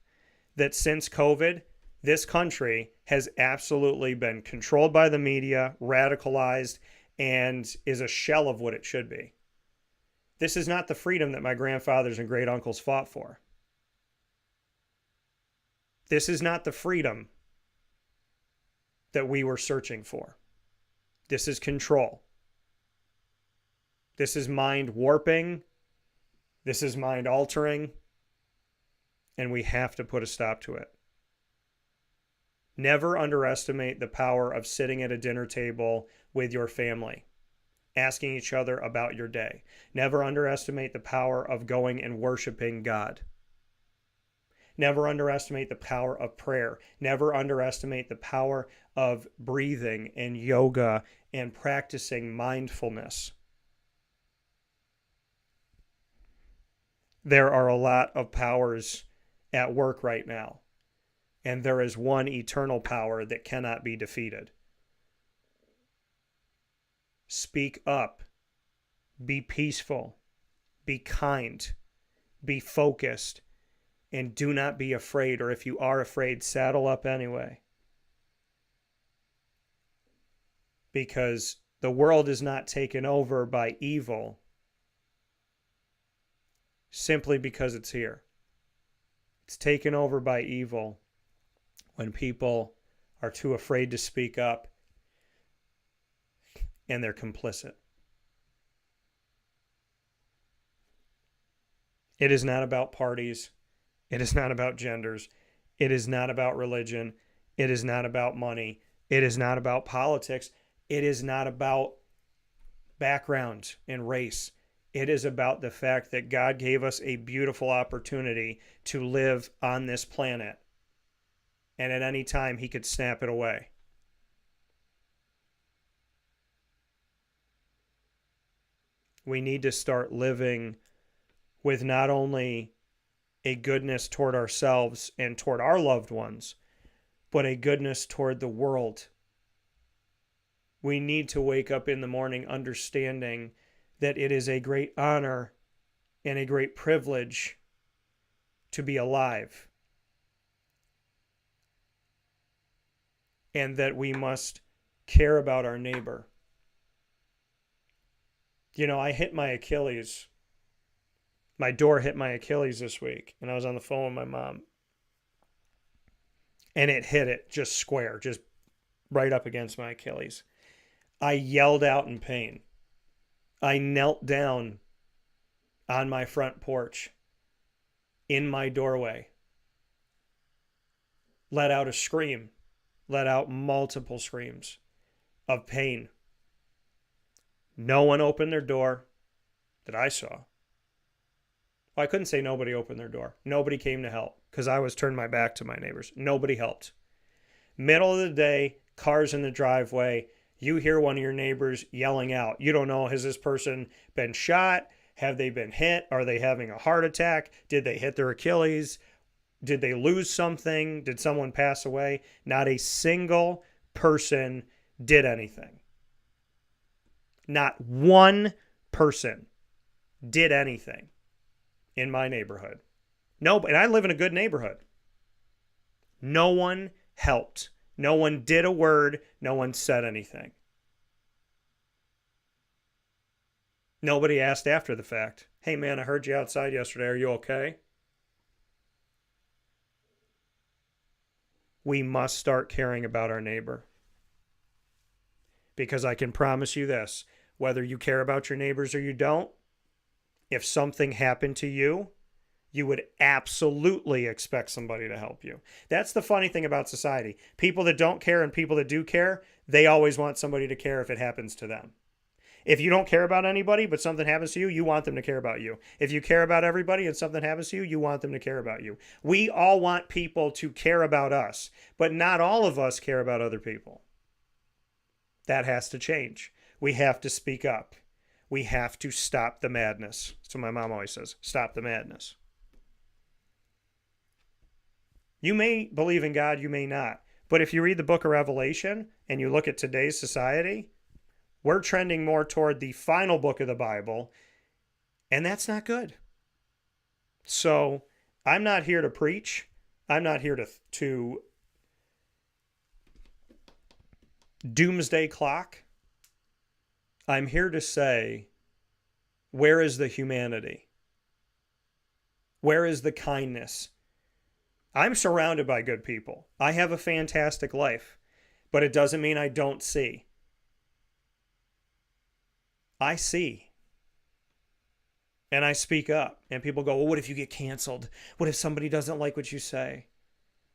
that since COVID, this country has absolutely been controlled by the media, radicalized, and is a shell of what it should be. This is not the freedom that my grandfathers and great uncles fought for. This is not the freedom that we were searching for. This is control. This is mind warping. This is mind altering. And we have to put a stop to it. Never underestimate the power of sitting at a dinner table with your family, asking each other about your day. Never underestimate the power of going and worshiping God. Never underestimate the power of prayer. Never underestimate the power of breathing and yoga and practicing mindfulness. There are a lot of powers at work right now, and there is one eternal power that cannot be defeated. Speak up. Be peaceful. Be kind. Be focused. And do not be afraid, or if you are afraid, saddle up anyway. Because the world is not taken over by evil simply because it's here. It's taken over by evil when people are too afraid to speak up and they're complicit. It is not about parties. It is not about genders. It is not about religion. It is not about money. It is not about politics. It is not about background and race. It is about the fact that God gave us a beautiful opportunity to live on this planet. And at any time, he could snap it away. We need to start living with not only a goodness toward ourselves and toward our loved ones, but a goodness toward the world. We need to wake up in the morning understanding that it is a great honor and a great privilege to be alive. And that we must care about our neighbor. You know, I hit my Achilles. My door hit my Achilles this week, and I was on the phone with my mom. And it hit it just square, just right up against my Achilles. I yelled out in pain. I knelt down on my front porch, in my doorway, let out a scream, let out multiple screams of pain. No one opened their door that I saw. Well, I couldn't say nobody opened their door. Nobody came to help because I was turned my back to my neighbors. Nobody helped. Middle of the day, cars in the driveway. You hear one of your neighbors yelling out. You don't know, has this person been shot? Have they been hit? Are they having a heart attack? Did they hit their Achilles? Did they lose something? Did someone pass away? Not a single person did anything. Not one person did anything in my neighborhood. No, and I live in a good neighborhood. No one helped. No one did a word. No one said anything. Nobody asked after the fact. Hey man, I heard you outside yesterday. Are you okay? We must start caring about our neighbor. Because I can promise you this, whether you care about your neighbors or you don't, if something happened to you, you would absolutely expect somebody to help you. That's the funny thing about society. People that don't care and people that do care, they always want somebody to care if it happens to them. If you don't care about anybody, but something happens to you, you want them to care about you. If you care about everybody and something happens to you, you want them to care about you. We all want people to care about us, but not all of us care about other people. That has to change. We have to speak up. We have to stop the madness. That's what my mom always says. Stop the madness. You may believe in God, you may not. But if you read the book of Revelation and you look at today's society, we're trending more toward the final book of the Bible, and that's not good. So I'm not here to preach. I'm not here to doomsday clock. I'm here to say, where is the humanity? Where is the kindness? I'm surrounded by good people. I have a fantastic life, but it doesn't mean I don't see. I see. And I speak up. And people go, well, what if you get canceled? What if somebody doesn't like what you say?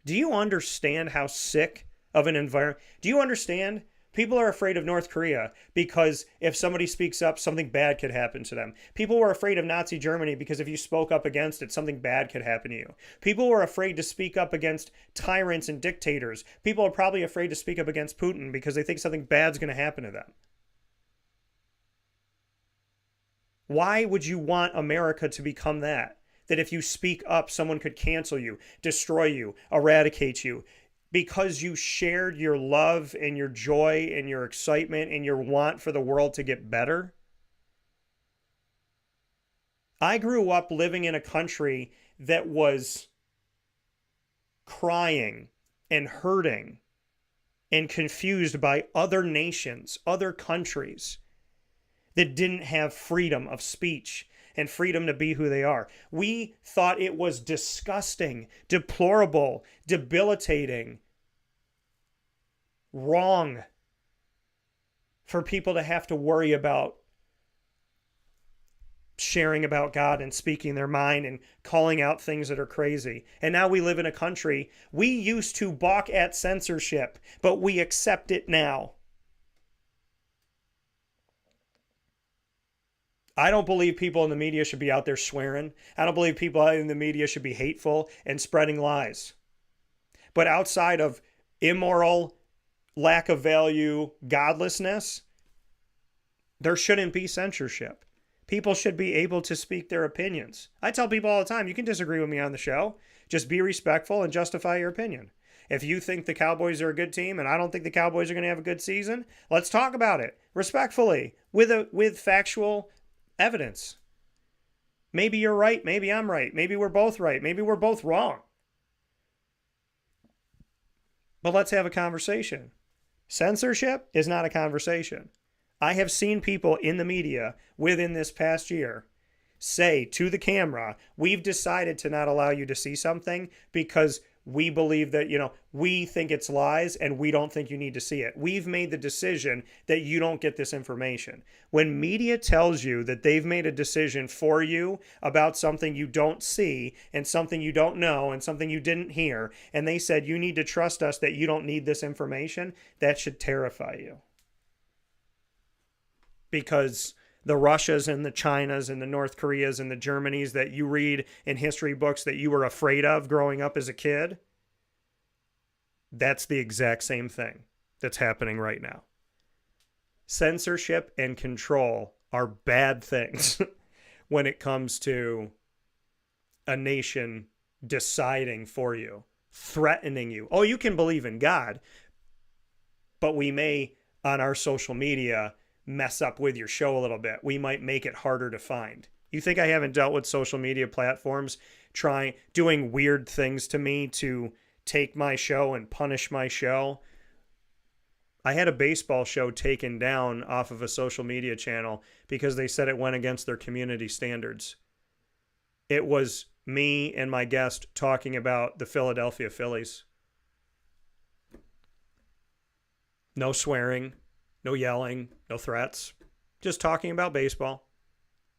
Do you understand how sick of an environment? Do you understand? People are afraid of North Korea because if somebody speaks up, something bad could happen to them. People were afraid of Nazi Germany because if you spoke up against it, something bad could happen to you. People were afraid to speak up against tyrants and dictators. People are probably afraid to speak up against Putin because they think something bad's going to happen to them. Why would you want America to become that? That if you speak up, someone could cancel you, destroy you, eradicate you. Because you shared your love and your joy and your excitement and your want for the world to get better. I grew up living in a country that was crying and hurting and confused by other nations, other countries that didn't have freedom of speech and freedom to be who they are. We thought it was disgusting, deplorable, debilitating, wrong for people to have to worry about sharing about God and speaking their mind and calling out things that are crazy. And now we live in a country, we used to balk at censorship, but we accept it now. I don't believe people in the media should be out there swearing. I don't believe people in the media should be hateful and spreading lies. But outside of immoral, lack of value, godlessness, there shouldn't be censorship. People should be able to speak their opinions. I tell people all the time, you can disagree with me on the show. Just be respectful and justify your opinion. If you think the Cowboys are a good team and I don't think the Cowboys are going to have a good season, let's talk about it respectfully with factual evidence. Maybe you're right. Maybe I'm right. Maybe we're both right. Maybe we're both wrong. But let's have a conversation. Censorship is not a conversation. I have seen people in the media within this past year say to the camera, we've decided to not allow you to see something because we believe that, we think it's lies and we don't think you need to see it. We've made the decision that you don't get this information. When media tells you that they've made a decision for you about something you don't see and something you don't know and something you didn't hear, and they said you need to trust us that you don't need this information, that should terrify you. Because The Russias and the Chinas and the North Koreas and the Germanys that you read in history books that you were afraid of growing up as a kid, that's the exact same thing that's happening right now. Censorship and control are bad things when it comes to a nation deciding for you, threatening you. Oh, you can believe in God, but we may, on our social media, mess up with your show a little bit. We might make it harder to find. You think I haven't dealt with social media platforms doing weird things to me to take my show and punish my show? I had a baseball show taken down off of a social media channel because they said it went against their community standards. It was me and my guest talking about the Philadelphia Phillies. No swearing, no yelling, no threats. Just talking about baseball.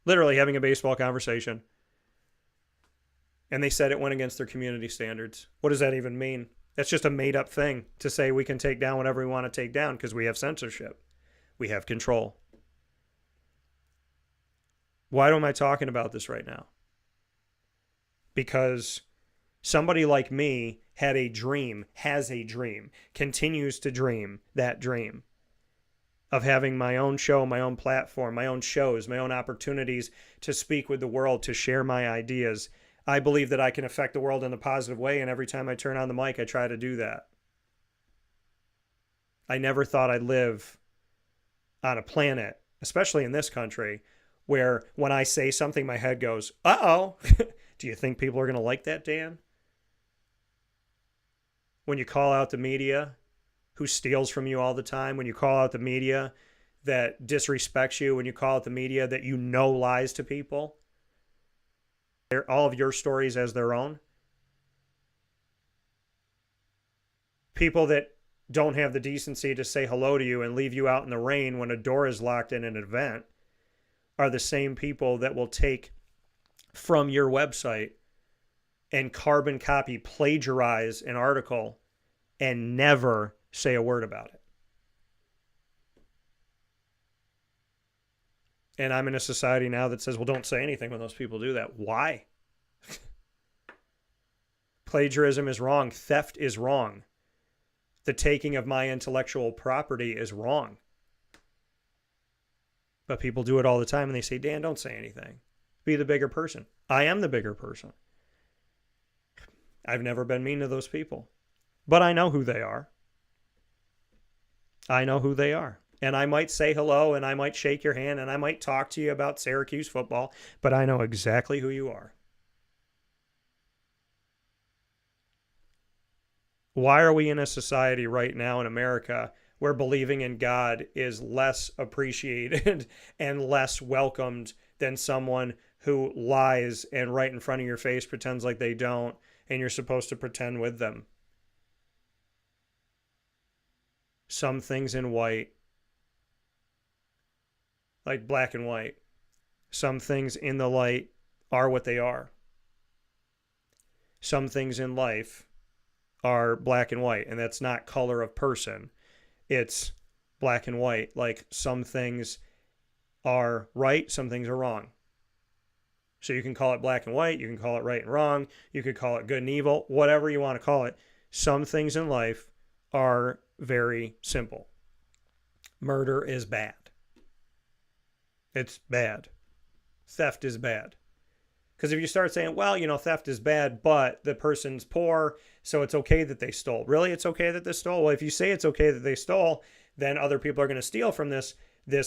Literally having a baseball conversation. And they said it went against their community standards. What does that even mean? That's just a made-up thing to say we can take down whatever we want to take down because we have censorship. We have control. Why am I talking about this right now? Because somebody like me had a dream, has a dream, continues to dream that dream of having my own show, my own platform, my own shows, my own opportunities to speak with the world, to share my ideas. I believe that I can affect the world in a positive way, and every time I turn on the mic, I try to do that. I never thought I'd live on a planet, especially in this country, where when I say something, my head goes, uh-oh. Do you think people are going to like that, Dan? When you call out the media who steals from you all the time, when you call out the media that disrespects you, when you call out the media that you know lies to people, all of your stories as their own. People that don't have the decency to say hello to you and leave you out in the rain when a door is locked in an event are the same people that will take from your website and carbon copy, plagiarize an article and never say a word about it. And I'm in a society now that says, well, don't say anything when those people do that. Why? Plagiarism is wrong. Theft is wrong. The taking of my intellectual property is wrong. But people do it all the time and they say, Dan, don't say anything. Be the bigger person. I am the bigger person. I've never been mean to those people. But I know who they are. I know who they are. And I might say hello and I might shake your hand and I might talk to you about Syracuse football, but I know exactly who you are. Why are we in a society right now in America where believing in God is less appreciated and less welcomed than someone who lies and right in front of your face pretends like they don't, and you're supposed to pretend with them? Some things in white, like black and white. Some things in the light are what they are. Some things in life are black and white, and that's not color of person. It's black and white. Like some things are right, some things are wrong. So you can call it black and white, you can call it right and wrong, you could call it good and evil, whatever you want to call it. Some things in life are very simple. Murder is bad. It's bad. Theft is bad. Because if you start saying, well, theft is bad, but the person's poor, so it's okay that they stole. Really, it's okay that they stole? Well, if you say it's okay that they stole, then other people are going to steal from this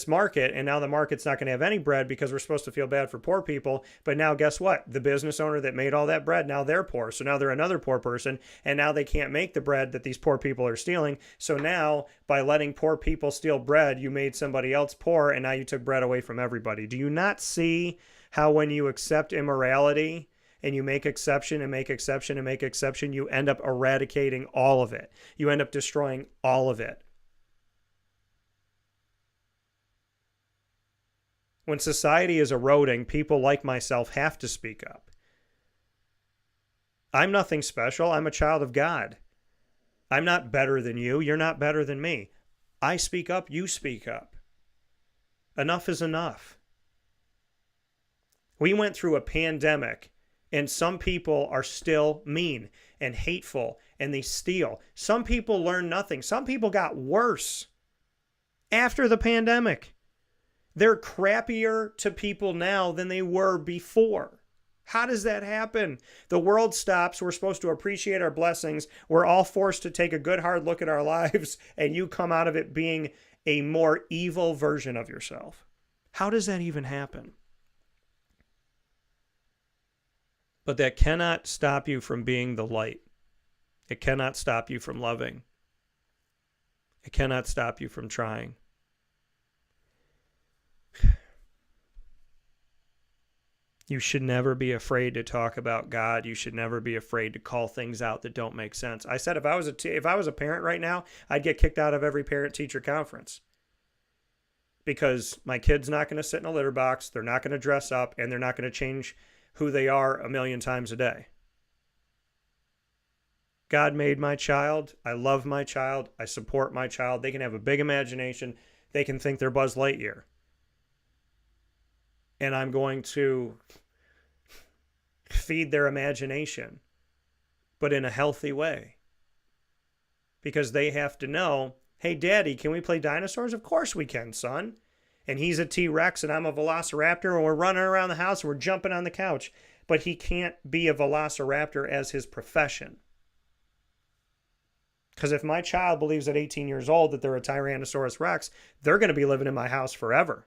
market, and now the market's not going to have any bread because we're supposed to feel bad for poor people. But now guess what? The business owner that made all that bread, now they're poor. So now they're another poor person, and now they can't make the bread that these poor people are stealing. So now by letting poor people steal bread, you made somebody else poor, and now you took bread away from everybody. Do you not see how when you accept immorality and you make exception and make exception and make exception, you end up eradicating all of it? You end up destroying all of it. When society is eroding, people like myself have to speak up. I'm nothing special. I'm a child of God. I'm not better than you. You're not better than me. I speak up. You speak up. Enough is enough. We went through a pandemic, and some people are still mean and hateful, and they steal. Some people learn nothing. Some people got worse after the pandemic. They're crappier to people now than they were before. How does that happen? The world stops. We're supposed to appreciate our blessings. We're all forced to take a good hard look at our lives, and you come out of it being a more evil version of yourself. How does that even happen? But that cannot stop you from being the light. It cannot stop you from loving. It cannot stop you from trying. You should never be afraid to talk about God. You should never be afraid to call things out that don't make sense. I said if I was a parent right now, I'd get kicked out of every parent-teacher conference. Because my kid's not going to sit in a litter box, they're not going to dress up, and they're not going to change who they are a million times a day. God made my child. I love my child. I support my child. They can have a big imagination. They can think they're Buzz Lightyear. And I'm going to feed their imagination, but in a healthy way. Because they have to know, hey, Daddy, can we play dinosaurs? Of course we can, son. And he's a T-Rex and I'm a Velociraptor and we're running around the house and we're jumping on the couch. But he can't be a Velociraptor as his profession. Because if my child believes at 18 years old that they're a Tyrannosaurus Rex, they're going to be living in my house forever.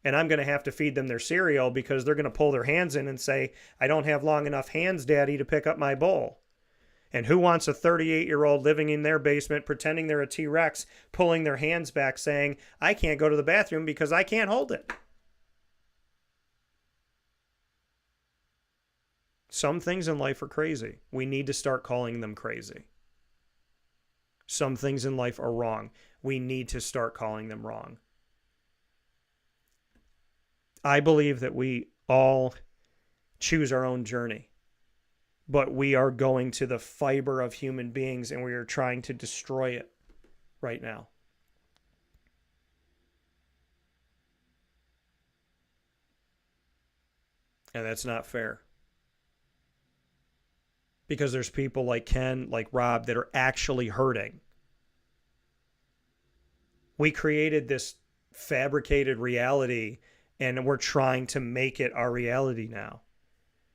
And I'm going to have to feed them their cereal because they're going to pull their hands in and say, I don't have long enough hands, Daddy, to pick up my bowl. And who wants a 38-year-old living in their basement pretending they're a T-Rex, pulling their hands back saying, I can't go to the bathroom because I can't hold it? Some things in life are crazy. We need to start calling them crazy. Some things in life are wrong. We need to start calling them wrong. I believe that we all choose our own journey, but we are going to the fiber of human beings and we are trying to destroy it right now. And that's not fair. Because there's people like Ken, like Rob, that are actually hurting. We created this fabricated reality and we're trying to make it our reality now.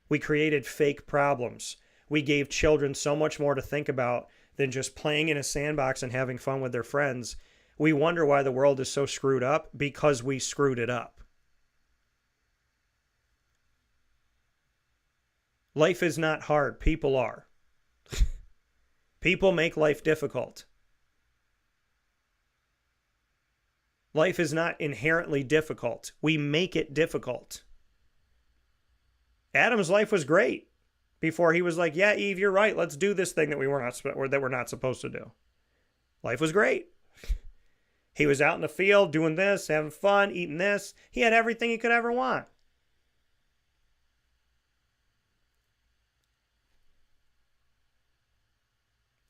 We created fake problems. We gave children so much more to think about than just playing in a sandbox and having fun with their friends. We wonder why the world is so screwed up because we screwed it up. Life is not hard. People are. People make life difficult. Life is not inherently difficult. We make it difficult. Adam's life was great before he was like, yeah, Eve, you're right. Let's do this thing that we're not supposed to do. Life was great. He was out in the field doing this, having fun, eating this. He had everything he could ever want.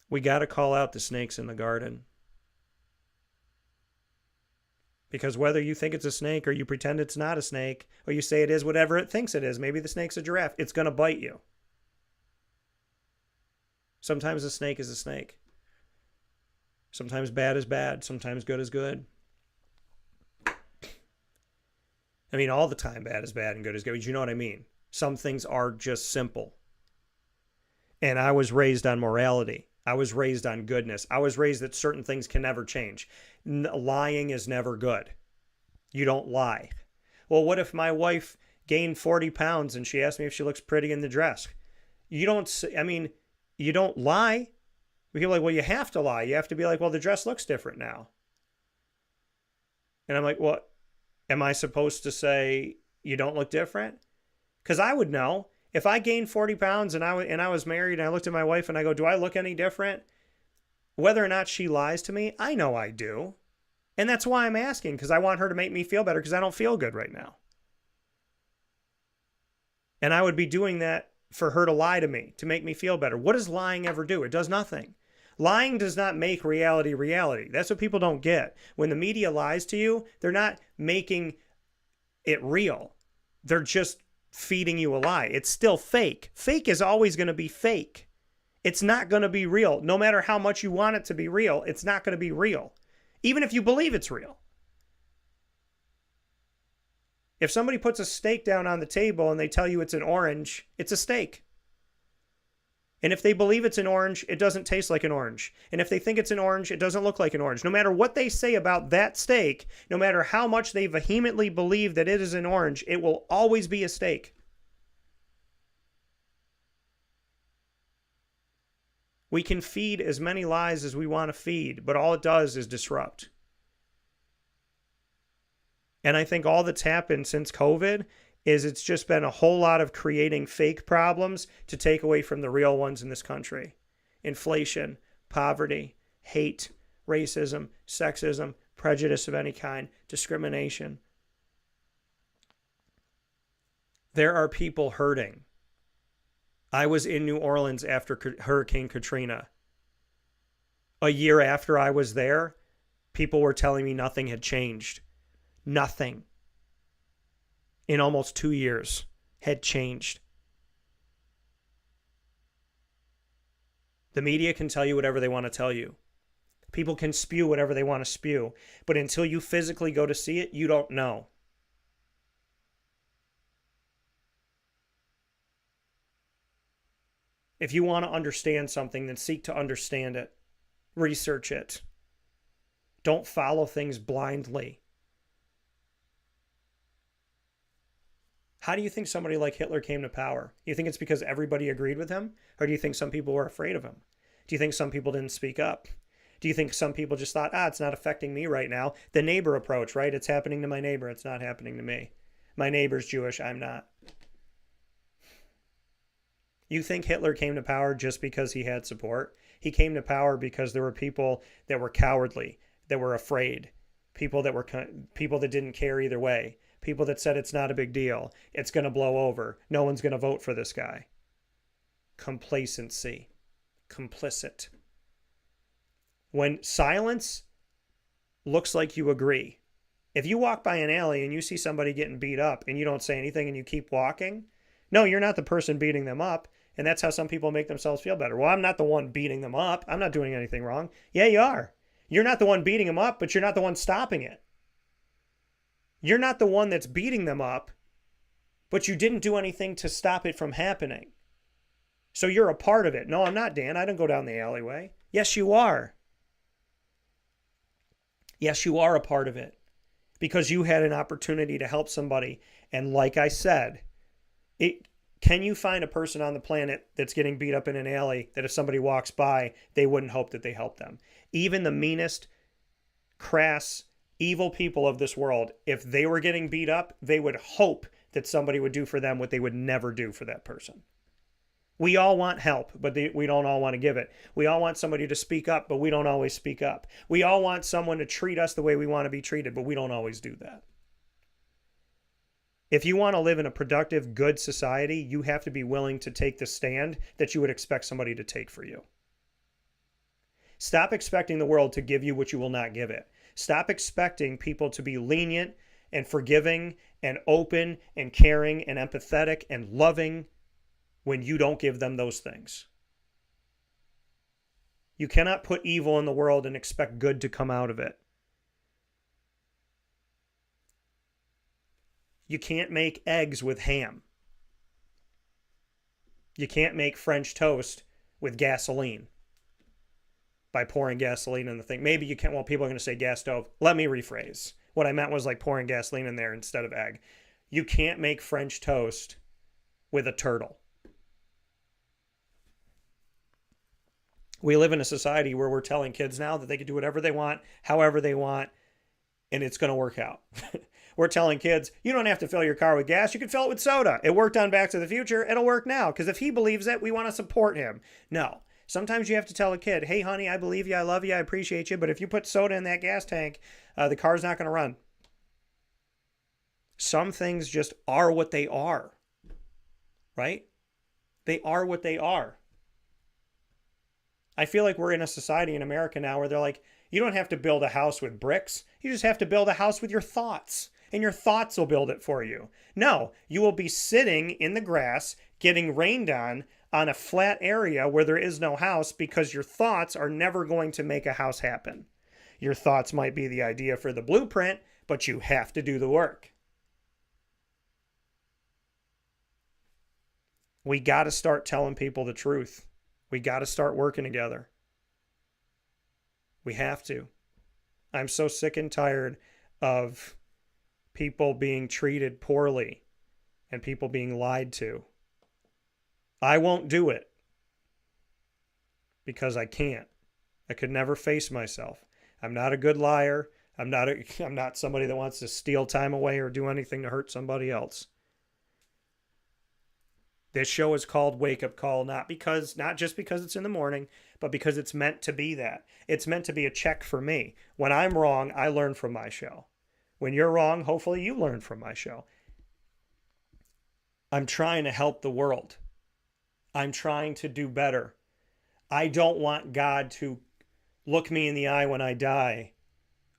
We got to call out the snakes in the garden. Because whether you think it's a snake or you pretend it's not a snake or you say it is whatever it thinks it is, maybe the snake's a giraffe, it's going to bite you. Sometimes a snake is a snake. Sometimes bad is bad. Sometimes good is good. I mean, all the time bad is bad and good is good. But you know what I mean? Some things are just simple. And I was raised on morality. I was raised on goodness. I was raised that certain things can never change. Lying is never good. You don't lie. Well, what if my wife gained 40 pounds and she asked me if she looks pretty in the dress? You don't lie. People are like, well, you have to lie. You have to be like, well, the dress looks different now. And I'm like, what? Am I supposed to say you don't look different? Because I would know. If I gained 40 pounds and I was married and I looked at my wife and I go, do I look any different? Whether or not she lies to me, I know I do. And that's why I'm asking, because I want her to make me feel better because I don't feel good right now. And I would be doing that for her to lie to me, to make me feel better. What does lying ever do? It does nothing. Lying does not make reality reality. That's what people don't get. When the media lies to you, they're not making it real. They're just feeding you a lie. It's still fake. Fake is always going to be fake. It's not going to be real. No matter how much you want it to be real, it's not going to be real. Even if you believe it's real. If somebody puts a steak down on the table and they tell you it's an orange, it's a steak. And if they believe it's an orange, it doesn't taste like an orange. And if they think it's an orange, it doesn't look like an orange. No matter what they say about that steak, no matter how much they vehemently believe that it is an orange, it will always be a steak. We can feed as many lies as we want to feed, but all it does is disrupt. And I think all that's happened since COVID is it's just been a whole lot of creating fake problems to take away from the real ones in this country. Inflation, poverty, hate, racism, sexism, prejudice of any kind, discrimination. There are people hurting. I was in New Orleans after Hurricane Katrina. A year after I was there, people were telling me nothing had changed. Nothing. In almost 2 years had changed. The media can tell you whatever they want to tell you. People can spew whatever they want to spew. But until you physically go to see it, you don't know. If you want to understand something, then seek to understand it. Research it. Don't follow things blindly. How do you think somebody like Hitler came to power? You think it's because everybody agreed with him? Or do you think some people were afraid of him? Do you think some people didn't speak up? Do you think some people just thought, it's not affecting me right now? The neighbor approach, right? It's happening to my neighbor. It's not happening to me. My neighbor's Jewish. I'm not. You think Hitler came to power just because he had support? He came to power because there were people that were cowardly, that were afraid, people that didn't care either way. People that said it's not a big deal. It's going to blow over. No one's going to vote for this guy. Complacency. Complicit. When silence looks like you agree. If you walk by an alley and you see somebody getting beat up and you don't say anything and you keep walking, no, you're not the person beating them up. And that's how some people make themselves feel better. Well, I'm not the one beating them up. I'm not doing anything wrong. Yeah, you are. You're not the one beating them up, but you're not the one stopping it. You're not the one that's beating them up, but you didn't do anything to stop it from happening. So you're a part of it. No, I'm not, Dan. I don't go down the alleyway. Yes, you are. Yes, you are a part of it because you had an opportunity to help somebody. And like I said, can you find a person on the planet that's getting beat up in an alley that if somebody walks by, they wouldn't hope that they help them? Even the meanest, crass, evil people of this world, if they were getting beat up, they would hope that somebody would do for them what they would never do for that person. We all want help, but we don't all want to give it. We all want somebody to speak up, but we don't always speak up. We all want someone to treat us the way we want to be treated, but we don't always do that. If you want to live in a productive, good society, you have to be willing to take the stand that you would expect somebody to take for you. Stop expecting the world to give you what you will not give it. Stop expecting people to be lenient and forgiving and open and caring and empathetic and loving when you don't give them those things. You cannot put evil in the world and expect good to come out of it. You can't make eggs with ham. You can't make French toast with gasoline by pouring gasoline in the thing. Maybe you can. Well, people are going to say gas stove. Let me rephrase. What I meant was like pouring gasoline in there instead of egg. You can't make French toast with a turtle. We live in a society where we're telling kids now that they can do whatever they want, however they want, and it's going to work out. We're telling kids, you don't have to fill your car with gas. You can fill it with soda. It worked on Back to the Future. It'll work now. Because if he believes it, we want to support him. No. Sometimes you have to tell a kid, hey, honey, I believe you. I love you. I appreciate you. But if you put soda in that gas tank, the car's not going to run. Some things just are what they are. Right? They are what they are. I feel like we're in a society in America now where they're like, you don't have to build a house with bricks. You just have to build a house with your thoughts. and your thoughts will build it for you. No, you will be sitting in the grass getting rained on a flat area where there is no house because your thoughts are never going to make a house happen. Your thoughts might be the idea for the blueprint, but you have to do the work. We got to start telling people the truth. We got to start working together. We have to. I'm so sick and tired of people being treated poorly and people being lied to. I won't do it because I can't. I could never face myself. I'm not a good liar. I'm not somebody that wants to steal time away or do anything to hurt somebody else. This show is called Wake Up Call, not just because it's in the morning, but because it's meant to be that. It's meant to be a check for me. When I'm wrong, I learn from my show. When you're wrong, hopefully you learn from my show. I'm trying to help the world. I'm trying to do better. I don't want God to look me in the eye when I die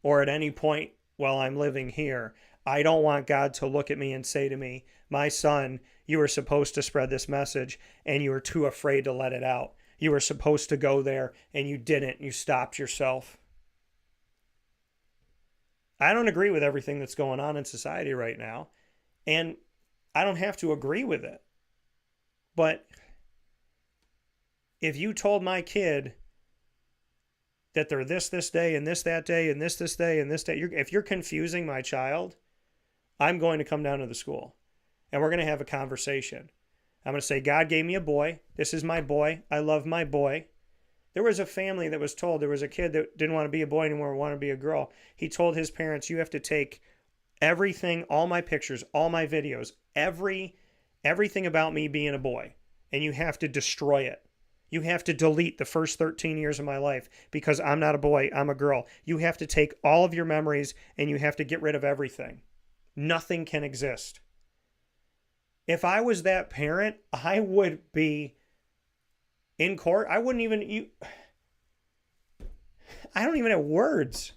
or at any point while I'm living here. I don't want God to look at me and say to me, my son, you were supposed to spread this message and you were too afraid to let it out. You were supposed to go there and you didn't. You stopped yourself. I don't agree with everything that's going on in society right now, and I don't have to agree with it. But if you told my kid that they're this day and this that day and this day and this day, if you're confusing my child, I'm going to come down to the school and we're going to have a conversation. I'm going to say, God gave me a boy. This is my boy. I love my boy. There was a family that was told, there was a kid that didn't want to be a boy anymore, wanted to be a girl. He told his parents, you have to take everything, all my pictures, all my videos, everything about me being a boy, and you have to destroy it. You have to delete the first 13 years of my life because I'm not a boy, I'm a girl. You have to take all of your memories and you have to get rid of everything. Nothing can exist. If I was that parent, I would be in court. I don't even have words.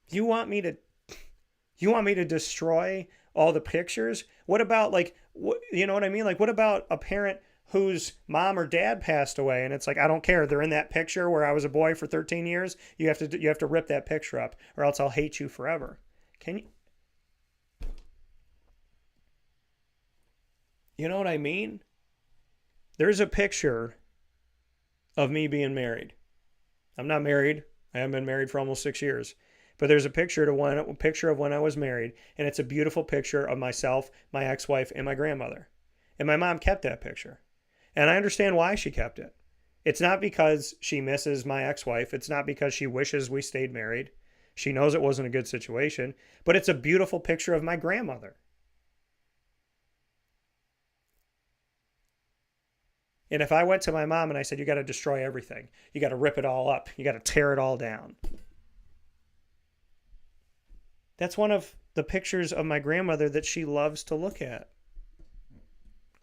You want me to destroy all the pictures? What about you know what I mean? What about a parent whose mom or dad passed away and it's like, I don't care. They're in that picture where I was a boy for 13 years. You have to rip that picture up or else I'll hate you forever. Can you? You know what I mean? There's a picture of me being married. I'm not married. I haven't been married for almost 6 years. But there's a picture of when I was married, and it's a beautiful picture of myself, my ex-wife, and my grandmother. And my mom kept that picture. And I understand why she kept it. It's not because she misses my ex-wife. It's not because she wishes we stayed married. She knows it wasn't a good situation. But it's a beautiful picture of my grandmother. And if I went to my mom and I said, you got to destroy everything. You got to rip it all up. You got to tear it all down. That's one of the pictures of my grandmother that she loves to look at.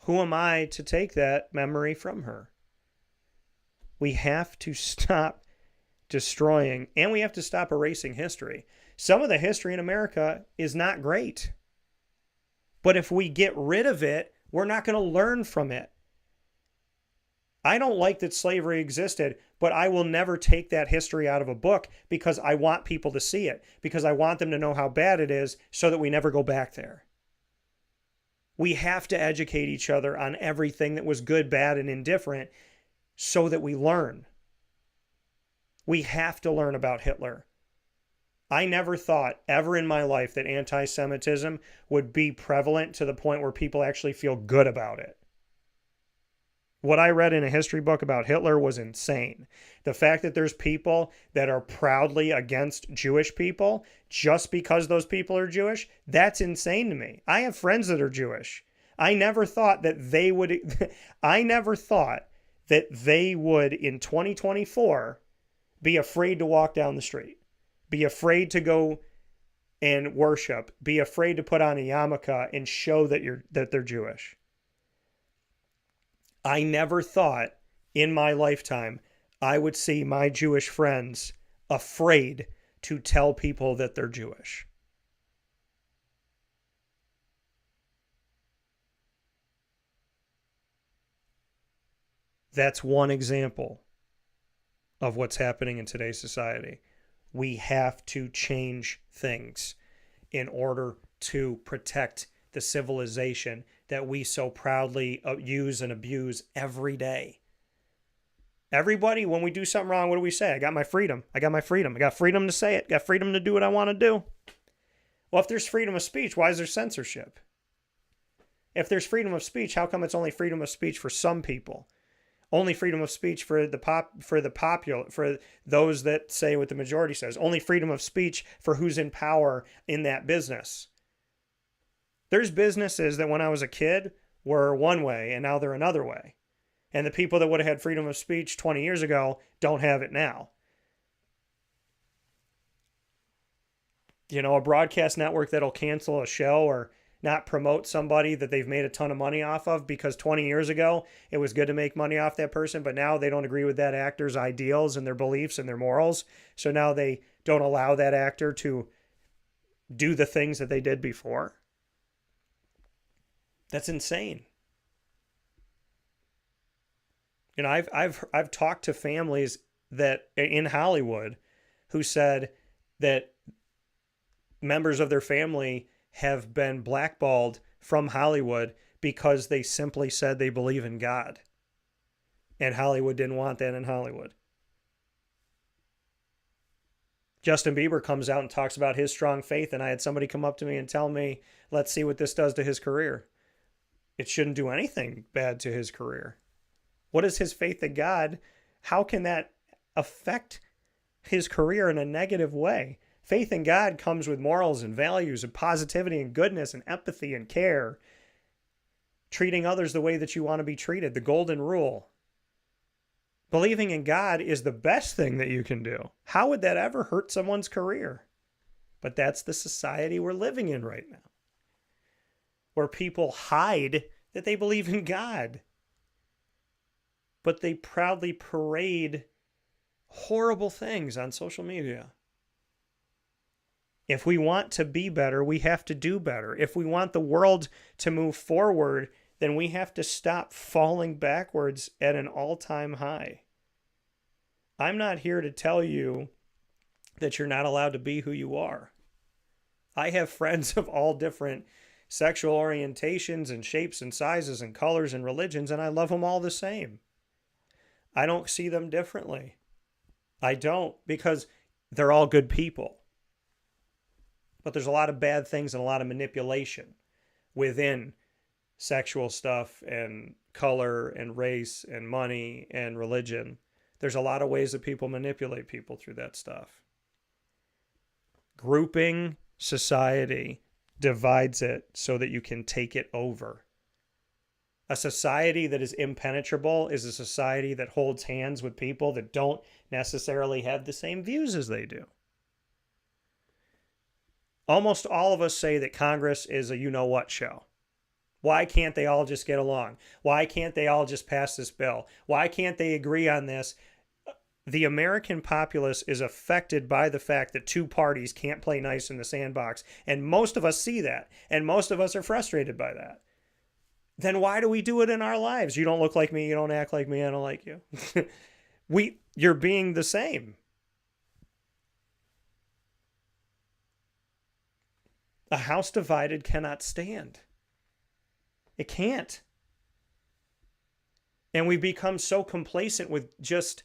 Who am I to take that memory from her? We have to stop destroying, and we have to stop erasing history. Some of the history in America is not great. But if we get rid of it, we're not going to learn from it. I don't like that slavery existed, but I will never take that history out of a book because I want people to see it, because I want them to know how bad it is so that we never go back there. We have to educate each other on everything that was good, bad, and indifferent so that we learn. We have to learn about Hitler. I never thought ever in my life that anti-Semitism would be prevalent to the point where people actually feel good about it. What I read in a history book about Hitler was insane. The fact that there's people that are proudly against Jewish people just because those people are Jewish, that's insane to me. I have friends that are Jewish. I never thought that they would in 2024 be afraid to walk down the street, be afraid to go and worship, be afraid to put on a yarmulke and show that they're Jewish. I never thought in my lifetime I would see my Jewish friends afraid to tell people that they're Jewish. That's one example of what's happening in today's society. We have to change things in order to protect the civilization that we so proudly use and abuse every day. Everybody, when we do something wrong, what do we say? I got my freedom. I got my freedom. I got freedom to say it. I got freedom to do what I want to do. Well, if there's freedom of speech, why is there censorship? If there's freedom of speech, how come it's only freedom of speech for some people? Only freedom of speech for those that say what the majority says. Only freedom of speech for who's in power in that business. There's businesses that when I was a kid were one way and now they're another way. And the people that would have had freedom of speech 20 years ago don't have it now. You know, a broadcast network that'll cancel a show or not promote somebody that they've made a ton of money off of because 20 years ago it was good to make money off that person, but now they don't agree with that actor's ideals and their beliefs and their morals. So now they don't allow that actor to do the things that they did before. That's insane. You know, I've talked to families that in Hollywood who said that members of their family have been blackballed from Hollywood because they simply said they believe in God. And Hollywood didn't want that in Hollywood. Justin Bieber comes out and talks about his strong faith, and I had somebody come up to me and tell me, let's see what this does to his career. It shouldn't do anything bad to his career. What is his faith in God? How can that affect his career in a negative way? Faith in God comes with morals and values and positivity and goodness and empathy and care. Treating others the way that you want to be treated. The golden rule. Believing in God is the best thing that you can do. How would that ever hurt someone's career? But that's the society we're living in right now. Where people hide that they believe in God. But they proudly parade horrible things on social media. If we want to be better, we have to do better. If we want the world to move forward, then we have to stop falling backwards at an all-time high. I'm not here to tell you that you're not allowed to be who you are. I have friends of all different sexual orientations and shapes and sizes and colors and religions, and I love them all the same. I don't see them differently. I don't, because they're all good people. But there's a lot of bad things and a lot of manipulation within sexual stuff and color and race and money and religion. There's a lot of ways that people manipulate people through that stuff. Grouping society divides it so that you can take it over. A society that is impenetrable is a society that holds hands with people that don't necessarily have the same views as they do. Almost all of us say that Congress is a you-know-what show. Why can't they all just get along? Why can't they all just pass this bill? Why can't they agree on this? The American populace is affected by the fact that two parties can't play nice in the sandbox, and most of us see that, and most of us are frustrated by that. Then why do we do it in our lives? You don't look like me, you don't act like me, I don't like you. You're being the same. A house divided cannot stand. It can't. And we become so complacent with just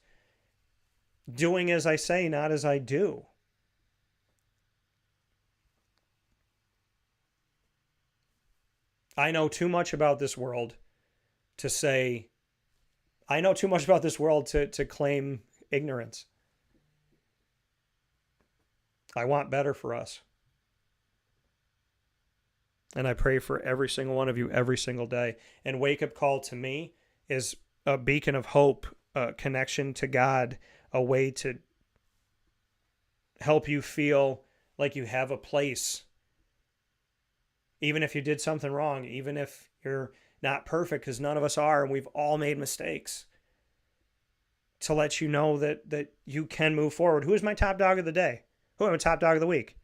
doing as I say, not as I do. I know too much about this world to say, I know too much about this world to claim ignorance. I want better for us. And I pray for every single one of you every single day. And Wake Up Call to me is a beacon of hope, a connection to God, a way to help you feel like you have a place. Even if you did something wrong, even if you're not perfect, because none of us are, and we've all made mistakes. To let you know that you can move forward. Who is my top dog of the day? Who am I top dog of the week?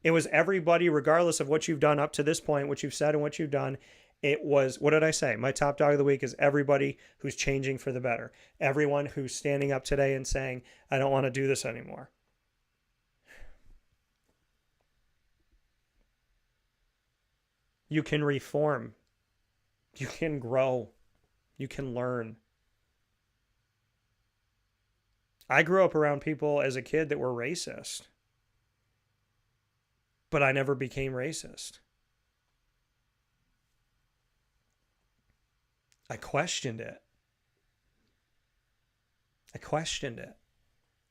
It was everybody, regardless of what you've done up to this point, what you've said and what you've done. It was, what did I say? My top dog of the week is everybody who's changing for the better. Everyone who's standing up today and saying, I don't want to do this anymore. You can reform. You can grow. You can learn. I grew up around people as a kid that were racist, but I never became racist. I questioned it.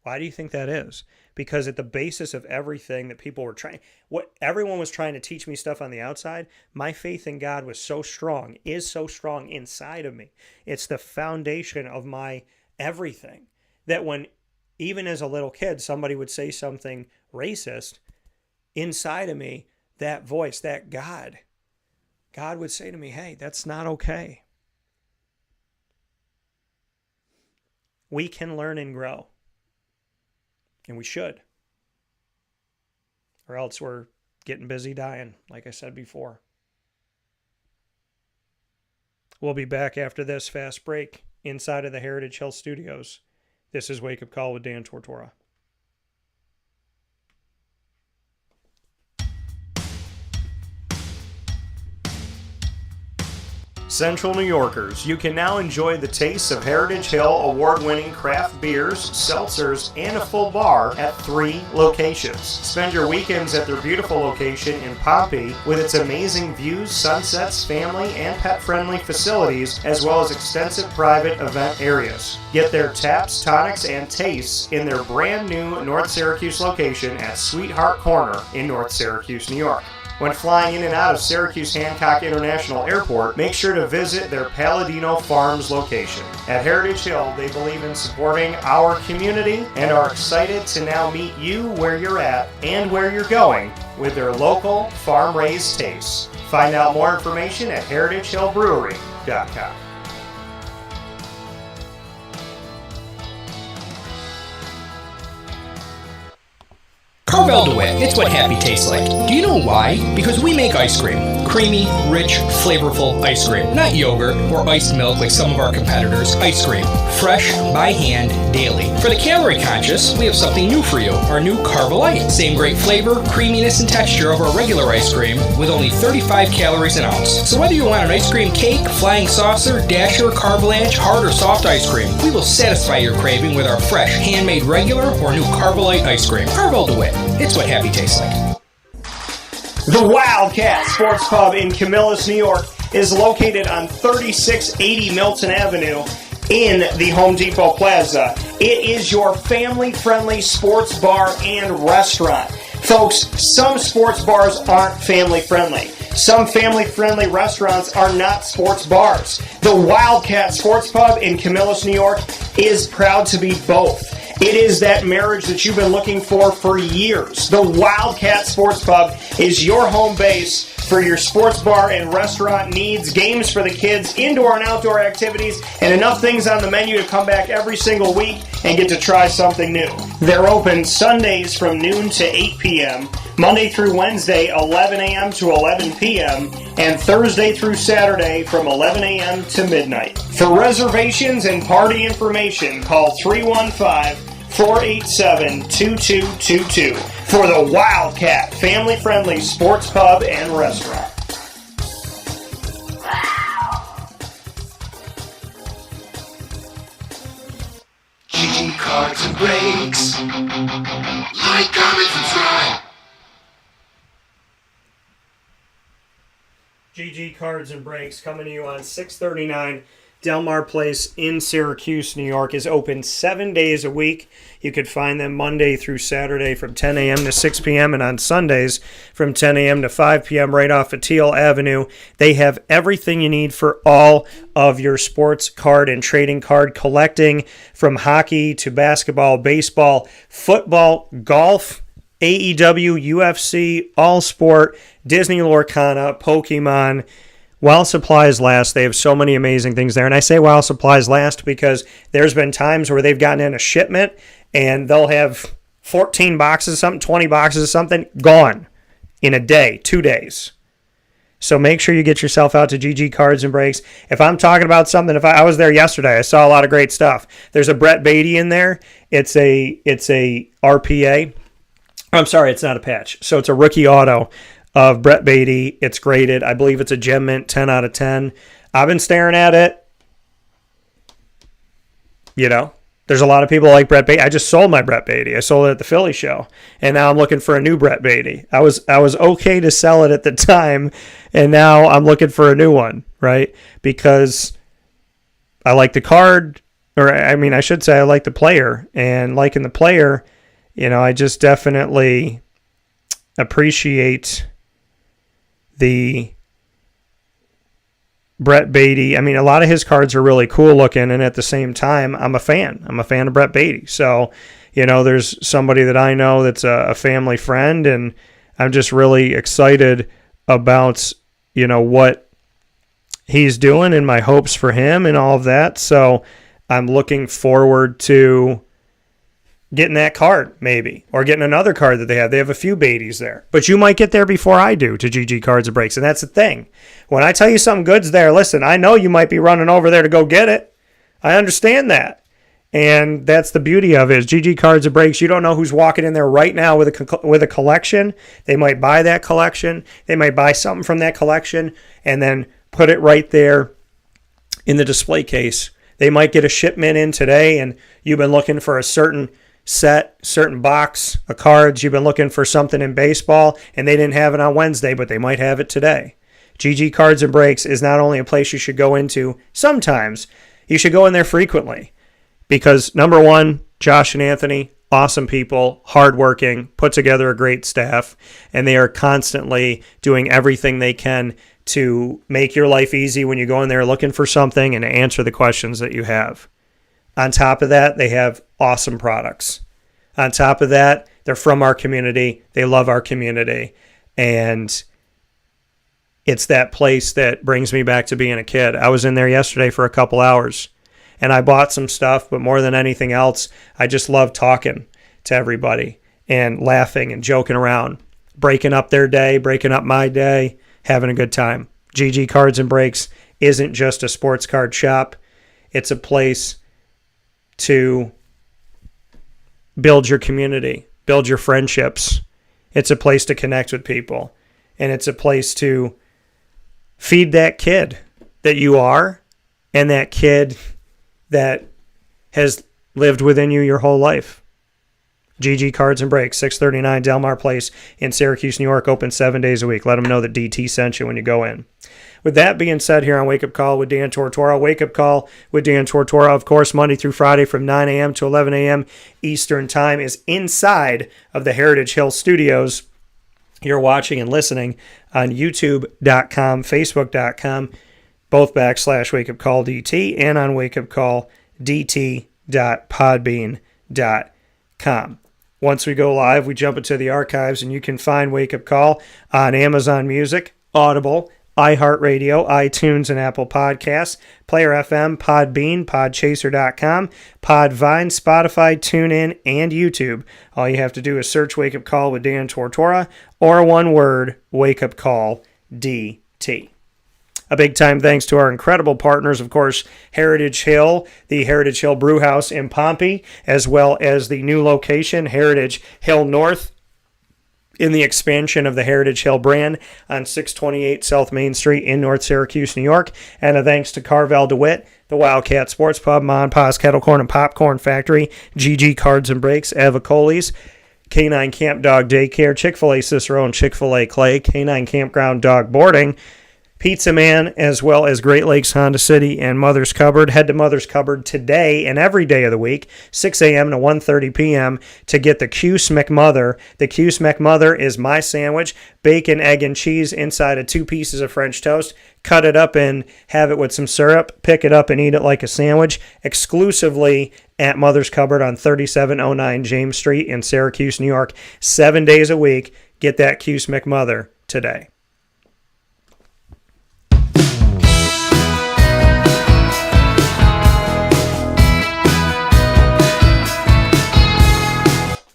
Why do you think that is? Because at the basis of everything that people were what everyone was trying to teach me stuff on the outside, my faith in God was so strong, is so strong inside of me. It's the foundation of my everything. That when, even as a little kid, somebody would say something racist, inside of me, that voice, that God would say to me, hey, that's not okay. We can learn and grow. And we should. Or else we're getting busy dying, like I said before. We'll be back after this fast break inside of the Heritage Hill Studios. This is Wake Up Call with Dan Tortora. Central New Yorkers, you can now enjoy the taste of Heritage Hill award-winning craft beers, seltzers, and a full bar at 3 locations. Spend your weekends at their beautiful location in Pompey with its amazing views, sunsets, family, and pet-friendly facilities, as well as extensive private event areas. Get their taps, tonics, and tastes in their brand new North Syracuse location at Sweetheart Corner in North Syracuse, New York. When flying in and out of Syracuse Hancock International Airport, make sure to visit their Palladino Farms location. At Heritage Hill, they believe in supporting our community and are excited to now meet you where you're at and where you're going with their local farm-raised tastes. Find out more information at heritagehillbrewery.com. Carvel DeWitt, it's what happy tastes like. Do you know why? Because we make ice cream. Creamy, rich, flavorful ice cream. Not yogurt or iced milk like some of our competitors. Ice cream. Fresh, by hand, daily. For the calorie conscious, we have something new for you. Our new Carvelite. Same great flavor, creaminess, and texture of our regular ice cream with only 35 calories an ounce. So whether you want an ice cream cake, flying saucer, dasher, carvalanche, hard or soft ice cream, we will satisfy your craving with our fresh, handmade regular or new Carvelite ice cream. Carvel DeWitt. It's what happy tastes like. The Wildcat Sports Pub in Camillus, New York is located on 3680 Milton Avenue in the Home Depot Plaza. It is your family-friendly sports bar and restaurant. Folks, some sports bars aren't family-friendly. Some family-friendly restaurants are not sports bars. The Wildcat Sports Pub in Camillus, New York is proud to be both. It is that marriage that you've been looking for years. The Wildcat Sports Pub is your home base for your sports bar and restaurant needs, games for the kids, indoor and outdoor activities, and enough things on the menu to come back every single week and get to try something new. They're open Sundays from noon to 8 p.m., Monday through Wednesday, 11 a.m. to 11 p.m., and Thursday through Saturday from 11 a.m. to midnight. For reservations and party information, call 315-487-2222 for the Wildcat family-friendly sports pub and restaurant. GG Cards and Breaks. Like, comment, subscribe. GG Cards and Breaks coming to you on 639 Delmar Place in Syracuse, New York is open 7 days a week. You could find them Monday through Saturday from 10 a.m. to 6 p.m. and on Sundays from 10 a.m. to 5 p.m. right off of Teal Avenue. They have everything you need for all of your sports card and trading card collecting, from hockey to basketball, baseball, football, golf, AEW, UFC, all sport, Disney Lorcana, Pokemon. While supplies last, they have so many amazing things there. And I say while supplies last because there's been times where they've gotten in a shipment and they'll have 14 boxes of something, 20 boxes of something, gone in a day, 2 days. So make sure you get yourself out to GG Cards and Breaks. If I'm talking about something, if I was there yesterday, I saw a lot of great stuff. There's a Brett Beatty in there. It's a RPA. I'm sorry, it's not a patch. So it's a rookie auto of Brett Beatty. It's graded. I believe it's a Gem Mint 10 out of 10. I've been staring at it. You know, there's a lot of people like Brett Beatty. I just sold my Brett Beatty. I sold it at the Philly show, and now I'm looking for a new Brett Beatty. I was okay to sell it at the time, and now I'm looking for a new one, right? Because I like the card, or I mean, I should say I like the player, and liking the player, you know, I just definitely appreciate the Brett Beatty. I mean, a lot of his cards are really cool looking, and at the same time, I'm a fan. I'm a fan of Brett Beatty. So, you know, there's somebody that I know that's a family friend, and I'm just really excited about, you know, what he's doing and my hopes for him and all of that. So I'm looking forward to getting that card, maybe, or getting another card that they have. They have a few Beatties there. But you might get there before I do to GG Cards and Breaks, and that's the thing. When I tell you something good's there, listen, I know you might be running over there to go get it. I understand that. And that's the beauty of it, is GG Cards and Breaks. You don't know who's walking in there right now with a collection. They might buy that collection. They might buy something from that collection and then put it right there in the display case. They might get a shipment in today, and you've been looking for a certain set, certain box of cards. You've been looking for something in baseball, and they didn't have it on Wednesday, but they might have it today. GG Cards and Breaks is not only a place you should go into sometimes, you should go in there frequently. Because, number one, Josh and Anthony, awesome people, hardworking, put together a great staff, and they are constantly doing everything they can to make your life easy when you go in there looking for something and to answer the questions that you have. On top of that, they have awesome products. On top of that, they're from our community. They love our community. And it's that place that brings me back to being a kid. I was in there yesterday for a couple hours, and I bought some stuff, but more than anything else, I just love talking to everybody and laughing and joking around, breaking up their day, breaking up my day, having a good time. GG Cards and Breaks isn't just a sports card shop. It's a place to build your community, build your friendships. It's a place to connect with people. And it's a place to feed that kid that you are and that kid that has lived within you your whole life. GG Cards and Breaks, 639 Delmar Place in Syracuse, New York, open 7 days a week. Let them know that DT sent you when you go in. With that being said, here on Wake Up Call with Dan Tortora, Wake Up Call with Dan Tortora, of course, Monday through Friday from 9 a.m. to 11 a.m. Eastern Time, is inside of the Heritage Hill Studios. You're watching and listening on YouTube.com, Facebook.com, both / Wake Up Call DT, and on wakeupcalldt.podbean.com. Once we go live, we jump into the archives, and you can find Wake Up Call on Amazon Music, Audible, iHeartRadio, iTunes, and Apple Podcasts, Player FM, Podbean, Podchaser.com, Podvine, Spotify, TuneIn, and YouTube. All you have to do is search Wake Up Call with Dan Tortora, or one word, Wake Up Call DT. A big time thanks to our incredible partners, of course, Heritage Hill, the Heritage Hill Brew House in Pompey, as well as the new location, Heritage Hill North, in the expansion of the Heritage Hill brand on 628 South Main Street in North Syracuse, New York. And a thanks to Carvel DeWitt, the Wildcat Sports Pub, Mon Pa's Kettle Corn and Popcorn Factory, GG Cards and Breaks, Avicoli's, K9 Camp Dog Daycare, Chick-fil-A Cicero and Chick-fil-A Clay, K9 Kampground Dog Boarding, Pizza Man, as well as Great Lakes Honda City and Mother's Cupboard. Head to Mother's Cupboard today and every day of the week, 6 a.m. to 1:30 p.m. to get the Cuse McMother. The Cuse McMother is my sandwich, bacon, egg, and cheese inside of 2 pieces of French toast. Cut it up and have it with some syrup. Pick it up and eat it like a sandwich, exclusively at Mother's Cupboard on 3709 James Street in Syracuse, New York. 7 days a week. Get that Cuse McMother today.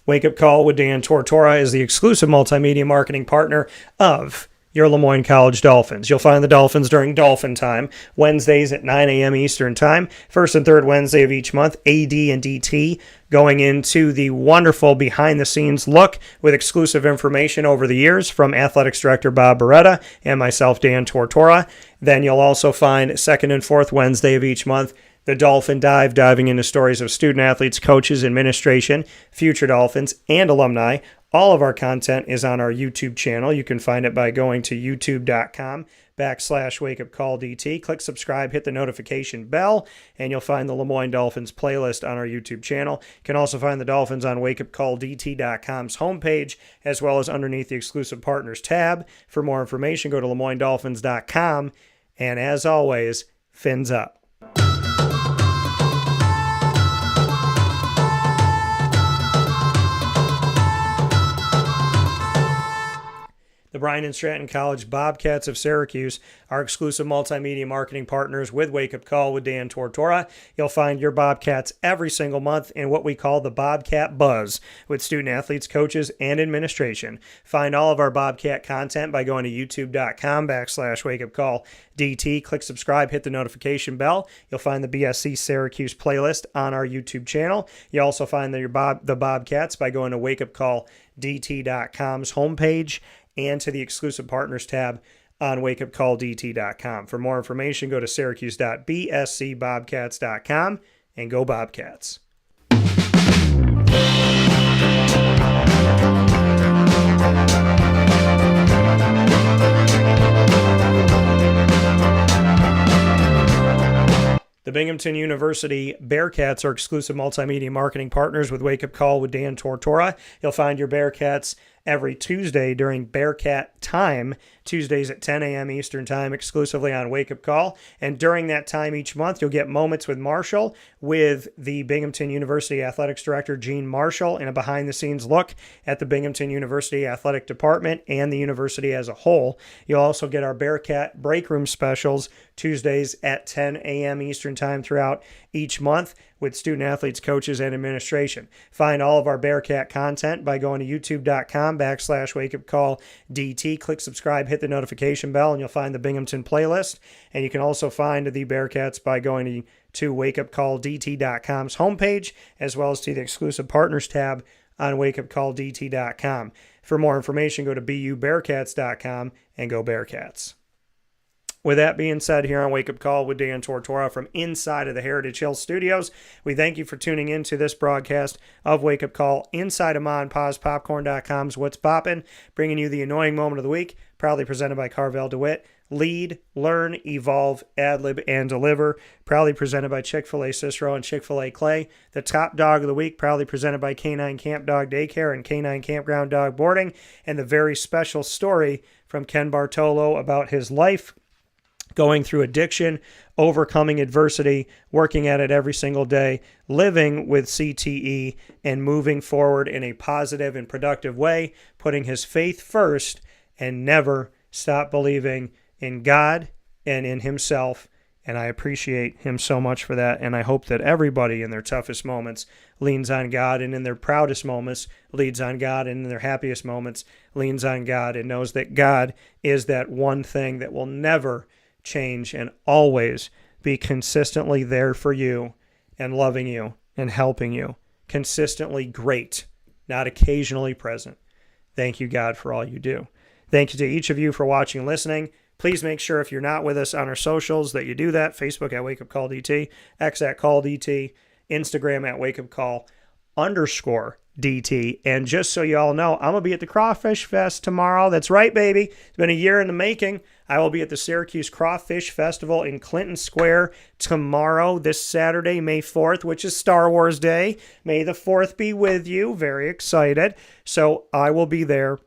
Wake Up Call with Dan Tortora is the exclusive multimedia marketing partner of your Lemoyne College Dolphins. You'll find the Dolphins during Dolphin Time, Wednesdays at 9 a.m. Eastern Time, first and third Wednesday of each month, AD and DT, going into the wonderful behind-the-scenes look with exclusive information over the years from Athletics Director Bob Beretta and myself, Dan Tortora. Then you'll also find second and fourth Wednesday of each month, the Dolphin Dive, diving into stories of student athletes, coaches, administration, future Dolphins, and alumni. All of our content is on our YouTube channel. You can find it by going to youtube.com/wakeupcalldt. Click subscribe, hit the notification bell, and you'll find the Lemoyne Dolphins playlist on our YouTube channel. You can also find the Dolphins on wakeupcalldt.com's homepage, as well as underneath the exclusive partners tab. For more information, go to lemoynedolphins.com. And as always, fins up. The Bryant Stratton College Bobcats of Syracuse are exclusive multimedia marketing partners with Wake Up Call with Dan Tortora. You'll find your Bobcats every single month in what we call the Bobcat Buzz with student athletes, coaches, and administration. Find all of our Bobcat content by going to youtube.com/wakeupcalldt. Click subscribe, hit the notification bell. You'll find the BSC Syracuse playlist on our YouTube channel. You also find the Bobcats by going to wakeupcalldt.com's homepage and to the exclusive partners tab on wakeupcalldt.com. For more information, go to syracuse.bscbobcats.com and go Bobcats. The Binghamton University Bearcats are exclusive multimedia marketing partners with Wake Up Call with Dan Tortora. You'll find your Bearcats every Tuesday during Bearcat Time, Tuesdays at 10 a.m. Eastern Time, exclusively on Wake Up Call. And during that time each month, you'll get Moments with Marshall with the Binghamton University Athletics Director, Gene Marshall, and a behind-the-scenes look at the Binghamton University Athletic Department and the university as a whole. You'll also get our Bearcat Break Room specials Tuesdays at 10 a.m. Eastern Time throughout each month with student athletes, coaches, and administration. Find all of our Bearcat content by going to youtube.com/wakeupcalldt. Click subscribe, hit the notification bell, and you'll find the Binghamton playlist. And you can also find the Bearcats by going to wakeupcalldt.com's homepage, as well as to the exclusive partners tab on wakeupcalldt.com. For more information, go to bubearcats.com and go Bearcats. With that being said, here on Wake Up Call with Dan Tortora from inside of the Heritage Hill Studios, we thank you for tuning in to this broadcast of Wake Up Call inside of MonPawsPopcorn.com's What's Poppin', bringing you the annoying moment of the week, proudly presented by Carvel DeWitt. Lead, learn, evolve, ad-lib, and deliver. Proudly presented by Chick-fil-A Cicero and Chick-fil-A Clay. The top dog of the week, proudly presented by Canine Camp Dog Daycare and Canine Kampground Dog Boarding. And the very special story from Ken Bartolo about his life, going through addiction, overcoming adversity, working at it every single day, living with CTE, and moving forward in a positive and productive way, putting his faith first and never stop believing in God and in himself. And I appreciate him so much for that. And I hope that everybody in their toughest moments leans on God, and in their proudest moments leans on God, and in their happiest moments leans on God, and knows that God is that one thing that will never change and always be consistently there for you and loving you and helping you. Consistently great, not occasionally present. Thank you, God, for all you do. Thank you to each of you for watching and listening. Please make sure if you're not with us on our socials that you do that. Facebook at WakeUpCallDT, X at CallDT, Instagram at WakeUpCall_DT. And just so you all know, I'm going to be at the Crawfish Fest tomorrow. That's right, baby. It's been a year in the making. I will be at the Syracuse Crawfish Festival in Clinton Square tomorrow, this Saturday, May 4th, which is Star Wars Day. May the 4th be with you. Very excited. So I will be there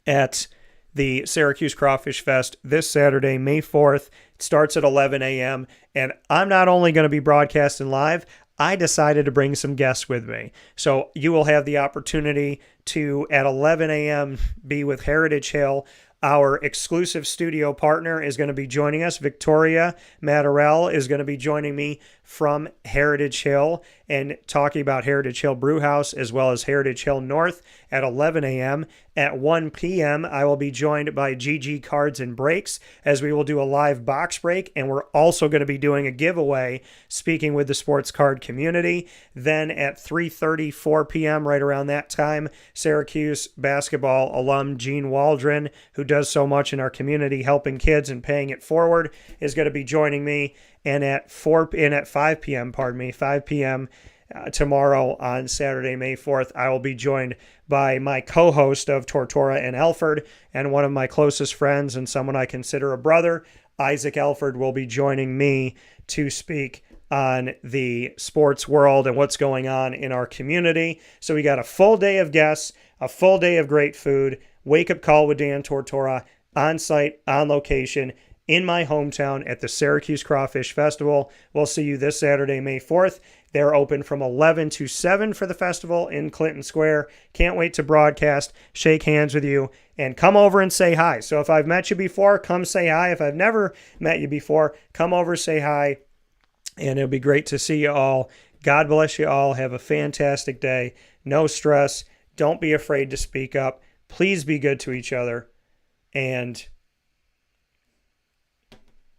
at the Syracuse Crawfish Fest this Saturday, May 4th. It starts at 11 a.m. And I'm not only going to be broadcasting live, I decided to bring some guests with me. So you will have the opportunity to, at 11 a.m., be with Heritage Hill. Our exclusive studio partner is going to be joining us. Victoria Matarell is going to be joining me from Heritage Hill and talking about Heritage Hill Brewhouse as well as Heritage Hill North at 11 a.m. At 1 p.m., I will be joined by GG Cards and Breaks as we will do a live box break, and we're also going to be doing a giveaway speaking with the sports card community. Then at 3:30, 4 p.m., right around that time, Syracuse basketball alum Gene Waldron, who does so much in our community helping kids and paying it forward, is going to be joining me. And at 5 p.m. Tomorrow on Saturday, May 4th, I will be joined by my co-host of Tortora and Elford and one of my closest friends and someone I consider a brother, Isaac Elford, will be joining me to speak on the sports world and what's going on in our community. So we got a full day of guests, a full day of great food, wake-up call with Dan Tortora, on site, on location, in my hometown at the Syracuse Crawfish Festival. We'll see you this Saturday, May 4th. They're open from 11 to 7 for the festival in Clinton Square. Can't wait to broadcast, shake hands with you, and come over and say hi. So if I've met you before, come say hi. If I've never met you before, come over, say hi, and it'll be great to see you all. God bless you all. Have a fantastic day. No stress. Don't be afraid to speak up. Please be good to each other. And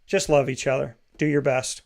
just love each other. Do your best.